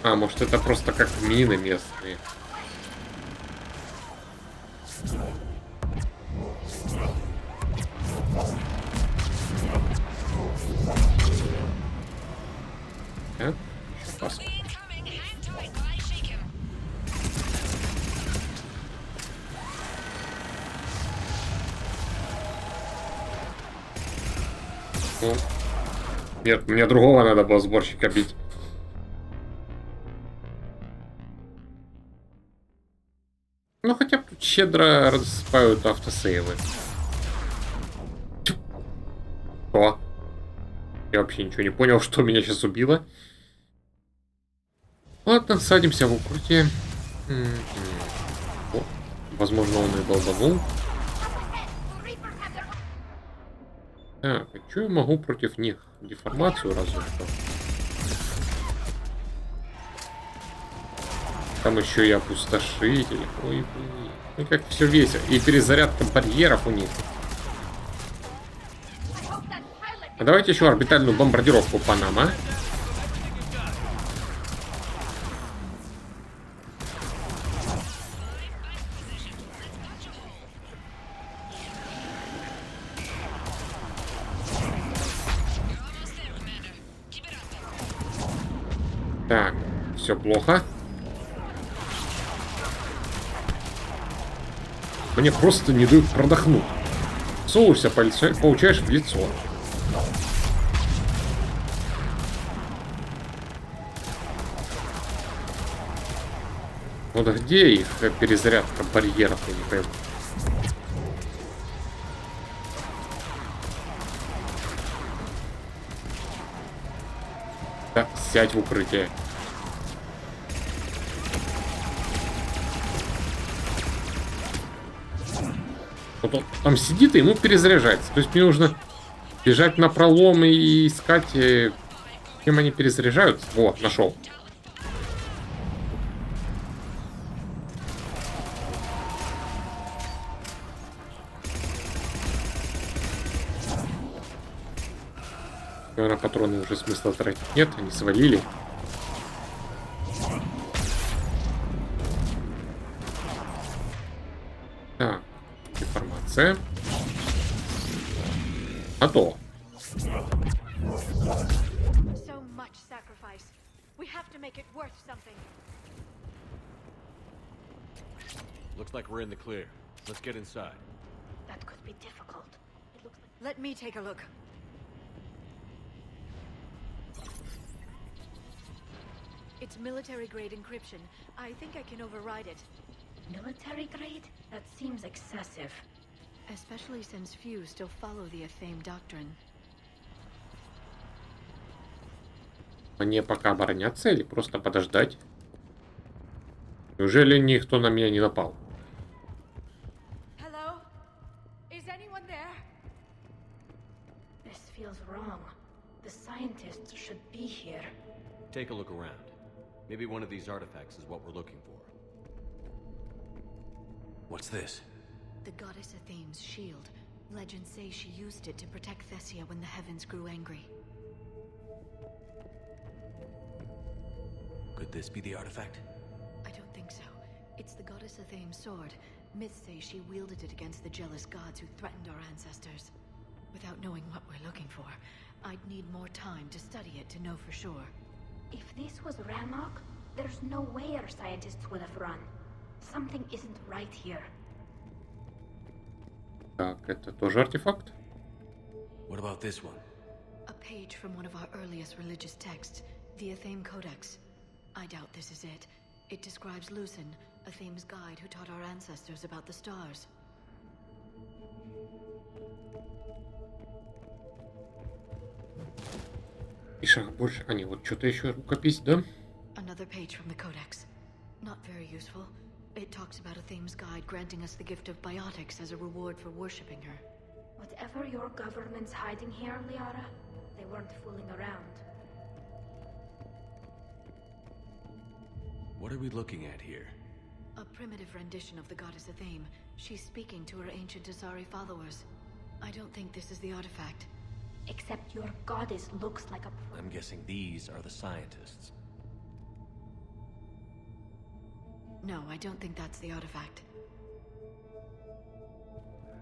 А, может это просто как мины местные. Так, еще посмотрим. Ну, нет, мне другого надо было сборщика бить. Ну, хотя бы тут щедро рассыпают автосейвы. О! Я вообще ничего не понял, что меня сейчас убило. Ладно, садимся в укрытие. О, возможно, он и долбанул. Так, а что я могу против них? Деформацию разве что. Там еще и опустошитель. Ой, блин. Ну как все весело. И перезарядка барьеров у них. А давайте еще орбитальную бомбардировку по нам, а? Так, все плохо. Мне просто не дают продохнуть. Совываешься, получаешь в лицо. Вот где их перезарядка барьеров, я не пойму. Да, сядь в укрытие. Вот он там сидит, и ему перезаряжается. То есть мне нужно бежать на пролом и искать, кем они перезаряжаются. Вот, нашел. Наверное, патроны уже смысла тратить нет, они свалили. Так, информация. А то. So much sacrifice. We have to make it worth something. Looks like we're in the clear. Let's get inside. That could be difficult. It looks like... Let me take a look. It's military-grade encryption. I think I can override it. Military grade? That seems excessive. Especially since few still follow the Athame doctrine. Мне пока обороняться или просто подождать? Неужели никто на меня не напал? Hello? Is anyone there? This feels wrong. The scientists should be here. Take a look around. Maybe one of these artifacts is what we're looking for. What's this? The goddess Athame's shield. Legends say she used it to protect Thessia when the heavens grew angry. Could this be the artifact? I don't think so. It's the goddess Athame's sword. Myths say she wielded it against the jealous gods who threatened our ancestors. Without knowing what we're looking for, I'd need more time to study it to know for sure. If this was Rannoch, there's no way our scientists would have run. Something isn't right here. Так, это тоже артефакт? What about this one? A page from one of our earliest religious texts, the Athame Codex. I doubt this is it. It describes Lucen, Athame's guide who taught our ancestors about the stars. И шаг больше. А, нет, вот что-то еще рукопись, да? Another page from the Codex. Not very useful. It talks about Athame's guide granting us the gift of biotics as a reward for worshipping her. Whatever your government's hiding here, Liara, they weren't fooling around. What are we looking at here? A primitive rendition of the goddess Athame. She's speaking to her ancient Asari followers. I don't think this is the artifact. Except your goddess looks like a... I'm guessing these are the scientists. No, I don't think that's the artifact.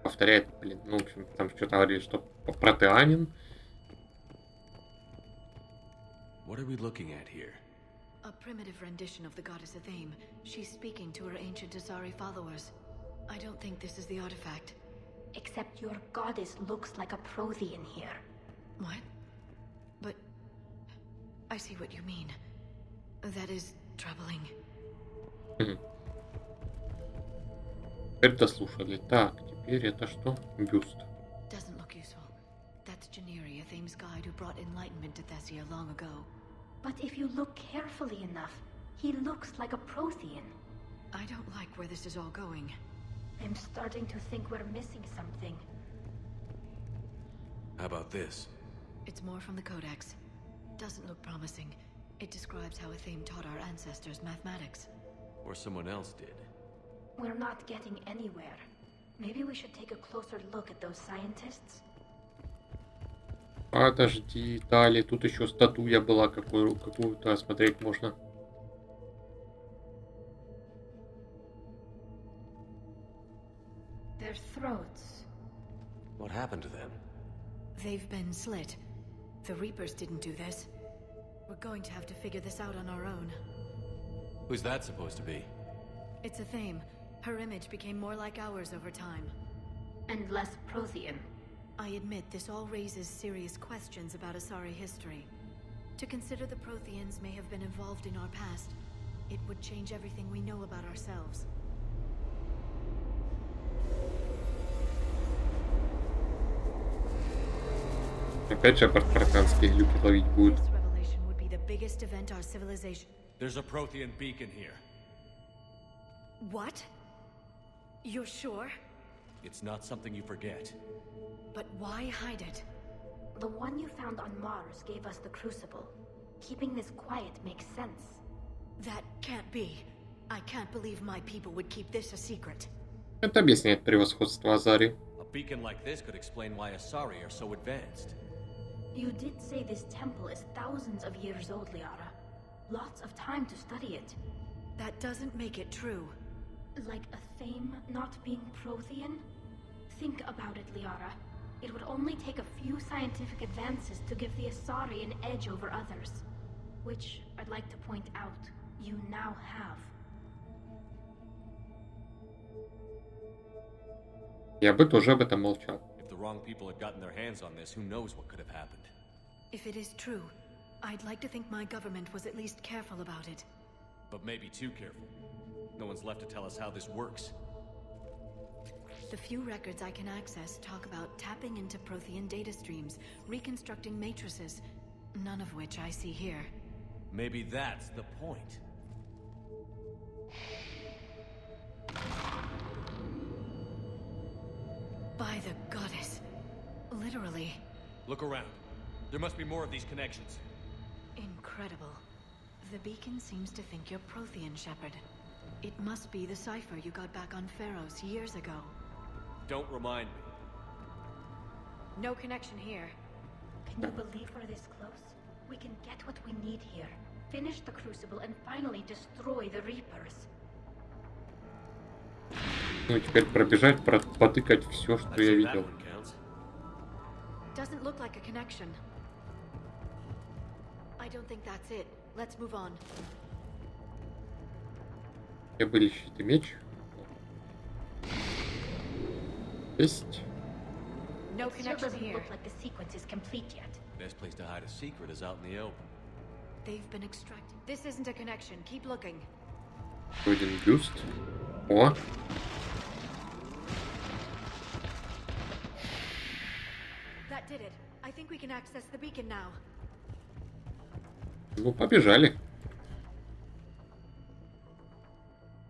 Повторяет, блин, ну, в общем, там что-то говорили, что протеанин. What are we looking at here? A primitive rendition of the goddess Athame. She's speaking to her ancient Asari followers. I don't think this is the artifact. Except your goddess looks like a Prothean here. What? But... I see what you mean. That is troubling. Теперь дослушали. Так, теперь это что? Бюст. Doesn't look useful. That's Janiri, Athame's guide who brought enlightenment to Thessia long ago. But if you look carefully enough, he looks like a Prothean. I don't like where this is all going. I'm starting to think we're missing something. How about this? It's more from the Codex. Doesn't look promising. It describes how Athame taught our ancestors mathematics. Or someone else did. We're not getting anywhere. Maybe we should take a closer look at those scientists. Подожди, Тали, тут еще статуя была, какую-то осмотреть можно. Their throats. What happened to them? They've been slit. The Reapers didn't do this. We're going to have to figure this out on our own. Who's that supposed to be? It's Athame. Her image became more like ours over time. And less Prothean. I admit this all raises serious questions about Asari history. To consider the Protheans may have been involved in our past, it would change everything we know about ourselves. Опять же портфранские люки ловить будет. This revelation would be the biggest event our civilization... There's a Prothean beacon here. What? You're sure? It's not something you forget. But why hide it? The one you found on Mars gave us the Crucible. Keeping this quiet makes sense. That can't be. I can't believe my people would keep this a secret. Это объясняет превосходство Азари. A beacon like this could explain why Asari are so advanced. You did say this temple is thousands of years old, Liara. Lots of time to study it. That doesn't make it true. Like Athame not being Prothean? Think about it, Liara. It would only take a few scientific advances to give the Asari an edge over others. Which, I'd like to point out, you now have. Я бы тоже об этом молчал. If the wrong people had gotten their hands on this, who knows what could have happened. If it is true, I'd like to think my government was at least careful about it. But maybe too careful. No one's left to tell us how this works. The few records I can access talk about tapping into Prothean data streams, reconstructing matrices, none of which I see here. Maybe that's the point. By the goddess. Literally. Look around. There must be more of these connections. Incredible. The beacon seems to think you're Prothean, Shepard. It must be the cipher you got back on Pharos years ago. Don't remind me. No connection here. Can you believe we're this close? We can get what we need here. Finish the Crucible and finally destroy the Reapers. Ну, теперь пробежать, потыкать все, что я видел. Doesn't look like a connection. I don't think that's it. Let's move on. Где были щит и меч? Есть. No connection doesn't here. look like the sequence is complete yet. Best place to hide a secret is out in the open. They've been extracted. This isn't a connection. Keep looking. Один бюст. О. That did it. I think we can access the beacon now. Ну, побежали.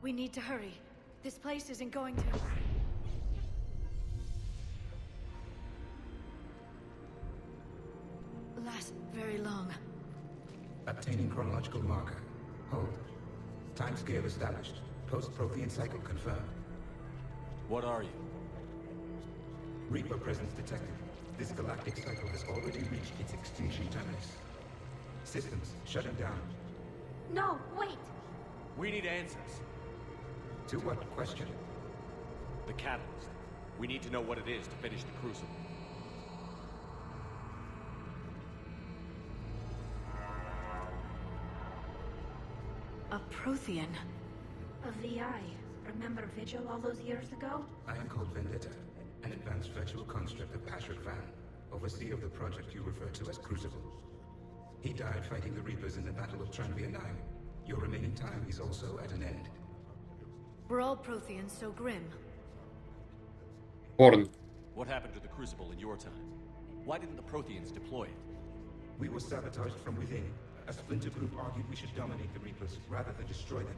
We need to hurry. This place isn't going to... last very long. Obtaining chronological marker. Hold. Timescale established. Post-Prothean cycle confirmed. What are you? Reaper presence detected. This galactic cycle has already reached its extinction terminus. Systems shutting down. No, wait! We need answers. To what question? The catalyst. We need to know what it is to finish the Crucible. A Prothean. A VI. Remember Vigil all those years ago? I am called Vendetta, an advanced virtual construct of Patrick Van, overseer of the project you refer to as Crucible. He died fighting the Reapers in the Battle of Tranvia 9. Your remaining time is also at an end. Were all Protheans so grim? Борн. What happened to the Crucible in your time? Why didn't the Protheans deploy it? We were sabotaged from within. A splinter group argued we should dominate the Reapers rather than destroy them.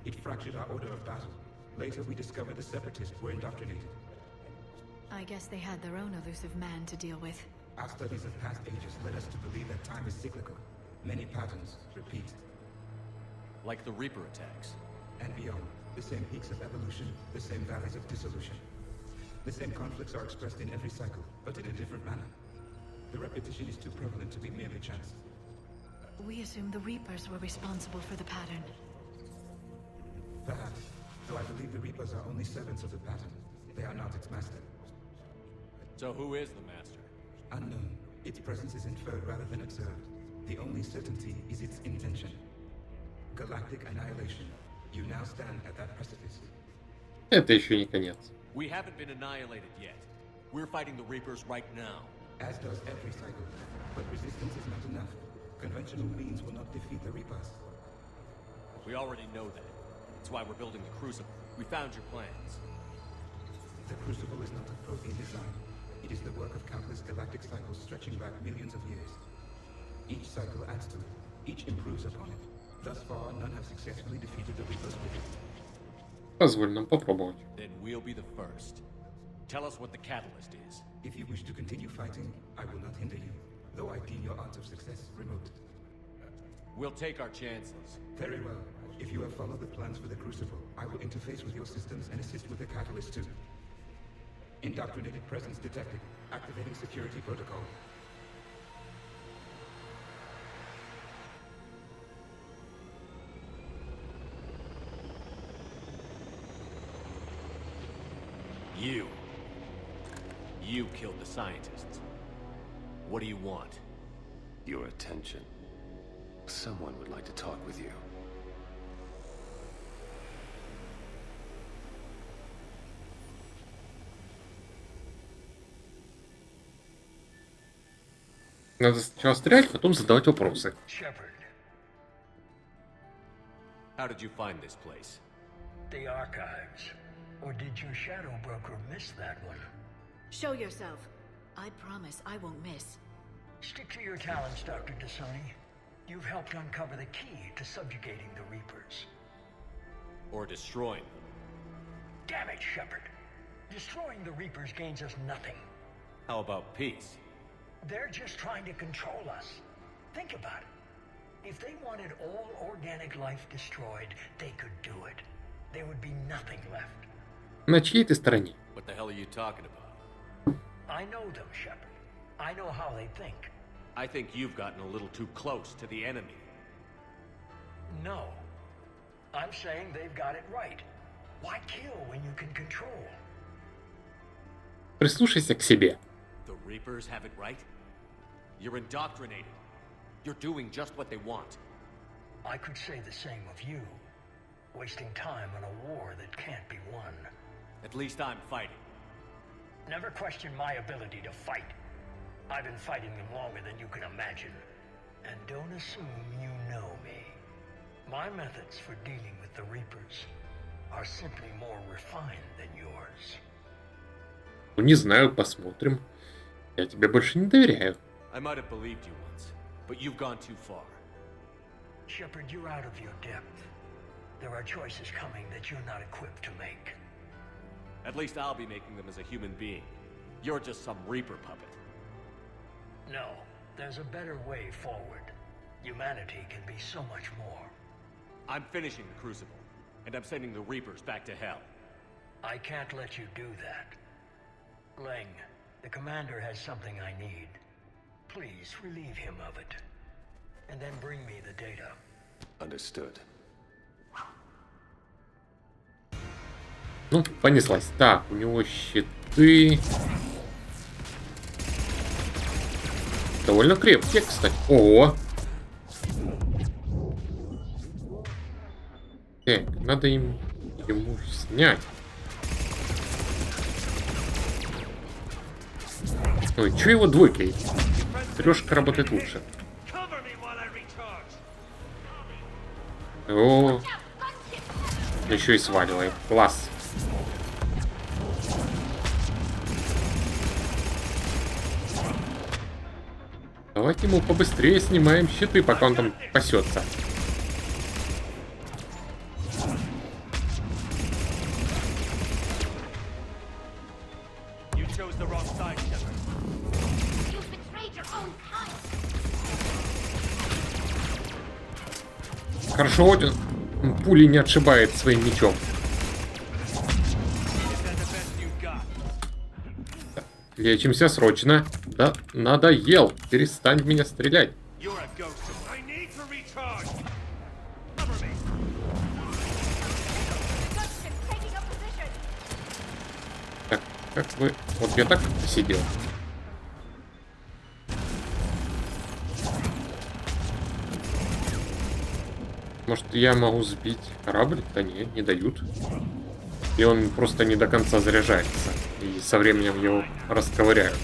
It fractured our order of battle. Later, we discovered the Separatists were indoctrinated. I guess they had their own elusive man to deal with. Our studies of past ages led us to believe that time is cyclical. Many patterns repeat. Like the Reaper attacks. And beyond. The same peaks of evolution, the same valleys of dissolution. The same conflicts are expressed in every cycle, but in a different manner. The repetition is too prevalent to be merely chance. We assumed the Reapers were responsible for the pattern. Perhaps, though I believe the Reapers are only servants of the pattern. They are not its master. So who is the master? Unknown. Its presence is inferred rather than observed. The only certainty is its intention. Galactic annihilation. You now stand at that precipice. Это еще не конец. We haven't been annihilated yet. We're fighting the Reapers right now. As does every cycle. But resistance is not enough. Conventional means will not defeat the Reapers. We already know that. That's why we're building the Crucible. We found your plans. The Crucible is not a Prothean design. It is the work of countless galactic cycles stretching back millions of years. Each cycle adds to it. Each improves upon it. Thus far, none have successfully defeated the Reapers with it. Позволь нам попробовать. Then we'll be the first. Tell us what the catalyst is. If you wish to continue fighting, I will not hinder you, though I deem your odds of success remote. We'll take our chances. Very well. If you have followed the plans for the Crucible, I will interface with your systems and assist with the catalyst too. Indoctrinated presence detected. Activating security protocol. You killed the scientists. What do you want? Your attention. Someone would like to talk with you. Надо сначала стрелять, потом задавать вопросы. Shepard. How did you find this place? The archives. Or did your shadow broker miss that one? Show yourself. I promise I won't miss. Stick to your talents, Dr. Dasani. You've helped uncover the key to subjugating the Reapers. Or destroying them. Damn it, Shepard. Destroying the Reapers gains us nothing. How about peace? They're just trying to control us. Think about it. If they wanted all organic life destroyed, they could do it. There would be nothing left. На чьей ты стороне? What the hell are you talking about? I know them, Shepard. I know how they think. I think you've gotten a little too close to the enemy. No. I'm saying they've got it right. Why kill when you can control? Прислушайся к себе. The Reapers have it right? You're indoctrinated. You're doing just what they want. I could say the same of you. Wasting time on a war that can't be won. At least I'm fighting. Never question my ability to fight. I've been fighting them longer than you can imagine. And don't assume you know me. My methods for dealing with the Reapers are simply more refined than yours. Ну, не знаю, посмотрим. Я тебе больше не доверяю. I might have believed you once, but you've gone too far. Shepard, you're out of your depth. There are choices coming that you're not equipped to make. At least I'll be making them as a human being. You're just some Reaper puppet. No, there's a better way forward. Humanity can be so much more. I'm finishing the Crucible, and I'm sending the Reapers back to hell. I can't let you do that. Leng, the commander has something I need. Please relieve him of it. And then bring me the data. Understood. Ну, понеслась. Так, у него щиты. Довольно крепкие, кстати. О! Так, надо ему снять. Ой, чё его двойкой? Трешка работает лучше. О, еще и сваливает. Класс. Давайте ему побыстрее снимаем щиты, пока он там пасется. Хорошо, Один пули не отшибает своим мечом. Лечимся срочно. Да, надоел. Перестань в меня стрелять. Так, как вы... Вот я так сидел. Может, я могу сбить корабль? Да нет, не дают. И он просто не до конца заряжается. И со временем его расковыряют.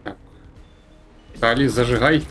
Так. Тали, зажигай.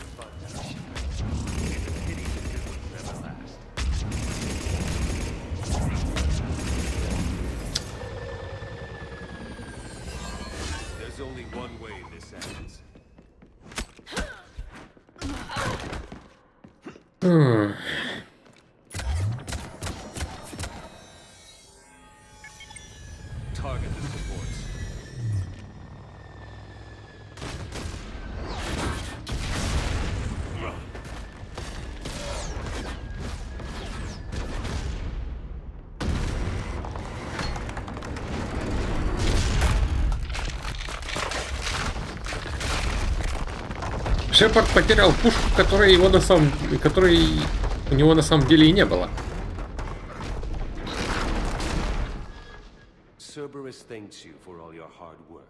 Шепард потерял пушку, которой у него на самом деле и не было. Cerberus thanks you for all your hard work.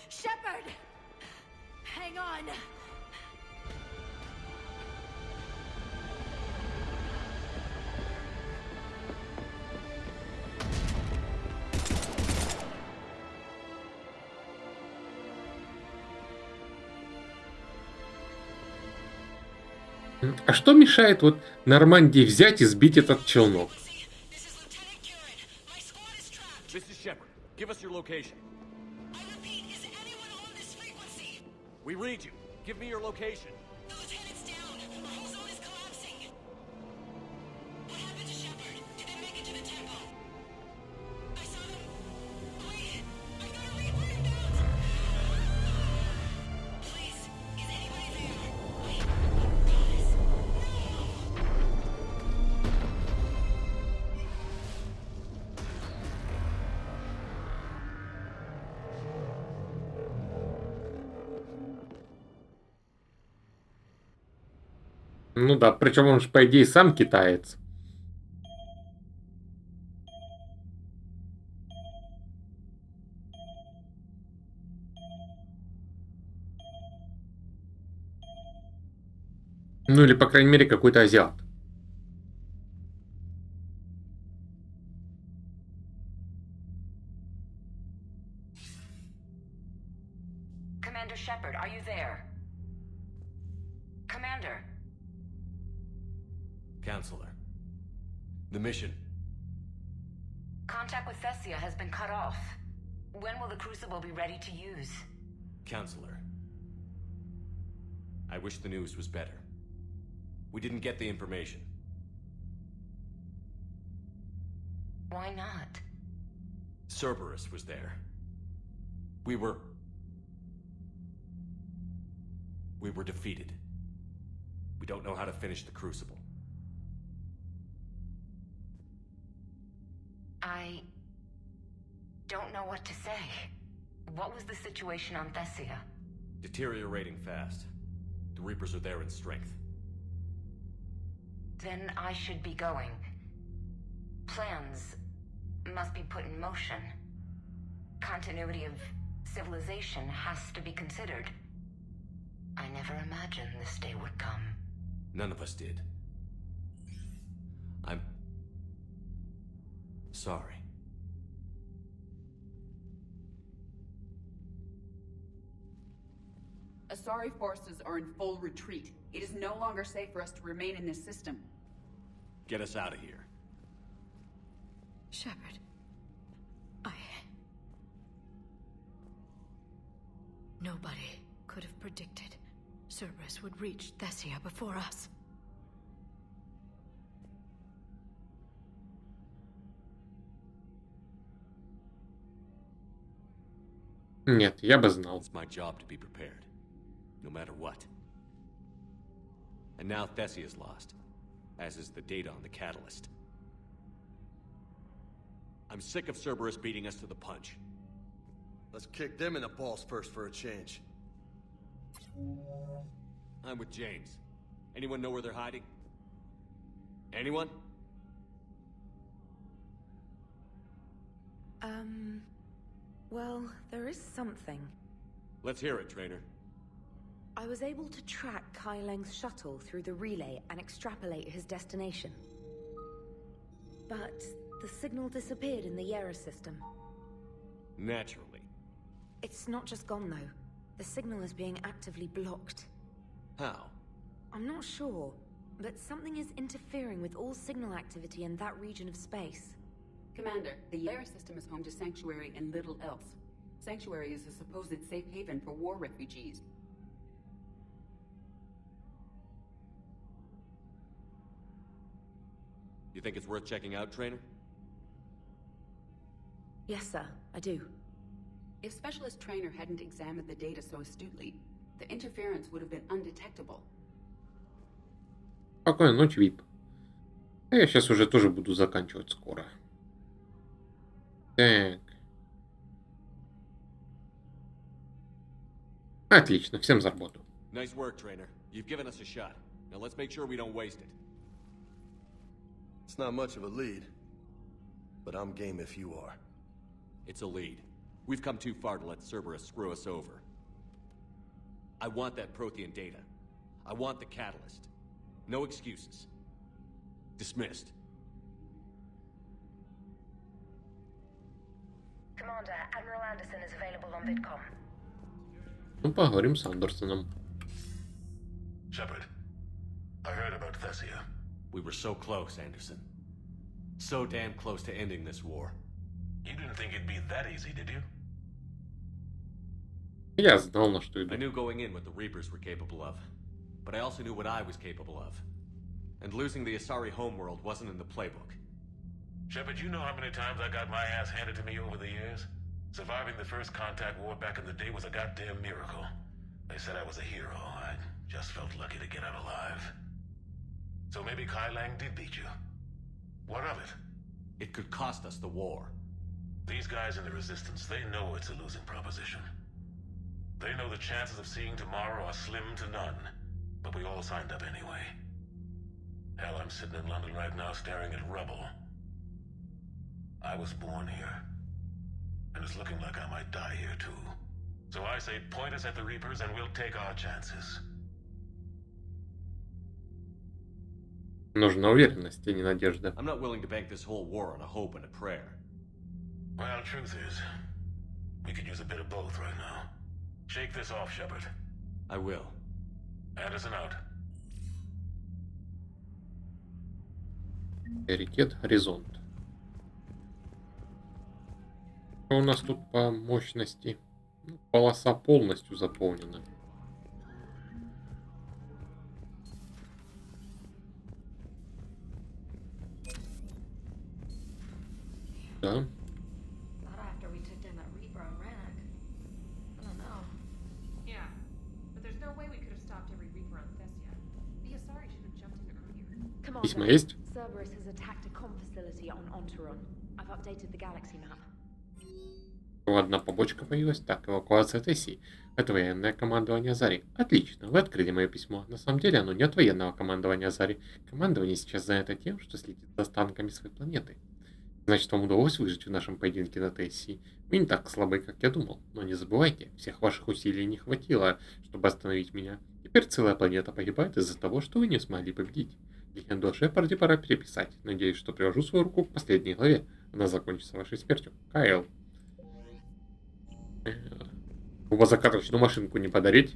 Shepard! Hang on! А что мешает вот Нормандии взять и сбить этот челнок? This is Shepard. Give us your location. We read you. Give me your location. The lieutenant's down. Our whole zone is collapsing. What happened to Shepard? Did they make it to the temple? I saw them. Wait, I gotta read whereabouts. Please, is anybody there? Wait, guys, no. Ну да, причем он же, по идее, сам китаец. Ну или, по крайней мере, какой-то азиат. Commander Shepard, are you there? Commander. Counselor. The mission. Contact with Thessia has been cut off. When will the Crucible be ready to use? Counselor. I wish the news was better. We didn't get the information. Why not? Cerberus was there. We were defeated. We don't know how to finish the Crucible. I don't know what to say. What was the situation on Thessia? Deteriorating fast. The Reapers are there in strength. Then I should be going. Plans must be put in motion. Continuity of civilization has to be considered. I never imagined this day would come. None of us did. I'm sorry. Asari forces are in full retreat. It is no longer safe for us to remain in this system. Get us out of here. Shepard. Nobody could have predicted Cerberus would reach Thessia before us. Нет, я бы знал. It's my job to be prepared, no matter what. And now Thessia's lost, as is the data on the catalyst. I'm sick of Cerberus beating us to the punch. Let's kick them in the balls first for a change. I'm with James. Anyone know where they're hiding? Anyone? Well, there is something. Let's hear it, Trainer. I was able to track Kai Leng's shuttle through the relay and extrapolate his destination. But the signal disappeared in the Yera system. Naturally. It's not just gone, though. The signal is being actively blocked. How? I'm not sure, but something is interfering with all signal activity in that region of space. Commander, the Yera system is home to Sanctuary and little else. Sanctuary is a supposed safe haven for war refugees. You think it's worth checking out, Trainer? Yes, sir, I do. If Specialist Trainer hadn't examined the data so astutely, the interference would have been undetectable. Спокойной ночи, Вип. А я сейчас уже тоже буду заканчивать скоро. Так. Отлично, всем за работу. Nice work, Trainer. You've given us a shot. Now let's make sure we don't waste it. It's not much of a lead, but I'm game if you are. It's a lead. We've come too far to let Cerberus screw us over. I want that Prothean data. I want the catalyst. No excuses. Dismissed. Commander, Admiral Anderson is available on VidCom. Ну, поговорим с Андерсоном. Shepard, I heard about Thessia. We were so close, Anderson. So damn close to ending this war. You didn't think it'd be that easy, did you? Я знал, на что иду. I knew going in what the Reapers were capable of, but I also knew what I was capable of. And losing the Asari homeworld wasn't in the playbook. Shepard, you know how many times I got my ass handed to me over the years? Surviving the first contact war back in the day was a goddamn miracle. They said I was a hero. I just felt lucky to get out alive. So maybe Kai Lang did beat you. What of it? It could cost us the war. These guys in the Resistance, they know it's a losing proposition. They know the chances of seeing tomorrow are slim to none. But we all signed up anyway. Hell, I'm sitting in London right now staring at rubble. I was born here. And it's looking like I might die here too. So I say point us at the Reapers and we'll take our chances. Нужна уверенность, а не надежда. I'm not willing to bank this whole war on a hope and a prayer. Well, truth is, we could use a bit of both right now. Shake this off, Shepard. I will. Anderson out. Приоритет горизонт. Что у нас тут по мощности? Ну, полоса полностью заполнена. Да. Not after we took down that Reaper on Rannoch. I don't know. Yeah, but there's no way we could have stopped every Reaper on Thessia. The Asari should have jumped in earlier. Commander, Письма есть? Cerberus has attacked a comm facility on Ontaron. I've updated the galaxy map. Одна побочка появилась. Так, эвакуация Тессии. Это военное командование Азари. Отлично, вы открыли мое письмо. На самом деле оно не от военного командования Азари. Командование сейчас занято тем, что следит за останками своей планеты. Значит, вам удалось выжить в нашем поединке на Тессии. Вы не так слабы, как я думал. Но не забывайте, всех ваших усилий не хватило, чтобы остановить меня. Теперь целая планета погибает из-за того, что вы не смогли победить. Легенду о Шепарде пора переписать. Надеюсь, что приложу свою руку к последней главе. Она закончится вашей смертью. Кайл. Закаточную машинку не подарить.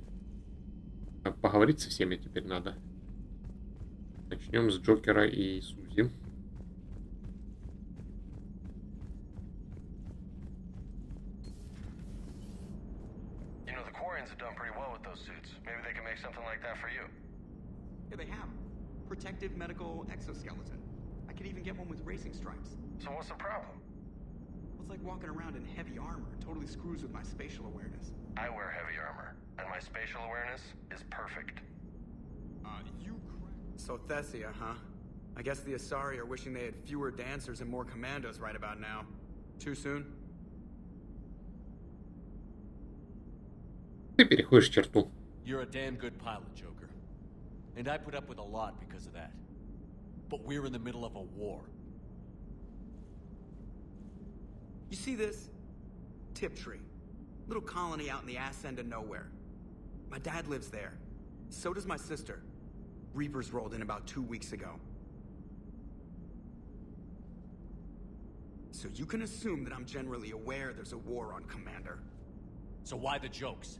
Поговорить со всеми теперь надо. Начнем с Джокера и Сузи. You know, the Quarians have done pretty well with those suits. Maybe they can make something like that for you. Yeah, they have. Protective medical exoskeleton. I could even get one with racing stripes. So what's the problem? Well, it's like walking around in heavy armor. It totally screws with my spatial awareness. I wear heavy armor, and my spatial awareness is perfect. So Thessia, huh? I guess the Asari are wishing they had fewer dancers and more commandos right about now. Too soon? Ты переходишь черту. You're a damn good pilot, Joker. And I put up with a lot because of that. But we're in the middle of a war. You see this? Tiptree. Little colony out in the ass end of nowhere. My dad lives there. So does my sister. Reapers rolled in about 2 weeks ago. So you can assume that I'm generally aware there's a war on, Commander. So why the jokes?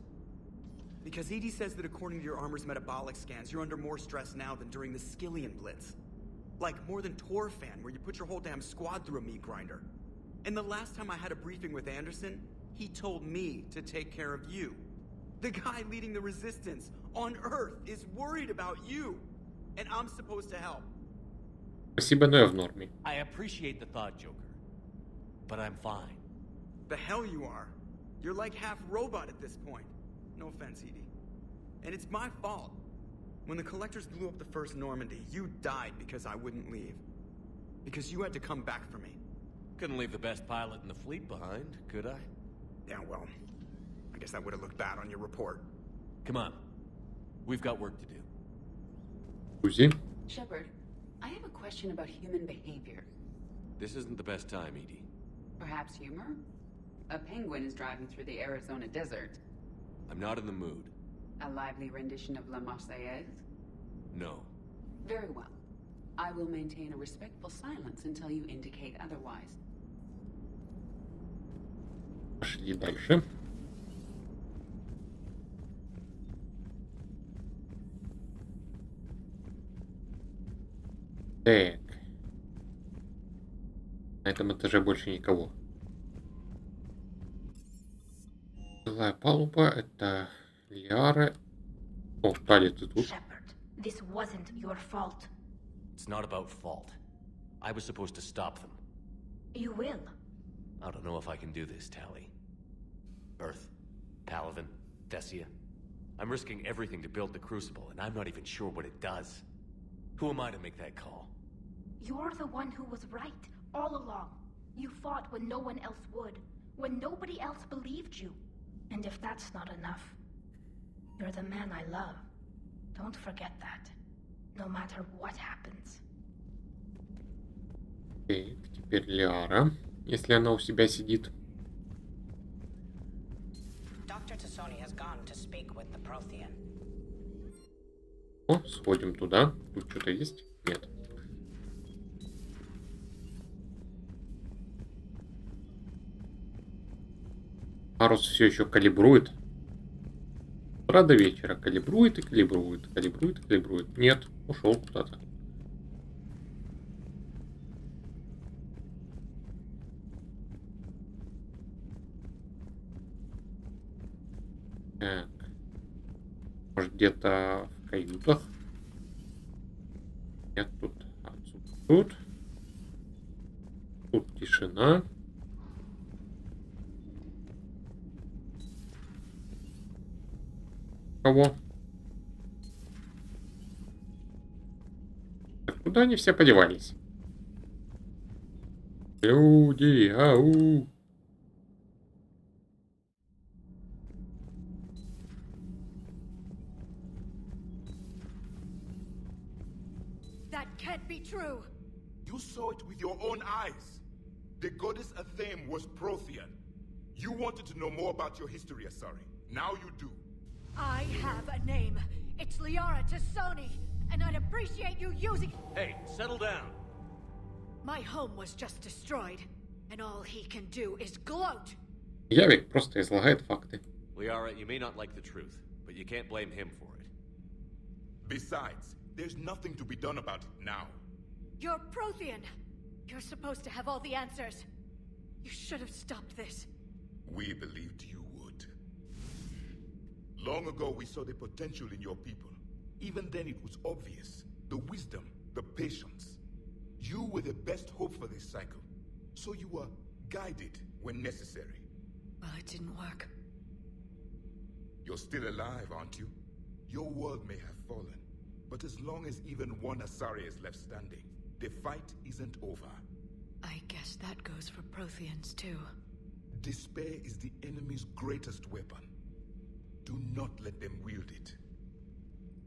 Because EDI says that according to your armor's metabolic scans, you're under more stress now than during the Skillian Blitz. Like, more than Torfan, where you put your whole damn squad through a meat grinder. And the last time I had a briefing with Anderson, he told me to take care of you. The guy leading the resistance on Earth is worried about you. And I'm supposed to help. Спасибо, но я в норме. I appreciate the thought, Joker. But I'm fine. The hell you are. You're like half robot at this point. No offense, EDI. And it's my fault. When the Collectors blew up the first Normandy, you died because I wouldn't leave. Because you had to come back for me. Couldn't leave the best pilot in the fleet behind, could I? Yeah, well, I guess that would have looked bad on your report. Come on. We've got work to do. Сузи. Shepard, I have a question about human behavior. This isn't the best time, EDI. Perhaps humor? A penguin is driving through the Arizona desert. I'm not in the mood. A lively rendition of La Marseillaise? No. Very well. I will maintain a respectful silence until you indicate otherwise. Пошли дальше. Так. На этом этаже больше никого. Жилая палуба, это Лиара. О, Тали, ты тут? Shepard, this wasn't your fault. It's not about fault. I was supposed to stop them. You will. I don't know if I can do this, Tali. Earth, Palaven, Thessia. I'm risking everything to build the Crucible, and I'm not even sure what it does. Who am I to make that call? You're the one who was right, all along. You fought when no one else would, when nobody else believed you. And if that's not enough, you're the man I love. Don't forget that, no matter what happens. Так, теперь Лиара, если она у себя сидит. Dr. Tassoni has gone to speak with the Prothean. О, сходим туда. Тут что-то есть? Нет. Арус все еще калибрует. утра до вечера. Калибрует и калибрует, калибрует и калибрует. Нет, ушел куда-то. Так. Может, где-то в каютах? Нет, тут отсутствует. Тут тишина. Кого? Так, куда они все подевались? Люди, ау! That can't be true. You saw it with your own eyes. The goddess Athame was Prothean. You wanted to know more about your history, Asari. Now you do. I have a name. It's Liara Tassoni, and I'd appreciate you using... Hey, settle down. My home was just destroyed, and all he can do is gloat. Явик просто излагает факты. Liara, you may not like the truth, but you can't blame him for it. Besides, there's nothing to be done about it now. You're Prothean. You're supposed to have all the answers. You should have stopped this. We believed you would. Long ago, we saw the potential in your people. Even then, it was obvious. The wisdom, the patience. You were the best hope for this cycle. So you were guided when necessary. Well, it didn't work. You're still alive, aren't you? Your world may have fallen. But as long as even one Asari is left standing, the fight isn't over. I guess that goes for Protheans, too. Despair is the enemy's greatest weapon. Do not let them wield it.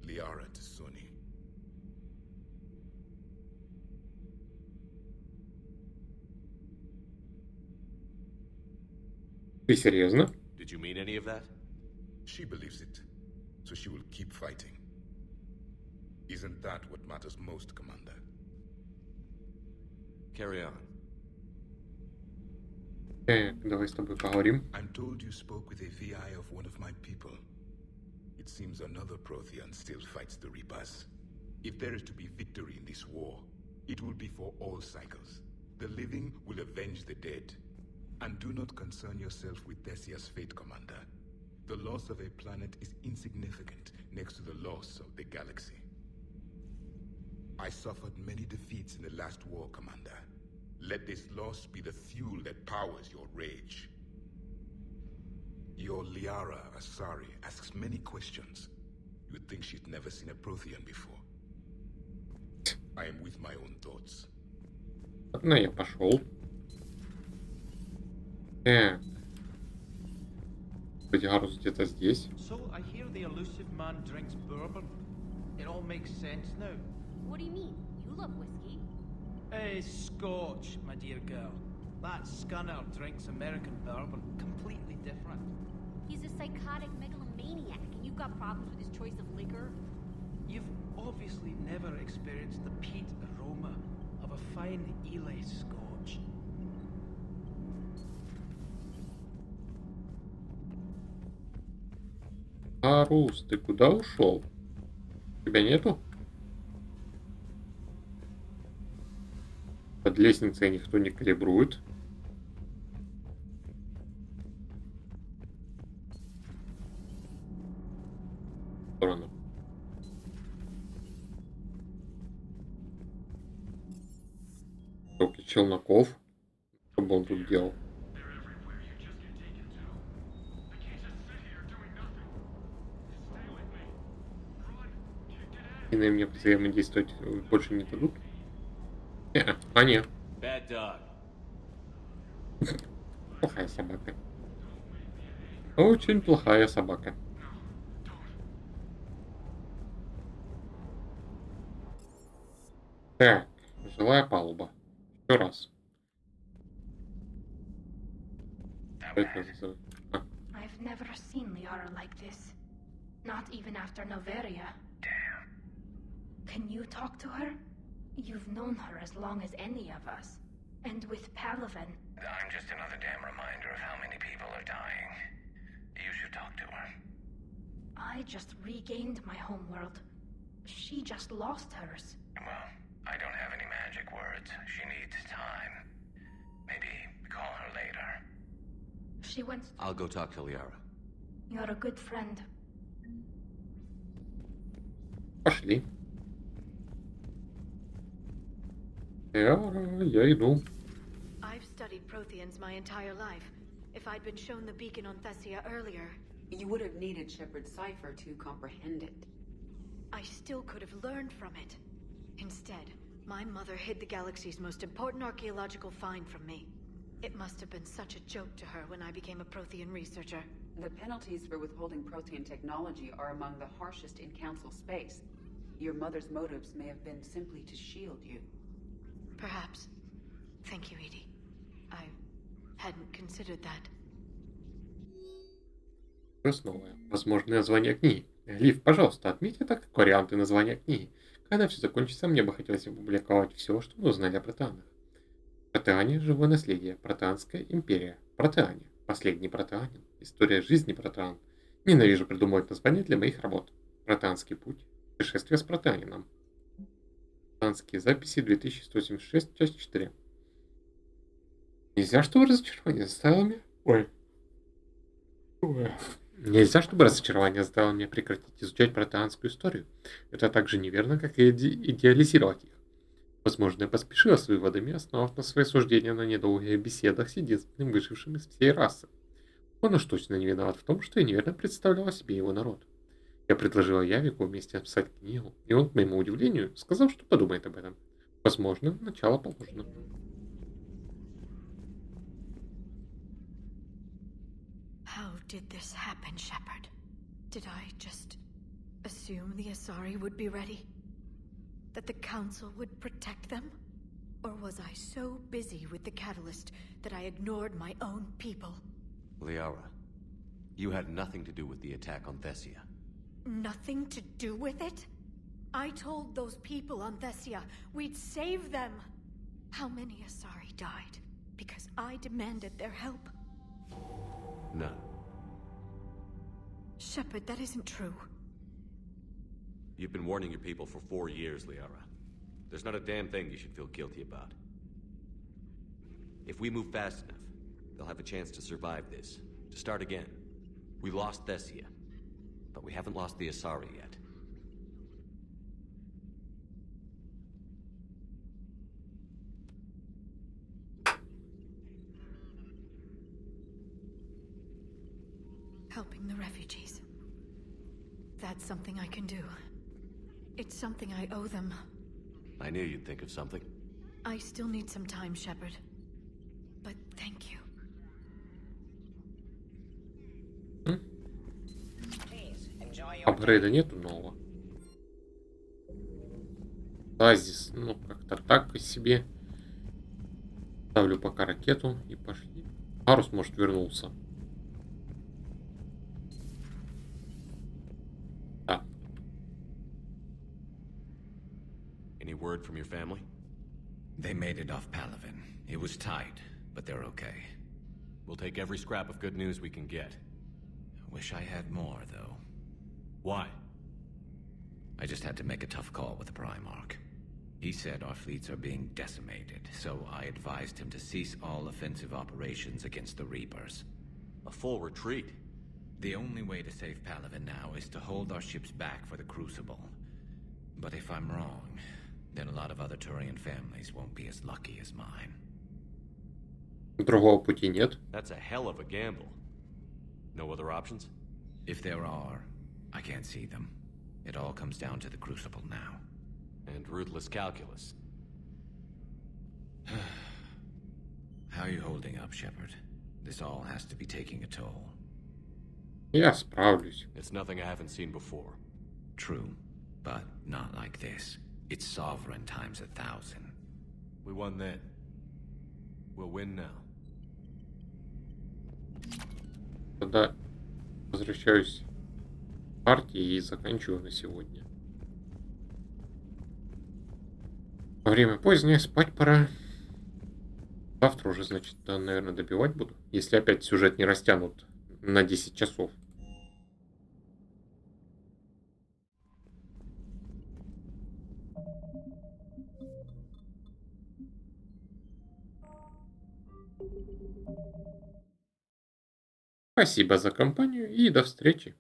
Liara Tassoni. Ты серьезно? Did you mean any of that? She believes it, so she will keep fighting. Isn't that what matters most, Commander? Carry on. Давай с тобой поговорим. I'm told you spoke with a VI of one of my people. It seems another Prothean still fights the Reapers. If there is to be victory in this war, it will be for all cycles. The living will avenge the dead. And do not concern yourself with Thessia's fate, Commander. The loss of a planet is insignificant next to the loss of the galaxy. I suffered many defeats in the last war, Commander. Let this loss be the fuel that powers your rage. Your Liara Asari asks many questions. You'd think she'd never seen a Prothean before. I am with my own thoughts. Ладно, я пошел. Так. Гарус где-то здесь. So I hear the elusive man drinks bourbon. It all makes sense now. What do you mean? You love whiskey. Scotch, my dear girl. That scunner drinks American bourbon. Completely different. He's a psychotic megalomaniac, and you've got problems with his choice of liquor? You've obviously never experienced the peat aroma of a fine Ely Scotch. Арус, ты куда ушел? Тебя нету? Под лестницей никто не калибрует. В сторону. Руки Челноков. Что бы он тут делал? И на мне взаимодействовать больше не дадут? Нет. Bad dog. Плохая собака. Очень плохая собака. Так, жилая палуба. Еще раз. I've never seen Liara like this. Not even after Noveria. Damn. Can you talk to her? You've known her as long as any of us. And with Palaven. I'm just another damn reminder of how many people are dying. You should talk to her. I just regained my homeworld. She just lost hers. Well, I don't have any magic words. She needs time. Maybe call her later. She went... I'll go talk to Liara. You're a good friend. Пошли. Я иду. I've studied Protheans my entire life. If I'd been shown the beacon on Thessia earlier... You would have needed Shepard's cipher to comprehend it. I still could have learned from it. Instead, my mother hid the galaxy's most important archaeological find from me. It must have been such a joke to her when I became a Prothean researcher. The penalties for withholding Prothean technology are among the harshest in Council space. Your mother's motives may have been simply to shield you. Perhaps. Thank you, Edie. I hadn't considered that. Новое. Возможное название книги. Лив, пожалуйста, отметь это как варианты названия книги. Когда все закончится, мне бы хотелось опубликовать все, что мы узнали о протеанах. Протеане – живое наследие. Протеанская империя. Протеане. Последний протеанин. История жизни протеан. Ненавижу придумывать названия для моих работ. Протеанский путь. Путешествие с протеанином. Протеанские записи 2176, часть 4. Нельзя, чтобы разочарование заставило меня... Нельзя, чтобы разочарование заставило меня прекратить изучать протеанскую историю. Это так же неверно, как и идеализировать их. Возможно, я поспешила с выводами, основав на свои суждения на недолгих беседах с единственным выжившим из всей расы. Он уж точно не виноват в том, что я неверно представляла себе его народ. Я предложила Явику вместе написать книгу, и он, к моему удивлению, сказал, что подумает об этом. Возможно, начало положено. How did this happen, Shepard? Did I just assume the Asari would be ready? That the Council would protect them? Or was I so busy with the Catalyst that I ignored my own people? Liara, you had nothing to do with the attack on Thessia. Nothing to do with it? I told those people on Thessia we'd save them. How many Asari died because I demanded their help? None. Shepard, that isn't true. You've been warning your people for 4 years, Liara. There's not a damn thing you should feel guilty about. If we move fast enough, they'll have a chance to survive this, to start again. We lost Thessia, but we haven't lost the Asari yet. Helping the refugees. That's something I can do. It's something I owe them. I knew you'd think of something. I still need some time, Shepard. But thank you. Апгрейда нету нового. Тазис, ну как-то так и себе. Ставлю пока ракету и пошли. Парус, может, вернулся. Да. Any word from your family? They made it off Palaven. It was tight, but they're okay. We'll take every scrap of good news we can get. Wish I had more, though. Why? I just had to make a tough call with the Primarch. He said our fleets are being decimated, so I advised him to cease all offensive operations against the Reapers. A full retreat? The only way to save Palaven now is to hold our ships back for the Crucible. But if I'm wrong, then a lot of other Turian families won't be as lucky as mine. Другого пути нет. That's a hell of a gamble. No other options? If there are, I can't see them. It all comes down to the Crucible now. And ruthless calculus. How are you holding up, Shepard? This all has to be taking a toll. Я справлюсь. It's nothing I haven't seen before. True, but not like this. It's sovereign times 1,000. We won then. We'll win now. Тогда возвращаюсь к партии и заканчиваю на сегодня. Время позднее, спать пора. Завтра уже, значит, наверное, добивать буду. Если опять сюжет не растянут на 10 часов. Спасибо за компанию и до встречи.